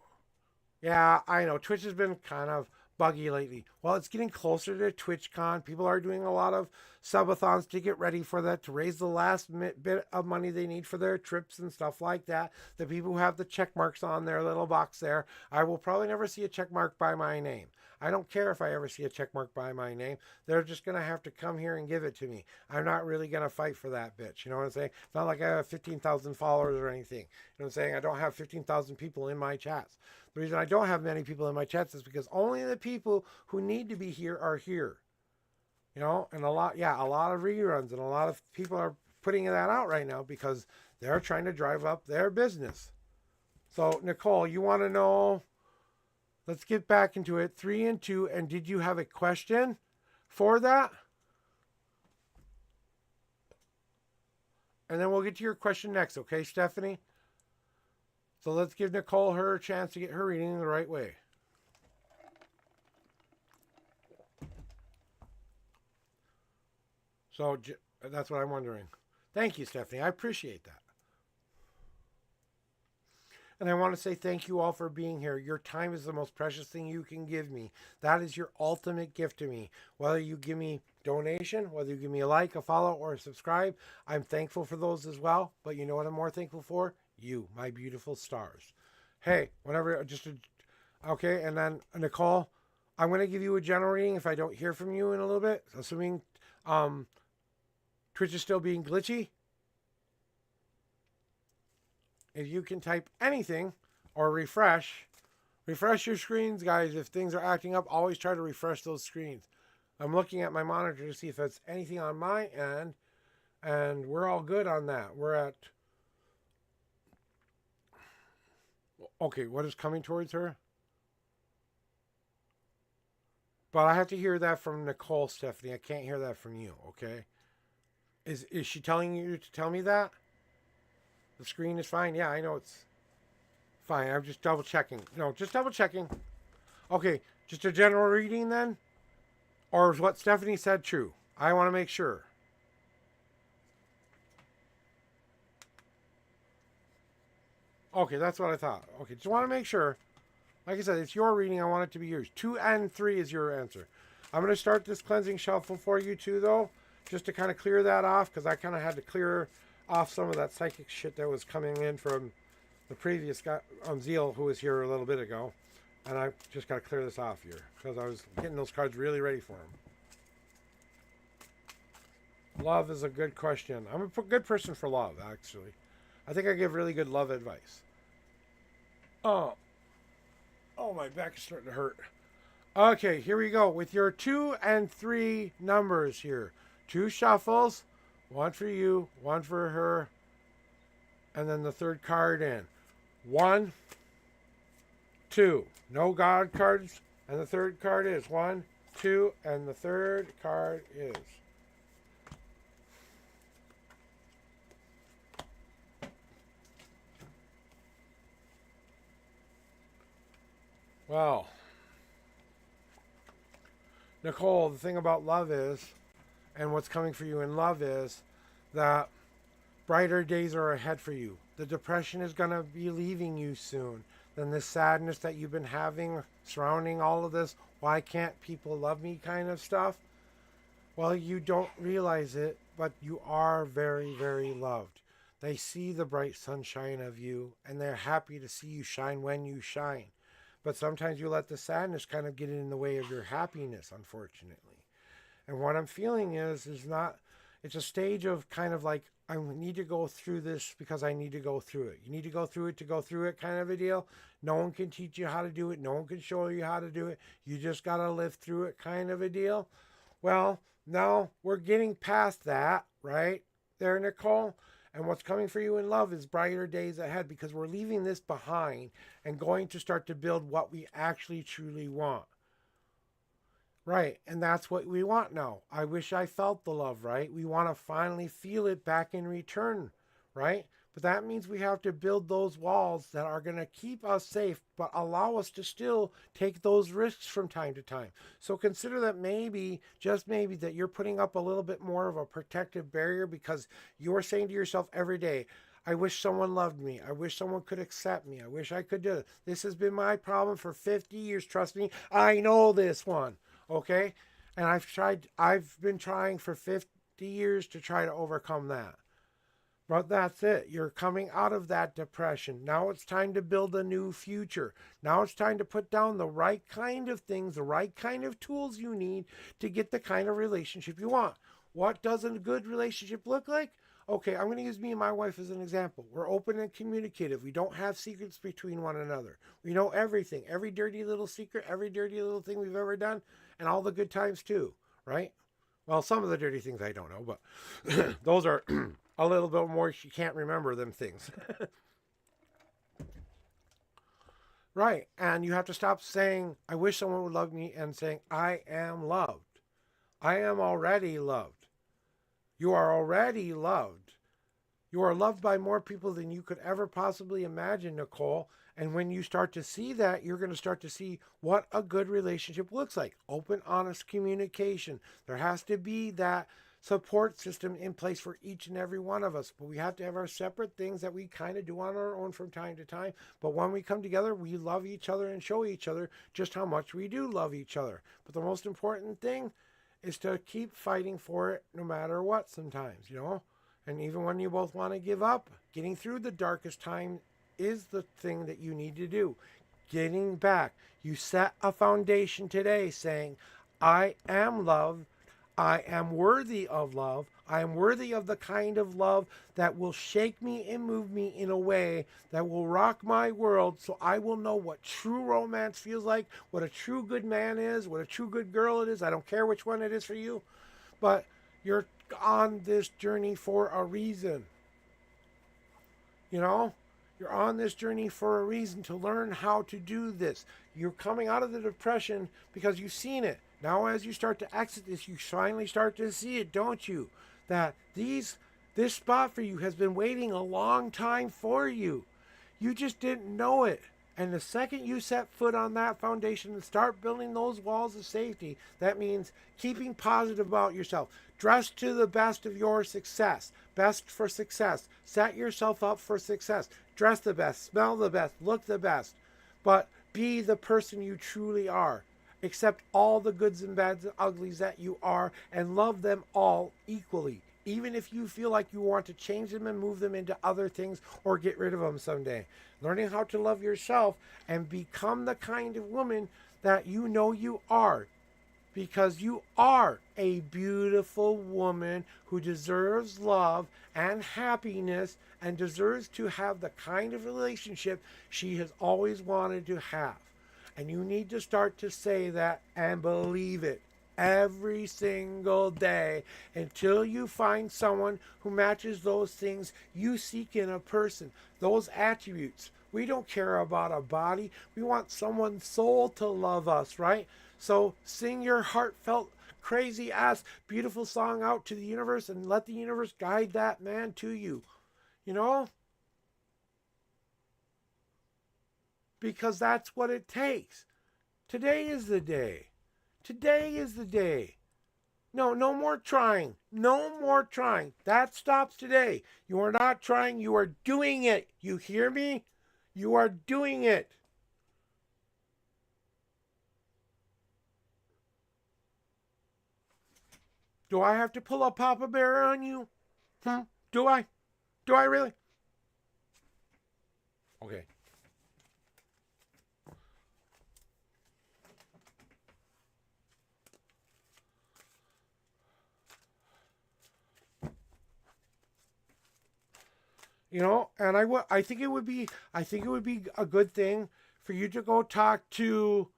yeah, I know Twitch has been kind of buggy lately. Well, it's getting closer to TwitchCon. People are doing a lot of subathons to get ready for that, to raise the last bit of money they need for their trips and stuff like that. The people who have the check marks on their little box there, I will probably never see a check mark by my name. I don't care if I ever see a check mark by my name. They're just going to have to come here and give it to me. I'm not really going to fight for that bitch. You know what I'm saying? It's not like I have 15,000 followers or anything. You know what I'm saying? I don't have 15,000 people in my chats. The reason I don't have many people in my chats is because only the people who need to be here are here. And a lot of reruns and a lot of people are putting that out right now because they're trying to drive up their business. So, Nicole, you want to know, let's get back into it. 3 and 2, and did you have a question for that? And then we'll get to your question next, okay, Stephanie? So let's give Nicole her chance to get her reading the right way. So that's what I'm wondering. Thank you, Stephanie. I appreciate that. And I want to say thank you all for being here. Your time is the most precious thing you can give me. That is your ultimate gift to me. Whether you give me donation, whether you give me a like, a follow, or a subscribe, I'm thankful for those as well. But you know what I'm more thankful for? You, my beautiful stars. Hey, whenever, okay, and then Nicole, I'm going to give you a general reading if I don't hear from you in a little bit, assuming Twitch is still being glitchy. If you can type anything or refresh your screens, guys. If things are acting up, always try to refresh those screens. I'm looking at my monitor to see if it's anything on my end, and we're all good on that. We're at... Okay, what is coming towards her? But I have to hear that from Nicole, Stephanie. I can't hear that from you, okay? Is she telling you to tell me that? The screen is fine? Yeah, I know it's fine. I'm just double checking. No, just double checking. Okay, just a general reading then? Or is what Stephanie said true? I want to make sure. Okay, that's what I thought. Okay, just want to make sure. Like I said, it's your reading. I want it to be yours. 2 and 3 is your answer. I'm going to start this cleansing shuffle for you too, though, just to kind of clear that off, because I kind of had to clear off some of that psychic shit that was coming in from the previous guy, Zeal, who was here a little bit ago. And I just got to clear this off here, because I was getting those cards really ready for him. Love is a good question. I'm a good person for love, actually. I think I give really good love advice. Oh, my back is starting to hurt. Okay, here we go with your 2 and 3 numbers here. 2 shuffles, 1 for you, 1 for her, and then the third card in. 1, 2. No God cards, and the third card is 1, 2, and the third card is... Well, Nicole, the thing about love is, and what's coming for you in love is, that brighter days are ahead for you. The depression is going to be leaving you soon. Then the sadness that you've been having surrounding all of this, why can't people love me kind of stuff? Well, you don't realize it, but you are very, very loved. They see the bright sunshine of you, and they're happy to see you shine when you shine. But sometimes you let the sadness kind of get in the way of your happiness, unfortunately. And what I'm feeling is not, it's a stage of kind of like, I need to go through this because I need to go through it. You need to go through it to go through it kind of a deal. No one can teach you how to do it. No one can show you how to do it. You just got to live through it kind of a deal. Well, now we're getting past that, right there, Nicole? And what's coming for you in love is brighter days ahead, because we're leaving this behind and going to start to build what we actually truly want. Right, and that's what we want now. I wish I felt the love, right? We want to finally feel it back in return, right? But that means we have to build those walls that are going to keep us safe, but allow us to still take those risks from time to time. So consider that maybe, just maybe, that you're putting up a little bit more of a protective barrier, because you're saying to yourself every day, I wish someone loved me. I wish someone could accept me. I wish I could do it. This has been my problem for 50 years. Trust me, I know this one. Okay? And I've been trying for 50 years to try to overcome that. But that's it. You're coming out of that depression. Now it's time to build a new future. Now it's time to put down the right kind of things, the right kind of tools you need to get the kind of relationship you want. What does a good relationship look like? Okay, I'm going to use me and my wife as an example. We're open and communicative. We don't have secrets between one another. We know everything, every dirty little secret, every dirty little thing we've ever done, and all the good times too, right? Well, some of the dirty things I don't know, but those are a little bit more, you can't remember them things. Right, and you have to stop saying, I wish someone would love me, and saying, I am loved. I am already loved. You are already loved. You are loved by more people than you could ever possibly imagine, Nicole. And when you start to see that, you're going to start to see what a good relationship looks like. Open, honest communication. There has to be that support system in place for each and every one of us. But we have to have our separate things that we kind of do on our own from time to time. But when we come together, we love each other and show each other just how much we do love each other. But the most important thing is to keep fighting for it no matter what sometimes, you know? And even when you both want to give up, getting through the darkest time is the thing that you need to do. Getting back. You set a foundation today saying, I am loved. I am worthy of love. I am worthy of the kind of love that will shake me and move me in a way that will rock my world, so I will know what true romance feels like, what a true good man is, what a true good girl it is. I don't care which one it is for you, but you're on this journey for a reason. You know? You're on this journey for a reason, to learn how to do this. You're coming out of the depression because you've seen it. Now as you start to exit this, you finally start to see it, don't you? That this spot for you has been waiting a long time for you. You just didn't know it. And the second you set foot on that foundation and start building those walls of safety, that means keeping positive about yourself. Dress to the best of your success. Best for success. Set yourself up for success. Dress the best. Smell the best. Look the best. But be the person you truly are. Accept all the goods and bads and uglies that you are, and love them all equally. Even if you feel like you want to change them and move them into other things or get rid of them someday. Learning how to love yourself and become the kind of woman that you know you are. Because you are a beautiful woman who deserves love and happiness and deserves to have the kind of relationship she has always wanted to have. And you need to start to say that and believe it every single day until you find someone who matches those things you seek in a person, those attributes. We don't care about a body. We want someone's soul to love us, right? So sing your heartfelt, crazy ass, beautiful song out to the universe and let the universe guide that man to you. You know? Because that's what it takes. Today is the day. Today is the day. No more trying. No more trying. That stops today. You are not trying. You are doing it. You hear me? You are doing it. Do I have to pull a Papa Bear on you? Do I? Do I really? Okay. You know, and I think it would be a good thing for you to go talk to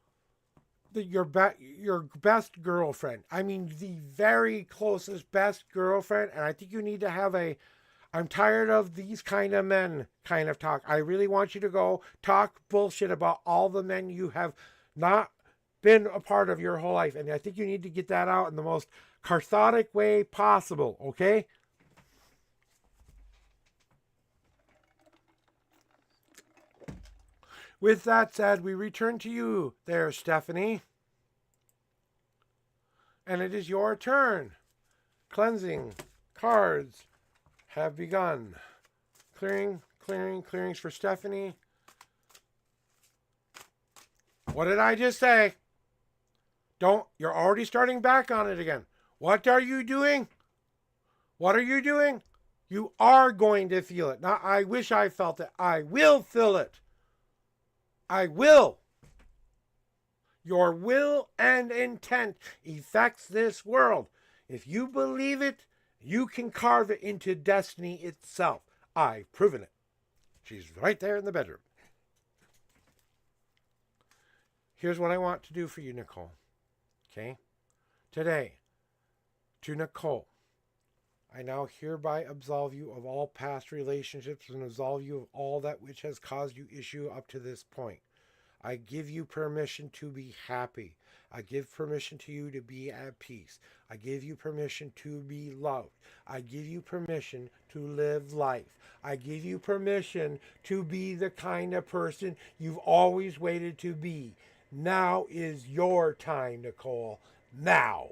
your best girlfriend. I mean, the very closest best girlfriend. And I think you need to have I'm tired of these kind of men kind of talk. I really want you to go talk bullshit about all the men you have not been a part of your whole life. And I think you need to get that out in the most cathartic way possible, okay? With that said, we return to you there, Stephanie. And it is your turn. Cleansing cards have begun. Clearings for Stephanie. What did I just say? You're already starting back on it again. What are you doing? What are you doing? You are going to feel it. Now, I wish I felt it. I will feel it. I will. Your will and intent affects this world. If you believe it, you can carve it into destiny itself. I've proven it. She's right there in the bedroom. Here's what I want to do for you, Nicole. Okay? Today, to Nicole, I now hereby absolve you of all past relationships and absolve you of all that which has caused you issue up to this point. I give you permission to be happy. I give permission to you to be at peace. I give you permission to be loved. I give you permission to live life. I give you permission to be the kind of person you've always waited to be. Now is your time, Nicole. Now.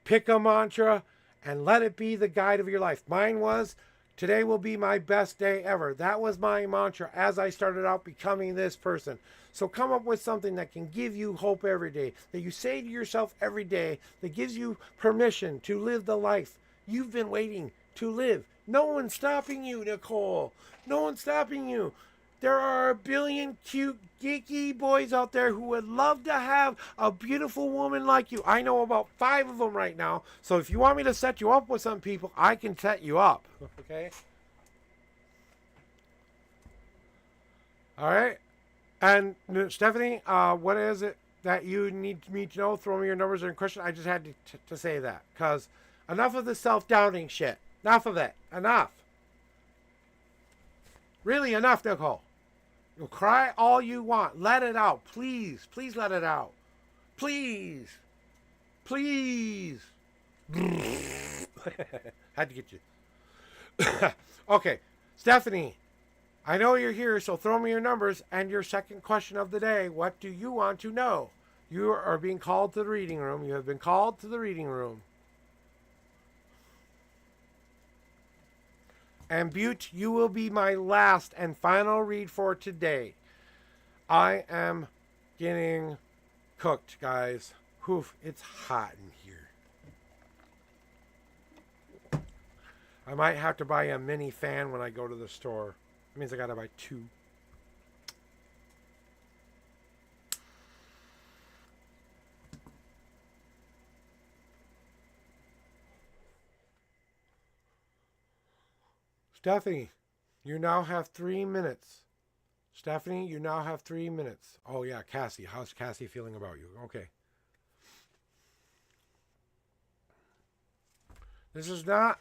Pick a mantra and let it be the guide of your life. Mine was, today will be my best day ever. That was my mantra as I started out becoming this person. So come up with something that can give you hope every day, that you say to yourself every day, that gives you permission to live the life you've been waiting to live. No one's stopping you, Nicole. No one's stopping you. There are a billion cute, geeky boys out there who would love to have a beautiful woman like you. I know about 5 of them right now. So if you want me to set you up with some people, I can set you up. Okay? All right? And Stephanie, what is it that you need me to know? Throw me your numbers in question. I just had to say that. Because enough of the self-doubting shit. Enough of it. Enough. Really, enough, Nicole. You'll cry all you want. Let it out. Please. Please let it out. Please. Please. Had to get you. Okay. Stephanie, I know you're here, so throw me your numbers and your second question of the day. What do you want to know? You are being called to the reading room. You have been called to the reading room. And Butte, you will be my last and final read for today. I am getting cooked, guys. Whew, it's hot in here. I might have to buy a mini fan when I go to the store. It means I gotta buy 2. Stephanie, you now have 3 minutes. Stephanie, you now have 3 minutes. Oh, yeah, Cassie. How's Cassie feeling about you? Okay. This is not...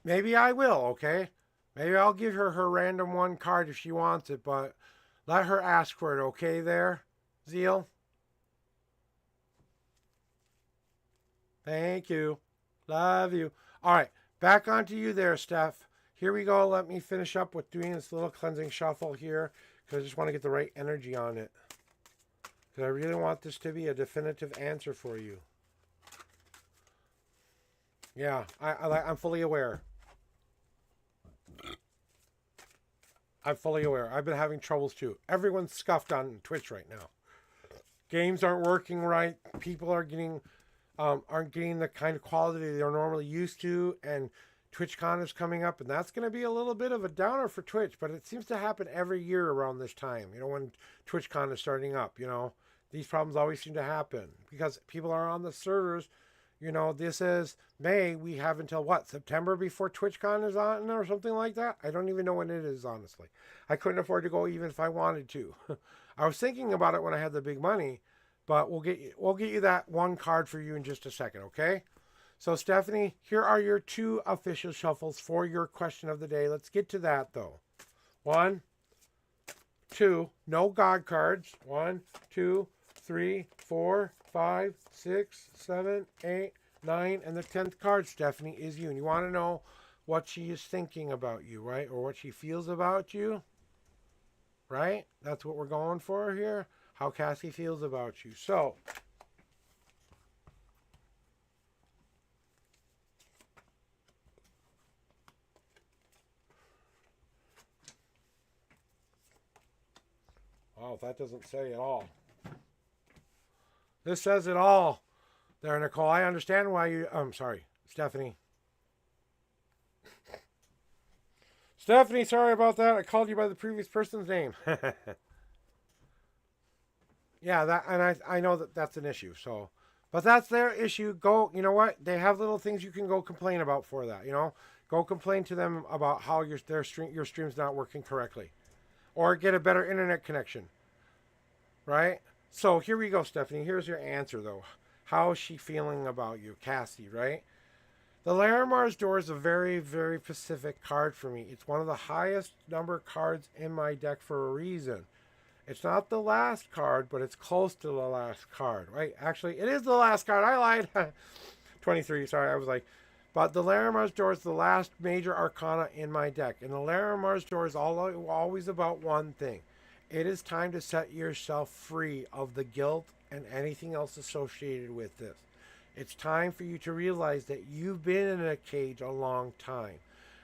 Maybe I will, okay? Maybe I'll give her her random 1 card if she wants it, but let her ask for it, okay there, Zeal? Thank you. Love you. All right, back onto you there, Steph. Here we go. Let me finish up with doing this little cleansing shuffle here because I just want to get the right energy on it. Because I really want this to be a definitive answer for you. Yeah, I'm fully aware. I'm fully aware. I've been having troubles too. Everyone's scuffed on Twitch right now. Games aren't working right. People are aren't getting the kind of quality they're normally used to, and TwitchCon is coming up, and that's going to be a little bit of a downer for Twitch, but it seems to happen every year around this time, when TwitchCon is starting up, These problems always seem to happen because people are on the servers. This is May. We have until, September before TwitchCon is on or something like that? I don't even know when it is, honestly. I couldn't afford to go even if I wanted to. I was thinking about it when I had the big money, but we'll get you that 1 card for you in just a second, okay? So, Stephanie, here are your 2 official shuffles for your question of the day. Let's get to that, though. 1, 2, no God cards. 1, 2, 3, 4, 5, 6, 7, 8, 9, and the 10th card, Stephanie, is you. And you want to know what she is thinking about you, right? Or what she feels about you, right? That's what we're going for here. How Cassie feels about you. So... Oh, that doesn't say it all. This says it all there, Nicole. I understand why you... I'm sorry, Stephanie. Stephanie, sorry about that. I called you by the previous person's name. Yeah, and I know that that's an issue. So, but that's their issue. Go, you know what? They have little things you can go complain about for that. Go complain to them about how your stream's not working correctly, or get a better internet connection. Right? So here we go, Stephanie. Here's your answer, though. How is she feeling about you? Cassie, right? The Larimar's Door is a very, very specific card for me. It's one of the highest number cards in my deck for a reason. It's not the last card, but it's close to the last card, right? Actually, it is the last card. I lied. 23, sorry. I was like... But the Larimar's Door is the last major arcana in my deck. And the Larimar's Door is always about one thing. It is time to set yourself free of the guilt and anything else associated with this. It's time for you to realize that you've been in a cage a long time.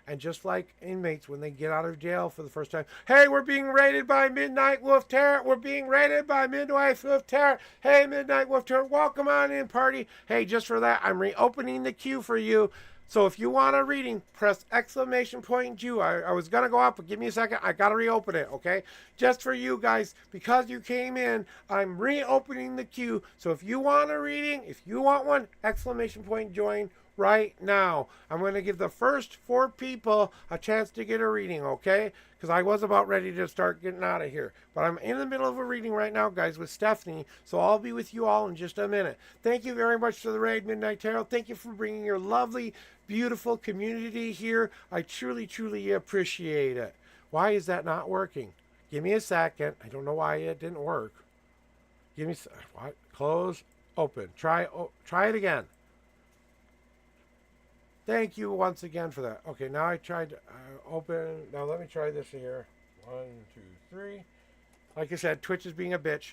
And just like inmates when they get out of jail for the first time, hey, we're being raided by Midnight Wolf Terror. We're being raided by Midnight Wolf Terror. Hey, Midnight Wolf Terror, welcome on in, party. Hey, just for that, I'm reopening the queue for you. So if you want a reading, press exclamation point Jew. I was going to go up, but give me a second. I got to reopen it, okay? Just for you guys, because you came in, I'm reopening the queue. So if you want a reading, if you want one, exclamation point join right now. I'm going to give the first 4 people a chance to get a reading, okay? Because I was about ready to start getting out of here. But I'm in the middle of a reading right now, guys, with Stephanie. So I'll be with you all in just a minute. Thank you very much for the raid, Midnight Tarot. Thank you for bringing your lovely, beautiful community here. I truly, truly appreciate it. Why is that not working? Give me a second. I don't know why it didn't work. Give me what? Close, open. Try it again. Thank you once again for that. Okay, now I tried to open. Now let me try this here. 1, 2, 3. Like I said, Twitch is being a bitch.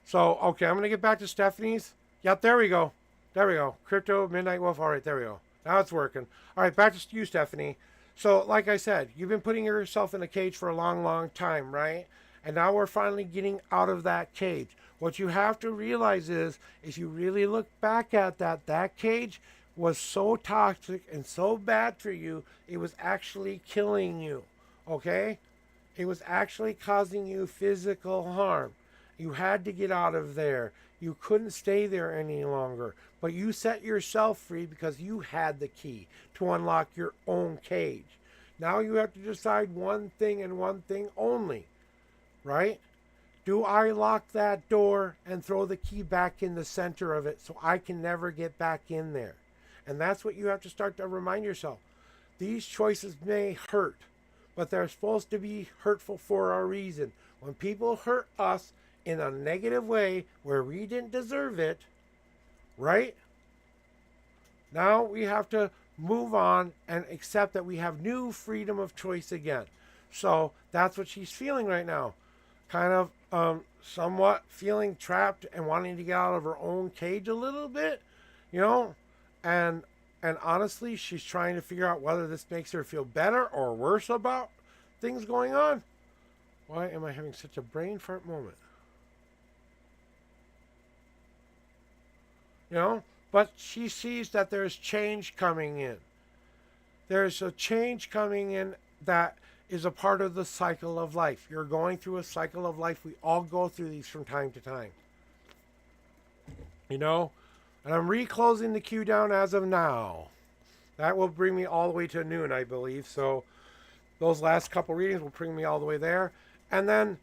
So, okay, I'm going to get back to Stephanie's. Yep, there we go. There we go. Crypto, Midnight Wolf. All right, there we go. Now it's working. All right, back to you, Stephanie. So, like I said, you've been putting yourself in a cage for a long, long time, right? And now we're finally getting out of that cage. What you have to realize is, if you really look back at that cage was so toxic and so bad for you, it was actually killing you, okay? It was actually causing you physical harm. You had to get out of there. You couldn't stay there any longer. But you set yourself free because you had the key to unlock your own cage. Now you have to decide one thing and one thing only, right? Do I lock that door and throw the key back in the center of it so I can never get back in there? And that's what you have to start to remind yourself. These choices may hurt, but they're supposed to be hurtful for a reason. When people hurt us in a negative way where we didn't deserve it, right? Now we have to move on and accept that we have new freedom of choice again. So that's what she's feeling right now. Kind of somewhat feeling trapped and wanting to get out of her own cage a little bit, you know? And honestly, she's trying to figure out whether this makes her feel better or worse about things going on. Why am I having such a brain fart moment? You know, but she sees that there's change coming in. There's a change coming in that is a part of the cycle of life. You're going through a cycle of life. We all go through these from time to time. You know? And I'm reclosing the queue down as of now. That will bring me all the way to noon, I believe. So those last couple readings will bring me all the way there. And then,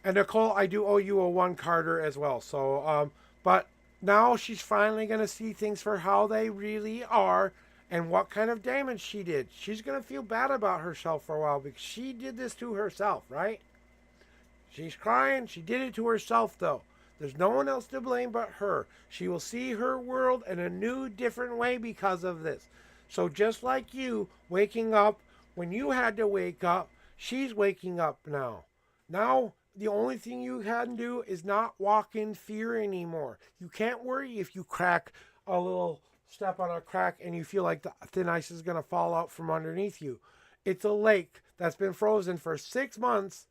and Nicole, I do owe you a 1-carder as well. So, but now she's finally going to see things for how they really are and what kind of damage she did. She's going to feel bad about herself for a while because she did this to herself, right? She's crying. She did it to herself, though. There's no one else to blame but her. She will see her world in a new, different way because of this. So just like you waking up when you had to wake up, she's waking up now. Now, the only thing you can do is not walk in fear anymore. You can't worry if you crack a little step on a crack and you feel like the thin ice is going to fall out from underneath you. It's a lake that's been frozen for 6 months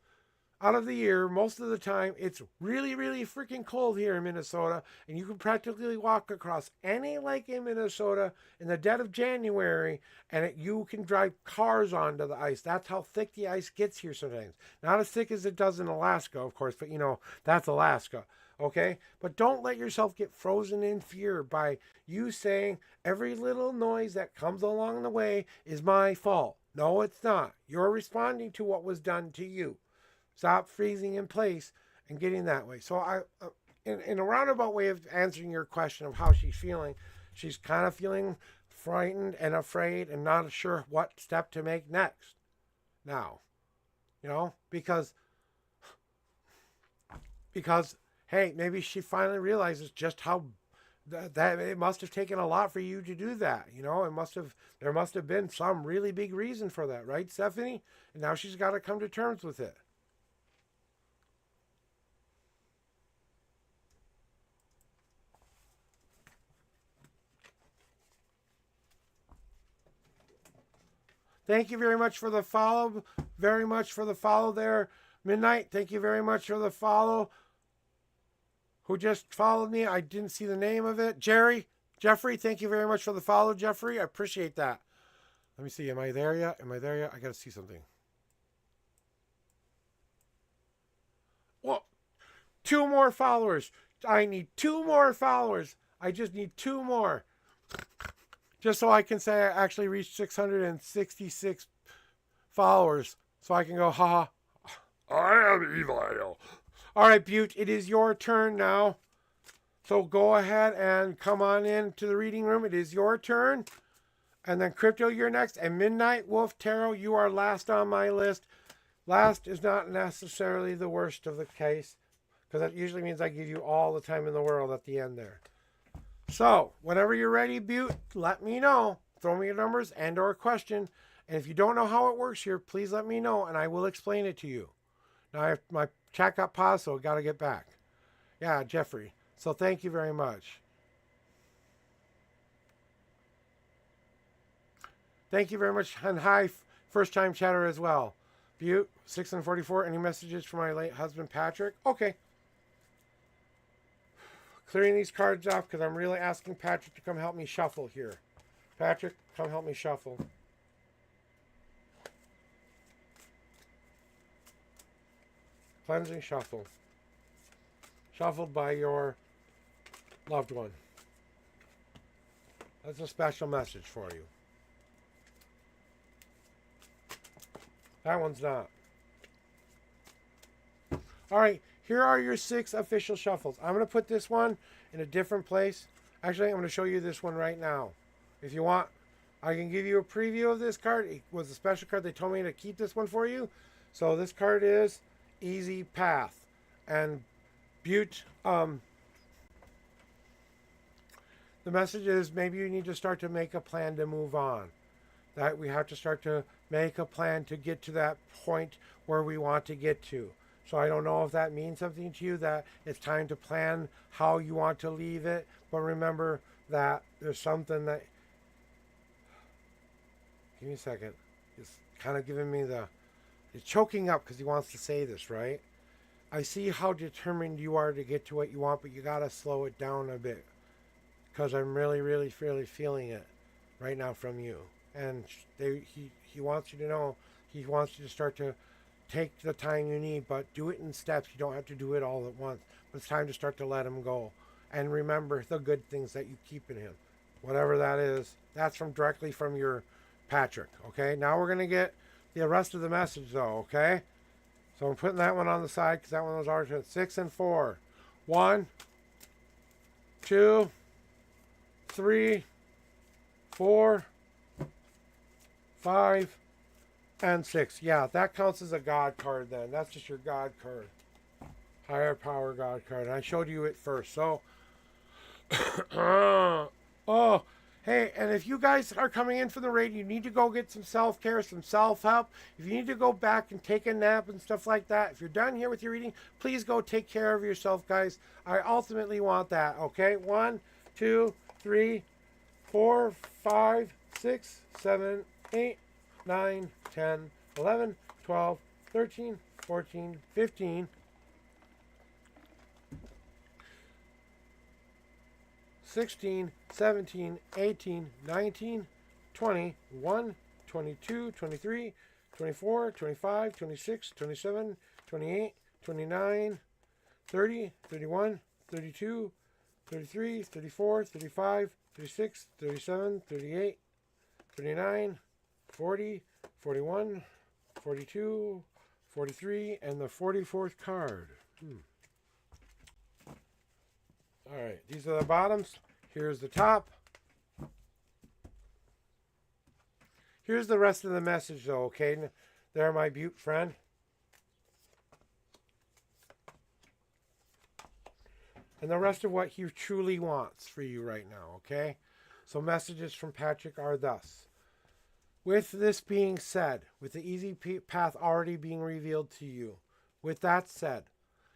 out of the year. Most of the time, it's really, really freaking cold here in Minnesota, and you can practically walk across any lake in Minnesota in the dead of January, and you can drive cars onto the ice. That's how thick the ice gets here sometimes. Not as thick as it does in Alaska, of course, but you know, that's Alaska, okay? But don't let yourself get frozen in fear by you saying every little noise that comes along the way is my fault. No, it's not. You're responding to what was done to you. Stop freezing in place and getting that way. So in a roundabout way of answering your question of how she's kind of feeling frightened and afraid and not sure what step to make next. Now, you know, because hey, maybe she finally realizes just how that it must have taken a lot for you to do that. You know, there must have been some really big reason for that, right, Stephanie? And now she's got to come to terms with it. Thank you very much for the follow. Very much for the follow there. Midnight, thank you very much for the follow. Who just followed me? I didn't see the name of it. Jeffrey, thank you very much for the follow, Jeffrey. I appreciate that. Let me see. Am I there yet? Am I there yet? I got to see something. Well, 2 more followers. I need 2 more followers. I just need 2 more. Just so I can say I actually reached 666 followers. So I can go, haha, I am evil. All right, Butte, it is your turn now. So go ahead and come on in to the reading room. It is your turn. And then Crypto, you're next. And Midnight Wolf Tarot, you are last on my list. Last is not necessarily the worst of the case, because that usually means I give you all the time in the world at the end there. So, whenever you're ready, Butte, let me know. Throw me your numbers and or a question. And if you don't know how it works here, please let me know, and I will explain it to you. Now, my chat got paused, so I got to get back. Yeah, Jeffrey. So thank you very much. Thank you very much. And hi, first-time chatter as well. Butte, 6 and 44. Any messages for my late husband, Patrick? Okay. Clearing these cards off because I'm really asking Patrick to come help me shuffle here. Patrick, come help me shuffle. Cleansing shuffle. Shuffled by your loved one. That's a special message for you. That one's not. All right. Here are your 6 official shuffles. I'm going to put this one in a different place. Actually, I'm going to show you this one right now. If you want, I can give you a preview of this card. It was a special card. They told me to keep this one for you. So this card is Easy Path. And Butte, the message is maybe you need to start to make a plan to move on. That we have to start to make a plan to get to that point where we want to get to. So I don't know if that means something to you, that it's time to plan how you want to leave it. But remember that there's something that... Give me a second. It's kind of giving me the... It's choking up because he wants to say this, right? I see how determined you are to get to what you want, but you got to slow it down a bit. Because I'm really feeling it right now from you. And he wants you to know, he wants you to start to take the time you need, but do it in steps. You don't have to do it all at once. But it's time to start to let him go. And remember the good things that you keep in him. Whatever that is. That's directly from your Patrick. Okay? Now we're going to get the rest of the message though. Okay? So I'm putting that one on the side because that one was ours. 6 and 4. 1, 2, 3, 4, 5, and 6. Yeah, that counts as a God card then. That's just your God card. Higher power God card. And I showed you it first. So, oh, hey, and if you guys are coming in for the raid, you need to go get some self-care, some self-help. If you need to go back and take a nap and stuff like that, if you're done here with your reading, please go take care of yourself, guys. I ultimately want that, okay? 1, 2, 3, 4, 5, 6, 7, 8, 9, 10, 11, 12, 13, 14, 15, 16, 17, 18, 19, 20, 1, 22, 23, 24, 25, 26, 27, 28, 29, 30, 31, 32, 33, 34, 35, 36, 37, 38, 39, 40, 41, 42, 43, and the 44th card. All right, these are the bottoms. Here's the top. Here's the rest of the message, though, okay? There, my Butte friend. And the rest of what he truly wants for you right now, okay? So messages from Patrick are thus. With this being said, with the easy path already being revealed to you, with that said,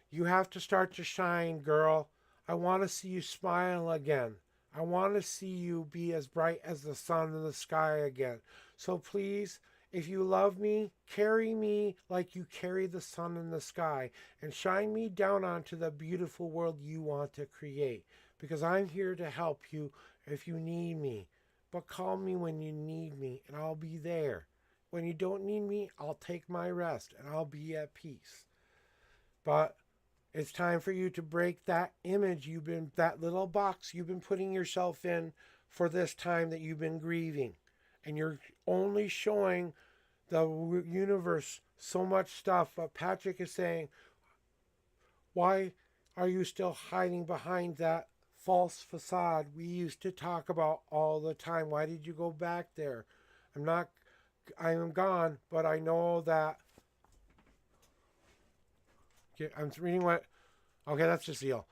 you have to start to shine, girl. I want to see you smile again. I want to see you be as bright as the sun in the sky again. So please, if you love me, carry me like you carry the sun in the sky and shine me down onto the beautiful world you want to create. Because I'm here to help you if you need me. But call me when you need me and I'll be there. When you don't need me, I'll take my rest and I'll be at peace. But it's time for you to break that image that little box you've been putting yourself in for this time that you've been grieving. And you're only showing the universe so much stuff. But Patrick is saying, why are you still hiding behind that false facade we used to talk about all the time? Why did you go back there? I am gone, but I know that. Okay, I'm reading okay, that's just Zeal.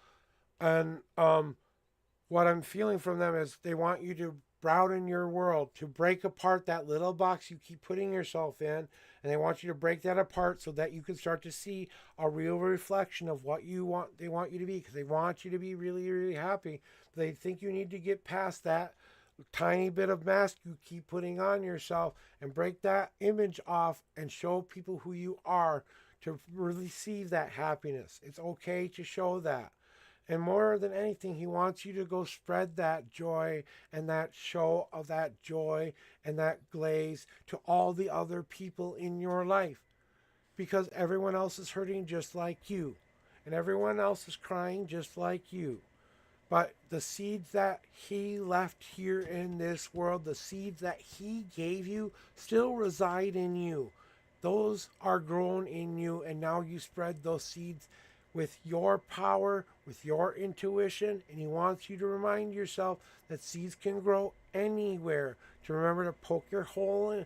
And what I'm feeling from them is they want you to broaden your world, to break apart that little box you keep putting yourself in, and they want you to break that apart so that you can start to see a real reflection of what they want you to be, because they want you to be really, really happy. They think you need to get past that tiny bit of mask you keep putting on yourself and break that image off and show people who you are to receive that happiness. It's okay to show that. And more than anything, he wants you to go spread that joy and that show of that joy and that glaze to all the other people in your life. Because everyone else is hurting just like you. And everyone else is crying just like you. But the seeds that he left here in this world, the seeds that he gave you, still reside in you. Those are grown in you, and now you spread those seeds with your power, with your intuition, and he wants you to remind yourself that seeds can grow anywhere. To remember to poke your hole in,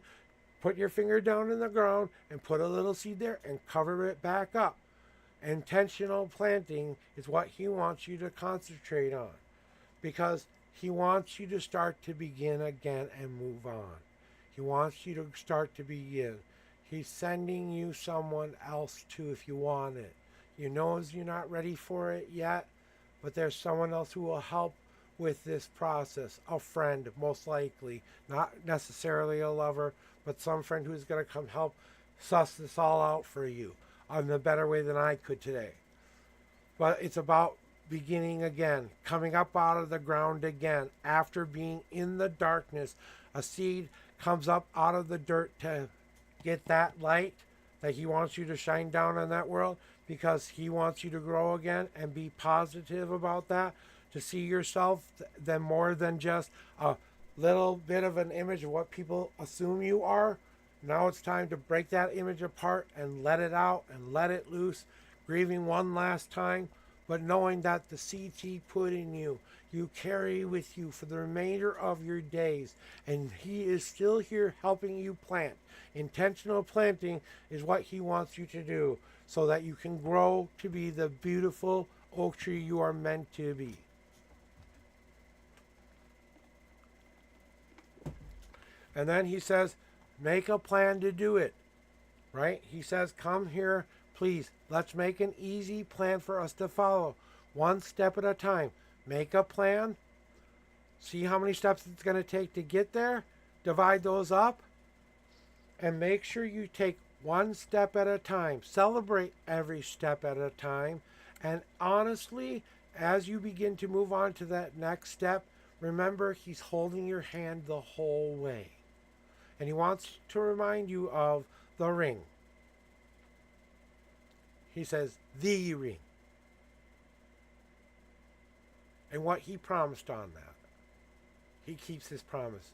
put your finger down in the ground and put a little seed there and cover it back up. Intentional planting is what he wants you to concentrate on, because he wants you to start to begin again and move on. He wants you to start to begin. He's sending you someone else too if you want it. You know you're not ready for it yet, but there's someone else who will help with this process. A friend, most likely. Not necessarily a lover, but some friend who's going to come help suss this all out for you in a better way than I could today. But it's about beginning again, coming up out of the ground again. After being in the darkness, a seed comes up out of the dirt to get that light that he wants you to shine down on that world, because he wants you to grow again and be positive about that, to see yourself then more than just a little bit of an image of what people assume you are. Now it's time to break that image apart and let it out and let it loose, grieving one last time, but knowing that the seeds he put in you, you carry with you for the remainder of your days, and he is still here helping you plant. Intentional planting is what he wants you to do, so that you can grow to be the beautiful oak tree you are meant to be. And then he says, make a plan to do it, right? He says, come here, please. Let's make an easy plan for us to follow, one step at a time. Make a plan. See how many steps it's going to take to get there. Divide those up. And make sure you take one step at a time. Celebrate every step at a time. And honestly, as you begin to move on to that next step, remember he's holding your hand the whole way. And he wants to remind you of the ring. He says, the ring. And what he promised on that. He keeps his promises.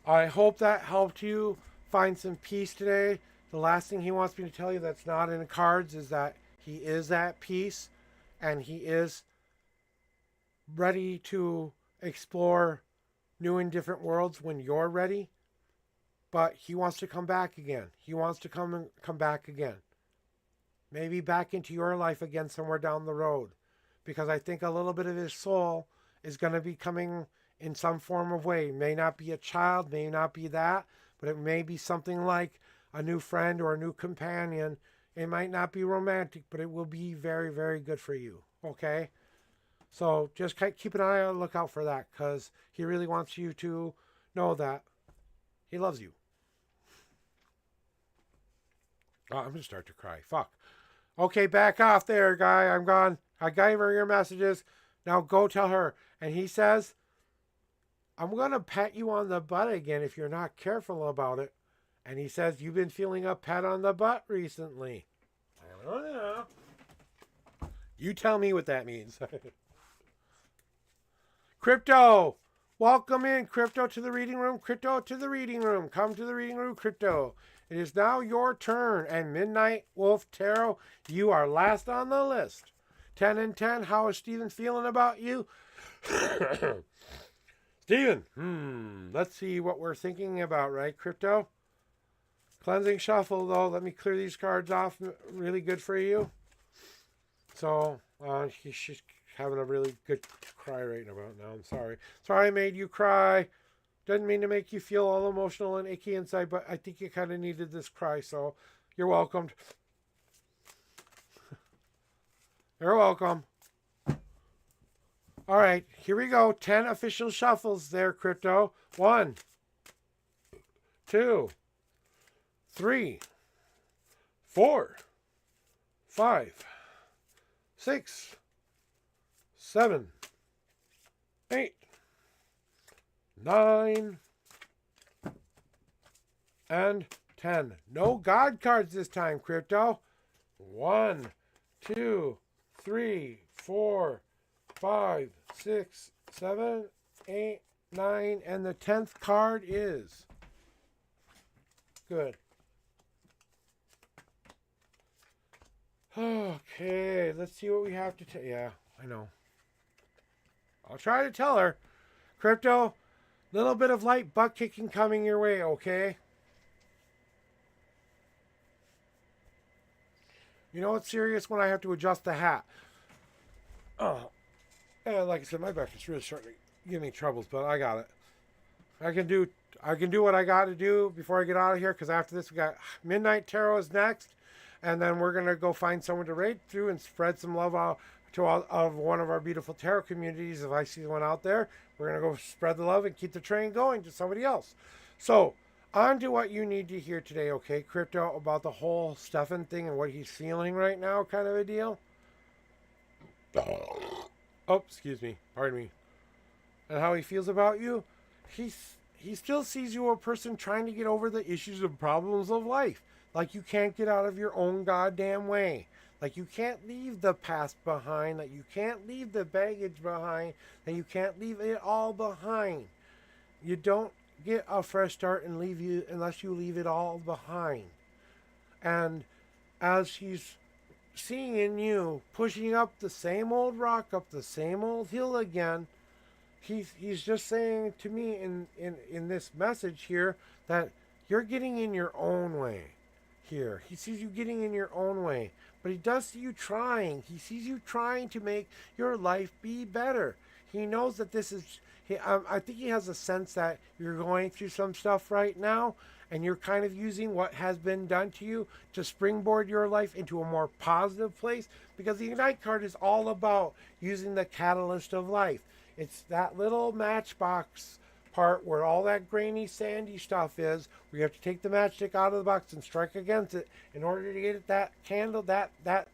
I hope that helped you find some peace today. The last thing he wants me to tell you that's not in the cards is that he is at peace and he is ready to explore new and different worlds when you're ready. But he wants to come back again. He wants to come back again. Maybe back into your life again somewhere down the road. Because I think a little bit of his soul is going to be coming in some form of way. It may not be a child, may not be that, but it may be something like a new friend or a new companion. It might not be romantic, but it will be very, very good for you. Okay? So just keep an eye on the lookout for that, because he really wants you to know that he loves you. Oh, I'm going to start to cry. Fuck. Okay, back off there, guy. I'm gone. I gave her your messages. Now go tell her. And he says, I'm going to pat you on the butt again if you're not careful about it. And he says, you've been feeling a pat on the butt recently. I don't know. You tell me what that means. Crypto. Welcome in, Crypto, to the reading room. Crypto, to the reading room. Come to the reading room, Crypto. It is now your turn. And Midnight Wolf Tarot, you are last on the list. 10 and 10. How is Steven feeling about you? Steven, let's see what we're thinking about, right, Crypto? Cleansing shuffle, though. Let me clear these cards off. Really good for you. So, she's having a really good cry right about now. I'm sorry. Sorry I made you cry. Doesn't mean to make you feel all emotional and icky inside, but I think you kind of needed this cry, so you're welcomed. You're welcome. All right, here we go. 10 official shuffles there, Crypto. 1, 2, 3, 4, 5, 6, 7, 8, 9, and 10. No God cards this time, Crypto. 1, 2, 3, 4, 5, 6, 7, 8, 9, and the 10th card is good. Okay, let's see what we have to tell. Yeah, I know. I'll try to tell her. Crypto, little bit of light butt kicking coming your way, okay? You know it's serious when I have to adjust the hat. Oh, and like I said, my back is really starting to give me troubles, but I got it. I can do what I got to do before I get out of here, because after this we got Midnight Tarot is next, and then we're gonna go find someone to raid through and spread some love out to all of one of our beautiful tarot communities. If I see one out there, we're gonna go spread the love and keep the train going to somebody else. So on to what you need to hear today, okay, Crypto, about the whole Stefan thing and what he's feeling right now, kind of a deal. Oh, excuse me, pardon me. And how he feels about you. He still sees you a person trying to get over the issues and problems of life. Like you can't get out of your own goddamn way. Like you can't leave the past behind. Like you can't leave the baggage behind. And you can't leave it all behind. You don't get a fresh start and leave you unless you leave it all behind. And as he's seeing in you, pushing up the same old rock, up the same old hill again, he's just saying to me in this message here that you're getting in your own way here. He sees you getting in your own way, but he does see you trying. He sees you trying to make your life be better. He knows that this is, I think he has a sense that you're going through some stuff right now, and you're kind of using what has been done to you to springboard your life into a more positive place, because the Ignite card is all about using the catalyst of life. It's that little matchbox part where all that grainy, sandy stuff is, where you have to take the matchstick out of the box and strike against it in order to get that candle, that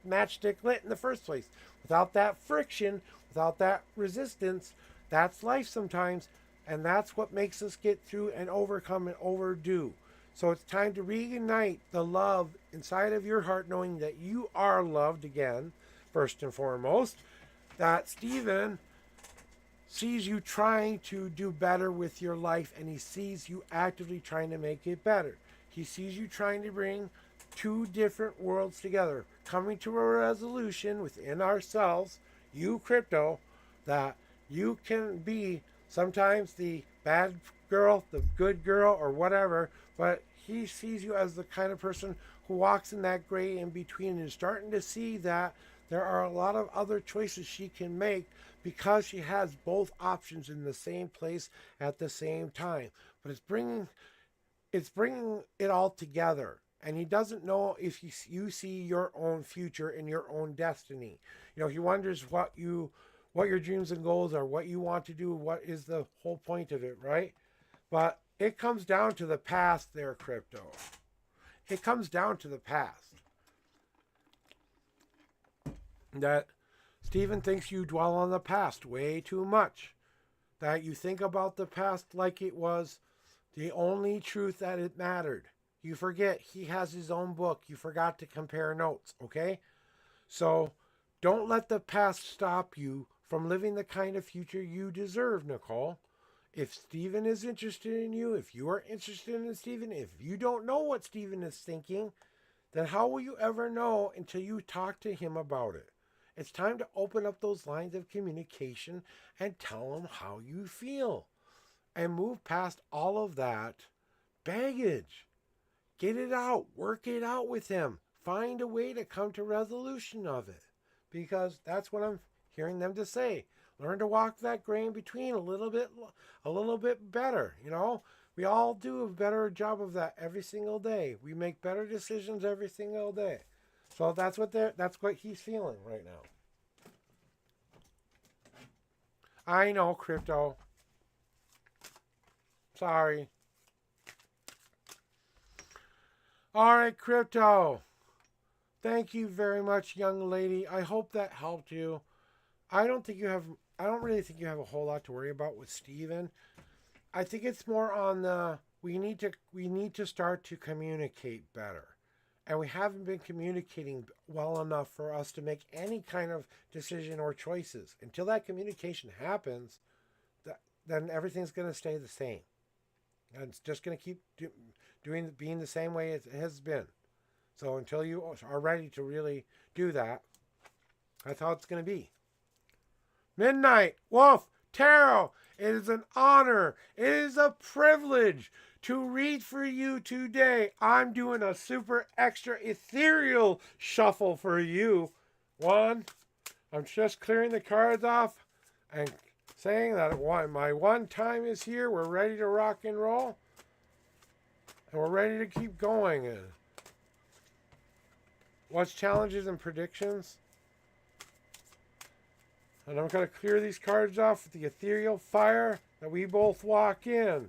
matchstick lit in the first place. Without that friction, without that resistance, that's life sometimes, and that's what makes us get through and overcome and overdo. So it's time to reignite the love inside of your heart, knowing that you are loved again, first and foremost. That Stephen sees you trying to do better with your life, and he sees you actively trying to make it better. He sees you trying to bring two different worlds together, coming to a resolution within ourselves, you Crypto, that you can be sometimes the bad girl, the good girl, or whatever, but he sees you as the kind of person who walks in that gray in between and is starting to see that there are a lot of other choices she can make because she has both options in the same place at the same time. But it's bringing it all together. And he doesn't know if you see your own future and your own destiny. You know, he wonders what you what your dreams and goals are, what you want to do, what is the whole point of it, right? But it comes down to the past there, Crypto. It comes down to the past. That Stephen thinks you dwell on the past way too much. That you think about the past like it was the only truth that it mattered. You forget he has his own book. You forgot to compare notes, okay? So don't let the past stop you from living the kind of future you deserve, Nicole. If Stephen is interested in you, if you are interested in Stephen, if you don't know what Stephen is thinking, then how will you ever know until you talk to him about it? It's time to open up those lines of communication and tell him how you feel. And move past all of that baggage. Get it out. Work it out with him. Find a way to come to resolution of it. Because that's what I'm hearing them to say. Learn to walk that gray in between a little bit better. You know, we all do a better job of that every single day. We make better decisions every single day. So that's what he's feeling right now. I know, Crypto. Sorry. All right, Crypto. Thank you very much, young lady. I hope that helped you. I don't really think you have a whole lot to worry about with Stephen. I think it's more on the we need to start to communicate better. And we haven't been communicating well enough for us to make any kind of decision or choices. Until that communication happens, then everything's going to stay the same. And it's just going to keep being the same way it has been. So until you are ready to really do that, that's how it's going to be. Midnight, Wolf, Tarot, it is an honor. It is a privilege to read for you today. I'm doing a super extra ethereal shuffle for you. I'm just clearing the cards off and saying that my one time is here. We're ready to rock and roll. And we're ready to keep going. What's challenges and predictions? And I'm going to clear these cards off with the ethereal fire that we both walk in.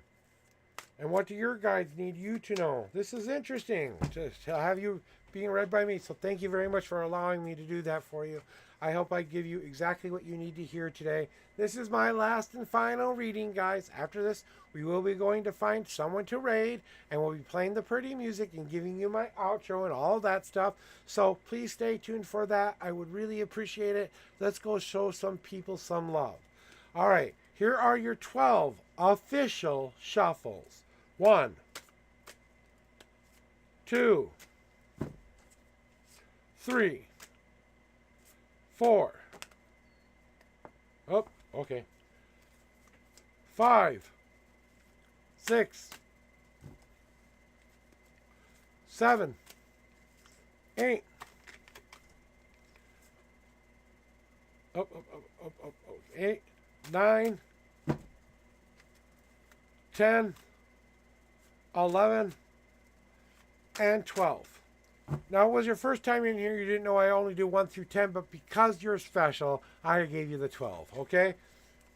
And what do your guides need you to know? This is interesting to have you being read by me. So thank you very much for allowing me to do that for you. I hope I give you exactly what you need to hear today. This is my last and final reading, guys. After this, we will be going to find someone to raid, and we'll be playing the pretty music and giving you my outro and all that stuff. So please stay tuned for that. I would really appreciate it. Let's go show some people some love. All right, here are your 12 official shuffles. 1, 2, 3, 4. Oh, okay. 5, 6, 7, 8. Up, 8, 9, 10, 11, and 12. Now, it was your first time in here. You didn't know I only do 1 through 10, but because you're special, I gave you the 12, okay?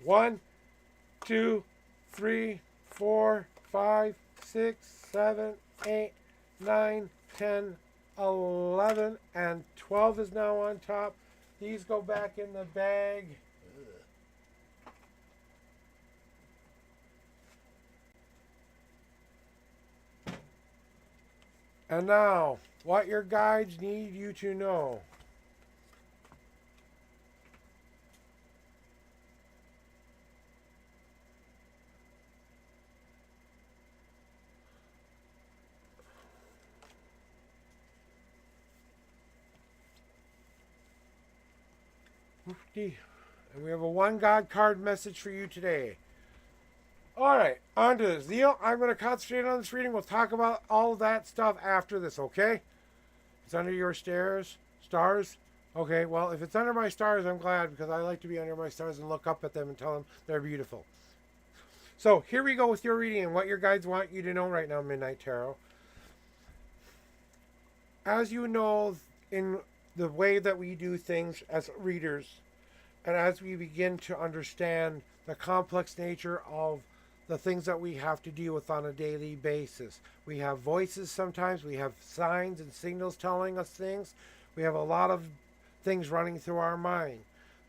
1, 2, 3, 4, 5, 6, 7, 8, 9, 10, 11, and 12 is now on top. These go back in the bag. And now, what your guides need you to know. And we have a one God card message for you today. Alright, on to this. Leo, I'm going to concentrate on this reading. We'll talk about all that stuff after this, okay? It's under your stars? Okay, well, if it's under my stars, I'm glad, because I like to be under my stars and look up at them and tell them they're beautiful. So, here we go with your reading and what your guides want you to know right now, Midnight Tarot. As you know, in the way that we do things as readers, And as we begin to understand the complex nature of the things that we have to deal with on a daily basis, we have voices sometimes, we have signs and signals telling us things, we have a lot of things running through our mind.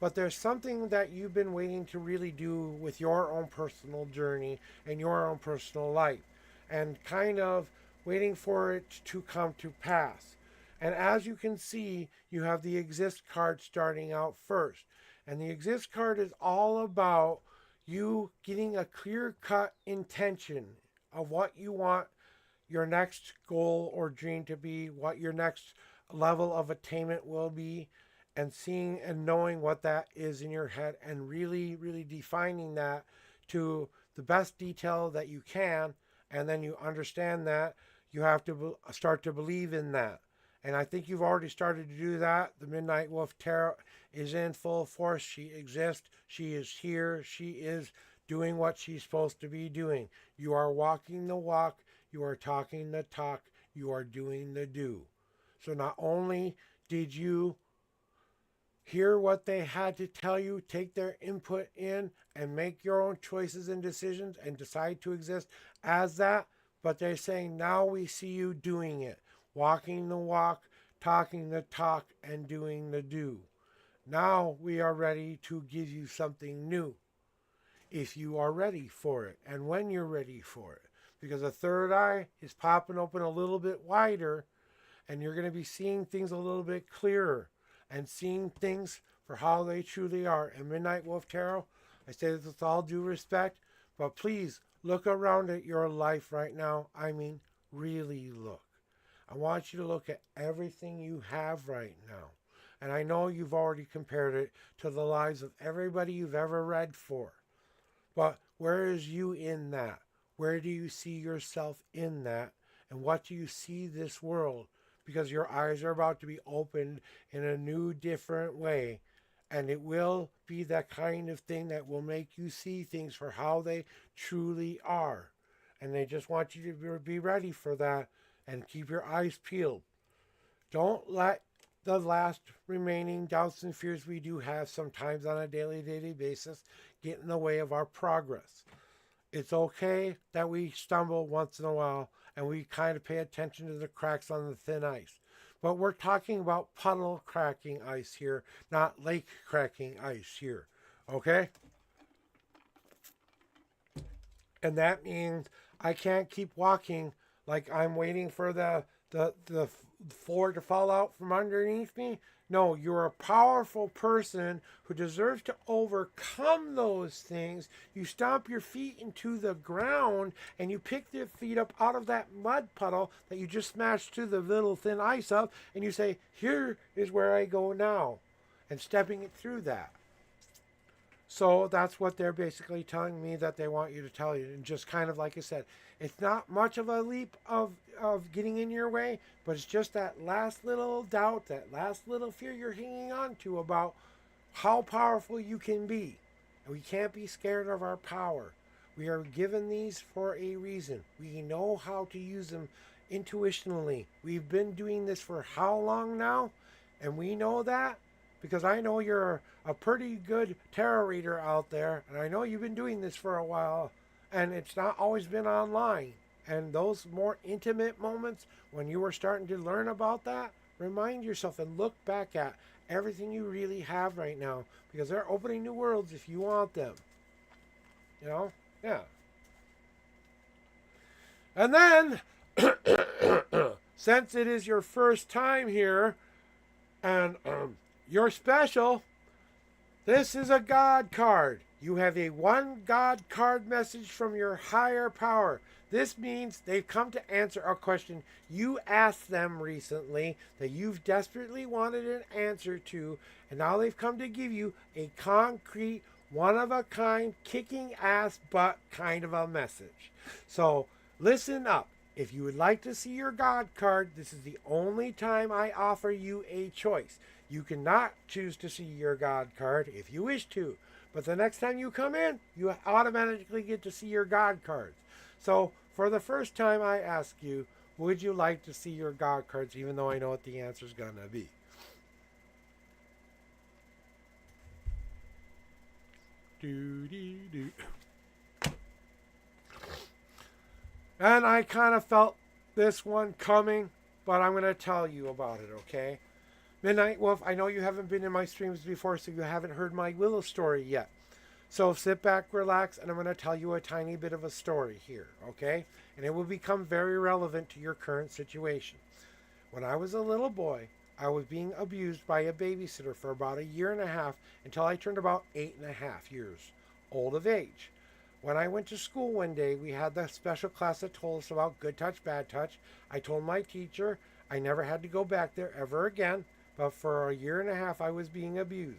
But there's something that you've been waiting to really do with your own personal journey and your own personal life, and kind of waiting for it to come to pass. And as you can see, you have the exist card starting out first. And the exist card is all about you getting a clear cut intention of what you want your next goal or dream to be, what your next level of attainment will be, and seeing and knowing what that is in your head and really, really defining that to the best detail that you can. And then you understand that you have to start to believe in that. And I think you've already started to do that. The Midnight Wolf Tarot is in full force. She exists. She is here. She is doing what she's supposed to be doing. You are walking the walk. You are talking the talk. You are doing the do. So not only did you hear what they had to tell you, take their input in, and make your own choices and decisions and decide to exist as that, but they're saying now we see you doing it. Walking the walk, talking the talk, and doing the do. Now we are ready to give you something new. If you are ready for it, and when you're ready for it. Because the third eye is popping open a little bit wider, and you're going to be seeing things a little bit clearer, and seeing things for how they truly are. And Midnight Wolf Tarot, I say this with all due respect, but please look around at your life right now. I mean, really look. I want you to look at everything you have right now. And I know you've already compared it to the lives of everybody you've ever read for. But where is you in that? Where do you see yourself in that? And what do you see this world? Because your eyes are about to be opened in a new, different way. And it will be that kind of thing that will make you see things for how they truly are. And they just want you to be ready for that. And keep your eyes peeled. Don't let the last remaining doubts and fears we do have sometimes on a daily basis get in the way of our progress. It's okay that we stumble once in a while and we kind of pay attention to the cracks on the thin ice. But we're talking about puddle cracking ice here, not lake cracking ice here. Okay? And that means I can't keep walking like I'm waiting for the floor to fall out from underneath me. No, you're a powerful person who deserves to overcome those things. You stomp your feet into the ground and you pick your feet up out of that mud puddle that you just smashed to the little thin ice of, and you say, here is where I go now, and stepping it through that. So that's what they're basically telling me that they want you to tell you. And just kind of like I said, it's not much of a leap of getting in your way, but it's just that last little doubt, that last little fear you're hanging on to about how powerful you can be. And we can't be scared of our power. We are given these for a reason. We know how to use them intuitionally. We've been doing this for how long now? And we know that because I know you're a pretty good tarot reader out there, and I know you've been doing this for a while, and it's not always been online. And those more intimate moments when you were starting to learn about that, remind yourself and look back at everything you really have right now, because they're opening new worlds if you want them. You know? Yeah. And then, since it is your first time here, and you're special, this is a God card. You have a one God card message from your higher power. This means they've come to answer a question you asked them recently that you've desperately wanted an answer to, and now they've come to give you a concrete, one-of-a-kind, kicking ass butt kind of a message. So listen up. If you would like to see your God card, this is the only time I offer you a choice. You cannot choose to see your God card if you wish to, but the next time you come in, you automatically get to see your God cards. So for the first time, I ask you, would you like to see your God cards, even though I know what the answer is going to be? And I kind of felt this one coming, but I'm going to tell you about it, okay? Midnight Wolf, I know you haven't been in my streams before, so you haven't heard my Willow story yet. So sit back, relax, and I'm going to tell you a tiny bit of a story here, okay? And it will become very relevant to your current situation. When I was a little boy, I was being abused by a babysitter for about 1.5 years until I turned about 8.5 years old of age. When I went to school one day, we had the special class that told us about good touch, bad touch. I told my teacher I never had to go back there ever again, but for 1.5 years I was being abused.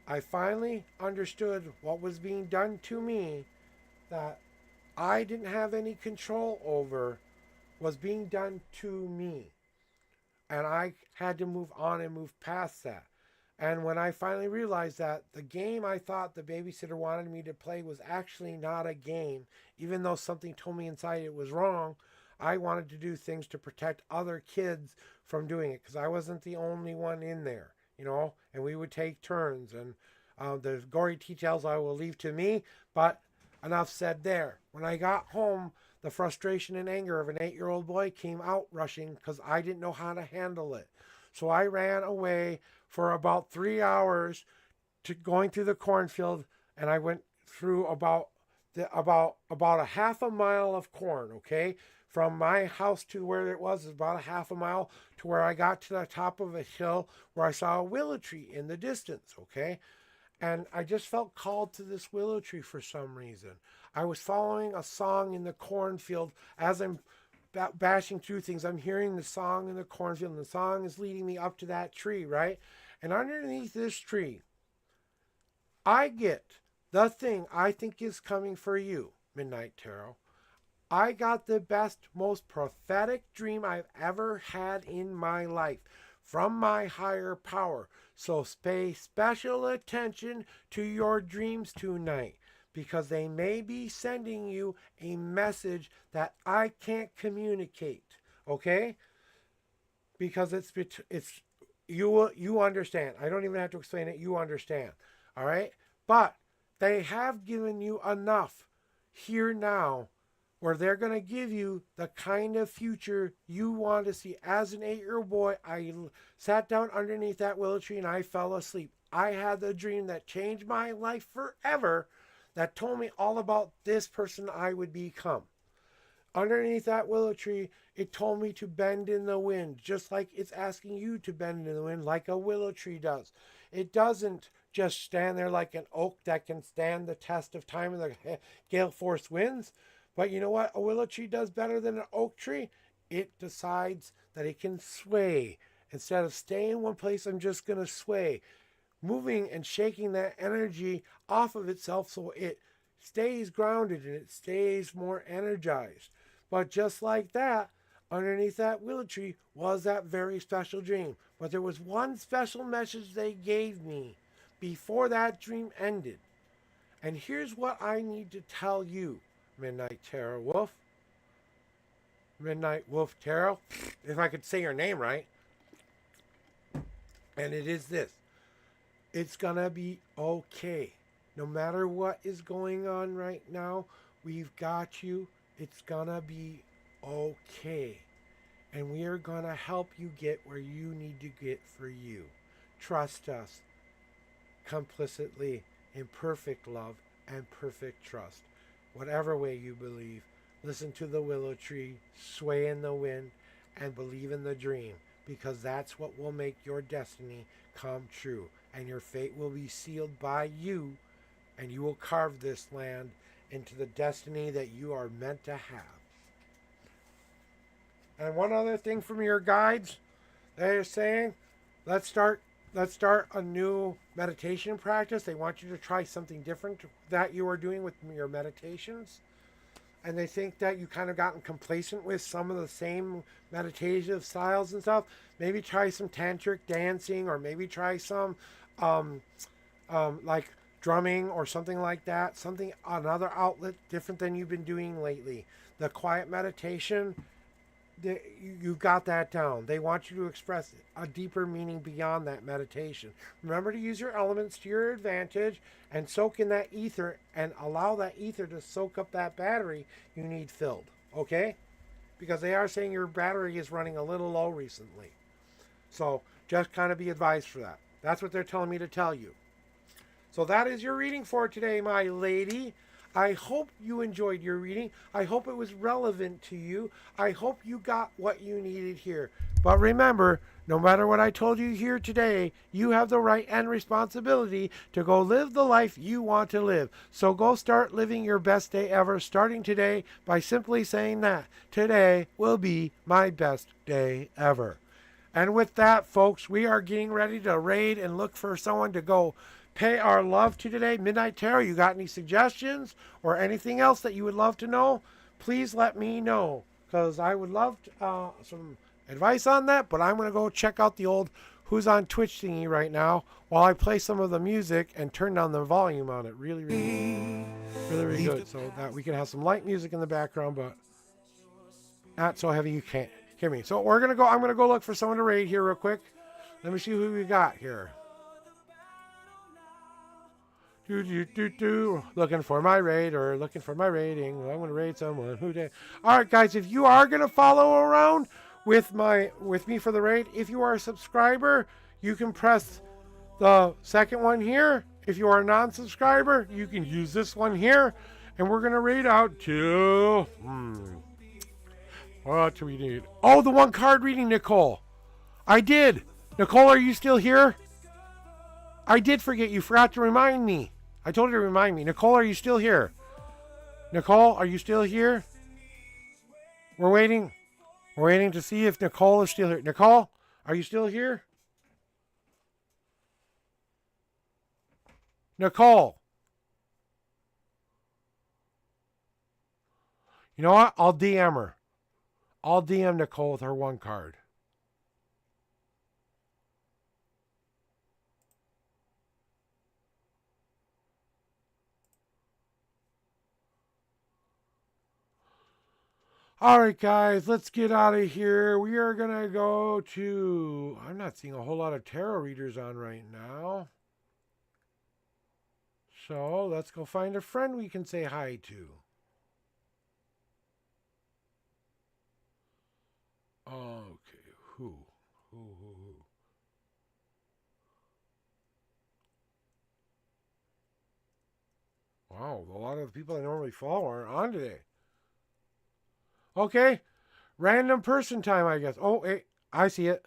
I finally understood what was being done to me that I didn't have any control over was being done to me. And I had to move on and move past that. And when I finally realized that the game I thought the babysitter wanted me to play was actually not a game, even though something told me inside it was wrong, I wanted to do things to protect other kids from doing it because I wasn't the only one in there, you know, and we would take turns. And the gory details I will leave to me, but enough said there. When I got home, the frustration and anger of an 8-year-old boy came out rushing because I didn't know how to handle it. So I ran away for about 3 hours to going through the cornfield, and I went through about a half a mile of corn, okay? From my house to where it was about a half a mile to where I got to the top of a hill where I saw a willow tree in the distance, okay? And I just felt called to this willow tree for some reason. I was following a song in the cornfield as I'm bashing through things. I'm hearing the song in the cornfield, and the song is leading me up to that tree, right? And underneath this tree, I get the thing I think is coming for you, Midnight Tarot. I got the best, most prophetic dream I've ever had in my life from my higher power. So pay special attention to your dreams tonight, because they may be sending you a message that I can't communicate, okay? Because it's you understand. I don't even have to explain it. You understand, all right? But they have given you enough here now where they're going to give you the kind of future you want to see. As an 8-year-old boy, I sat down underneath that willow tree and I fell asleep. I had the dream that changed my life forever, that told me all about this person I would become. Underneath that willow tree, it told me to bend in the wind, just like it's asking you to bend in the wind like a willow tree does. It doesn't just stand there like an oak that can stand the test of time and the gale force winds. But you know what a willow tree does better than an oak tree? It decides that it can sway. Instead of staying in one place, I'm just going to sway, moving and shaking that energy off of itself so it stays grounded and it stays more energized. But just like that, underneath that willow tree was that very special dream. But there was one special message they gave me before that dream ended. And here's what I need to tell you, Midnight Tarot Wolf. Midnight Wolf Tarot, if I could say your name right. And it is this. It's gonna be okay. No matter what is going on right now, we've got you. It's gonna be okay. And we are gonna help you get where you need to get for you. Trust us complicitly in perfect love and perfect trust. Whatever way you believe, listen to the willow tree, sway in the wind, and believe in the dream, because that's what will make your destiny come true. And your fate will be sealed by you, and you will carve this land into the destiny that you are meant to have. And one other thing from your guides, they're saying, let's start a new meditation practice. They want you to try something different that you are doing with your meditations. And they think that you kind of gotten complacent with some of the same meditative styles and stuff. Maybe try some tantric dancing, or maybe try some like drumming or something like that. Another outlet different than you've been doing lately. The quiet meditation You got that down. They want you to express a deeper meaning beyond that meditation. Remember to use your elements to your advantage and soak in that ether and allow that ether to soak up that battery you need filled. Okay? Because they are saying your battery is running a little low recently. So just kind of be advised for that. That's what they're telling me to tell you. So that is your reading for today, my lady. I hope you enjoyed your reading. I hope it was relevant to you. I hope you got what you needed here. But remember, no matter what I told you here today, you have the right and responsibility to go live the life you want to live. So go start living your best day ever, starting today by simply saying that today will be my best day ever. And with that, folks, we are getting ready to raid and look for someone to go pay our love to today. Midnight Tarot, you got any suggestions or anything else that you would love to know? Please let me know, because I would love some advice on that. But I'm going to go check out the old Who's on Twitch thingy right now while I play some of the music and turn down the volume on it. Really good, so that we can have some light music in the background, but not so heavy you can't hear me. So I'm going to go look for someone to raid here real quick. Let me see who we got here. Looking for my raid or looking for my rating. I'm going to raid someone who did. All right, guys, if you are going to follow around with me for the raid, if you are a subscriber, you can press the second one here. If you are a non-subscriber, you can use this one here, and we're going to raid out to what do we need? Oh, the one card reading, Nicole. I did. Nicole, are you still here? I did forget. You forgot to remind me. I told you to remind me. Nicole, are you still here? Nicole, are you still here? We're waiting. We're waiting to see if Nicole is still here. Nicole, are you still here? Nicole. You know what? I'll DM her. I'll DM Nicole with her one card. All right, guys, let's get out of here. We are going to go to... I'm not seeing a whole lot of tarot readers on right now. So let's go find a friend we can say hi to. Okay, who? Wow, a lot of the people I normally follow aren't on today. Okay, random person time, I guess. Oh, hey, I see it.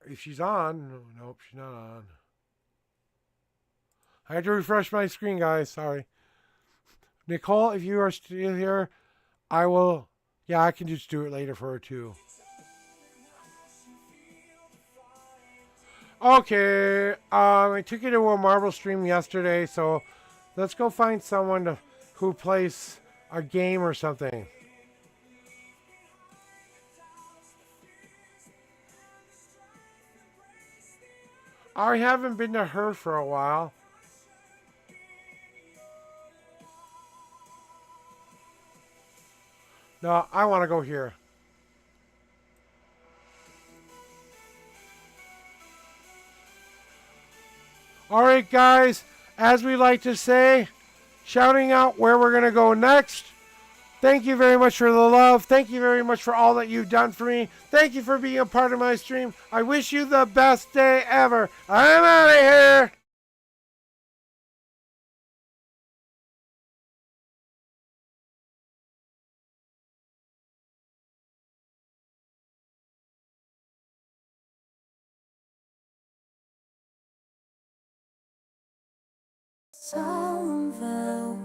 If she's on, nope, she's not on. I had to refresh my screen, guys. Sorry. Nicole, if you are still here, I will... Yeah, I can just do it later for her, too. Okay. I took you to a Marvel stream yesterday, so let's go find someone who plays a game or something. I haven't been to her for a while. No, I want to go here. All right, guys, as we like to say, shouting out where we're going to go next. Thank you very much for the love. Thank you very much for all that you've done for me. Thank you for being a part of my stream. I wish you the best day ever. I'm out of here. Solemn vow,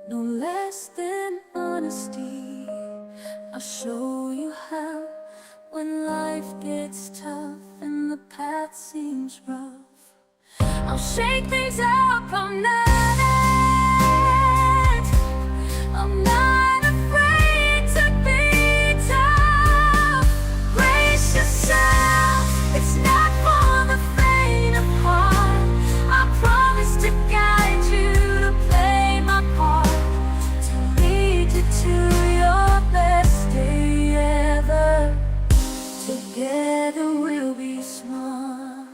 no less than honesty. I'll show you how when life gets tough and the path seems rough. I'll shake things up, I'm not afraid to be tough. Brace yourself, it's not for the faint of heart. I promise to guide you, to play my part, to lead you to your best day ever. Together we'll be smart.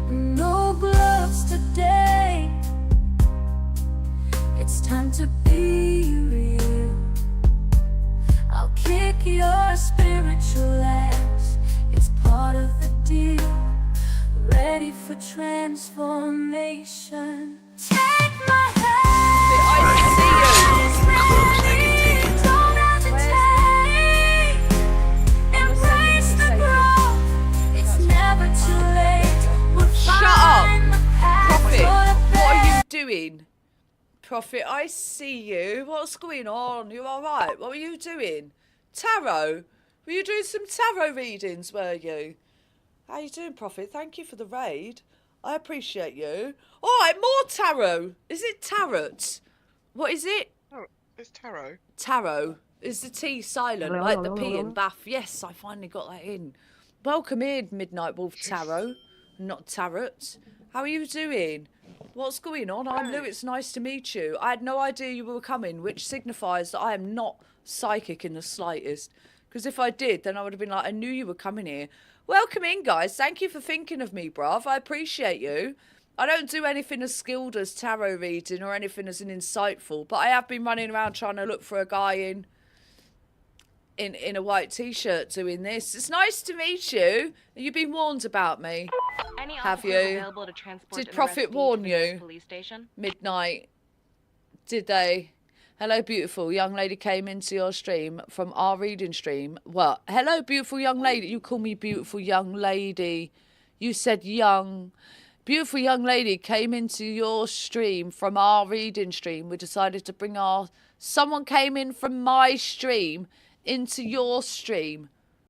No gloves today. It's time to be real. I'll kick your spiritual ass. It's part of the deal. Ready for transformation. Take my hand. Don't hesitate. Embrace the growth. It's never too late. We'll Shut up. find the path Prophet, for the what are you best. doing? Prophet, I see you. What's going on? You alright? What were you doing? Tarot? Were you doing some tarot readings, were you? How you doing, Prophet? Thank you for the raid. I appreciate you. Alright, more tarot. Is it tarot? What is it? Oh, it's tarot. Tarot. Is the T silent, like the P in Bath? Yes, I finally got that in. Welcome in, Midnight Wolf Tarot, not Tarot. How are you doing? What's going on? I'm Lou, it's nice to meet you. I had no idea you were coming, which signifies that I am not psychic in the slightest. Because if I did, then I would have been like, I knew you were coming here. Welcome in, guys. Thank you for thinking of me, bruv. I appreciate you. I don't do anything as skilled as tarot reading or anything as an insightful, but I have been running around trying to look for a guy in a white t-shirt doing this. It's nice to meet you. You've been warned about me. Any Have officers you? available to transport Did an Prophet arrestee warn to the nearest you? Police station? Midnight. Did they? Hello, beautiful young lady came into your stream from our reading stream. What? Hello, beautiful young lady. You call me beautiful young lady. You said young. Beautiful young lady came into your stream from our reading stream. We decided to bring our... Someone came in from my stream into your stream.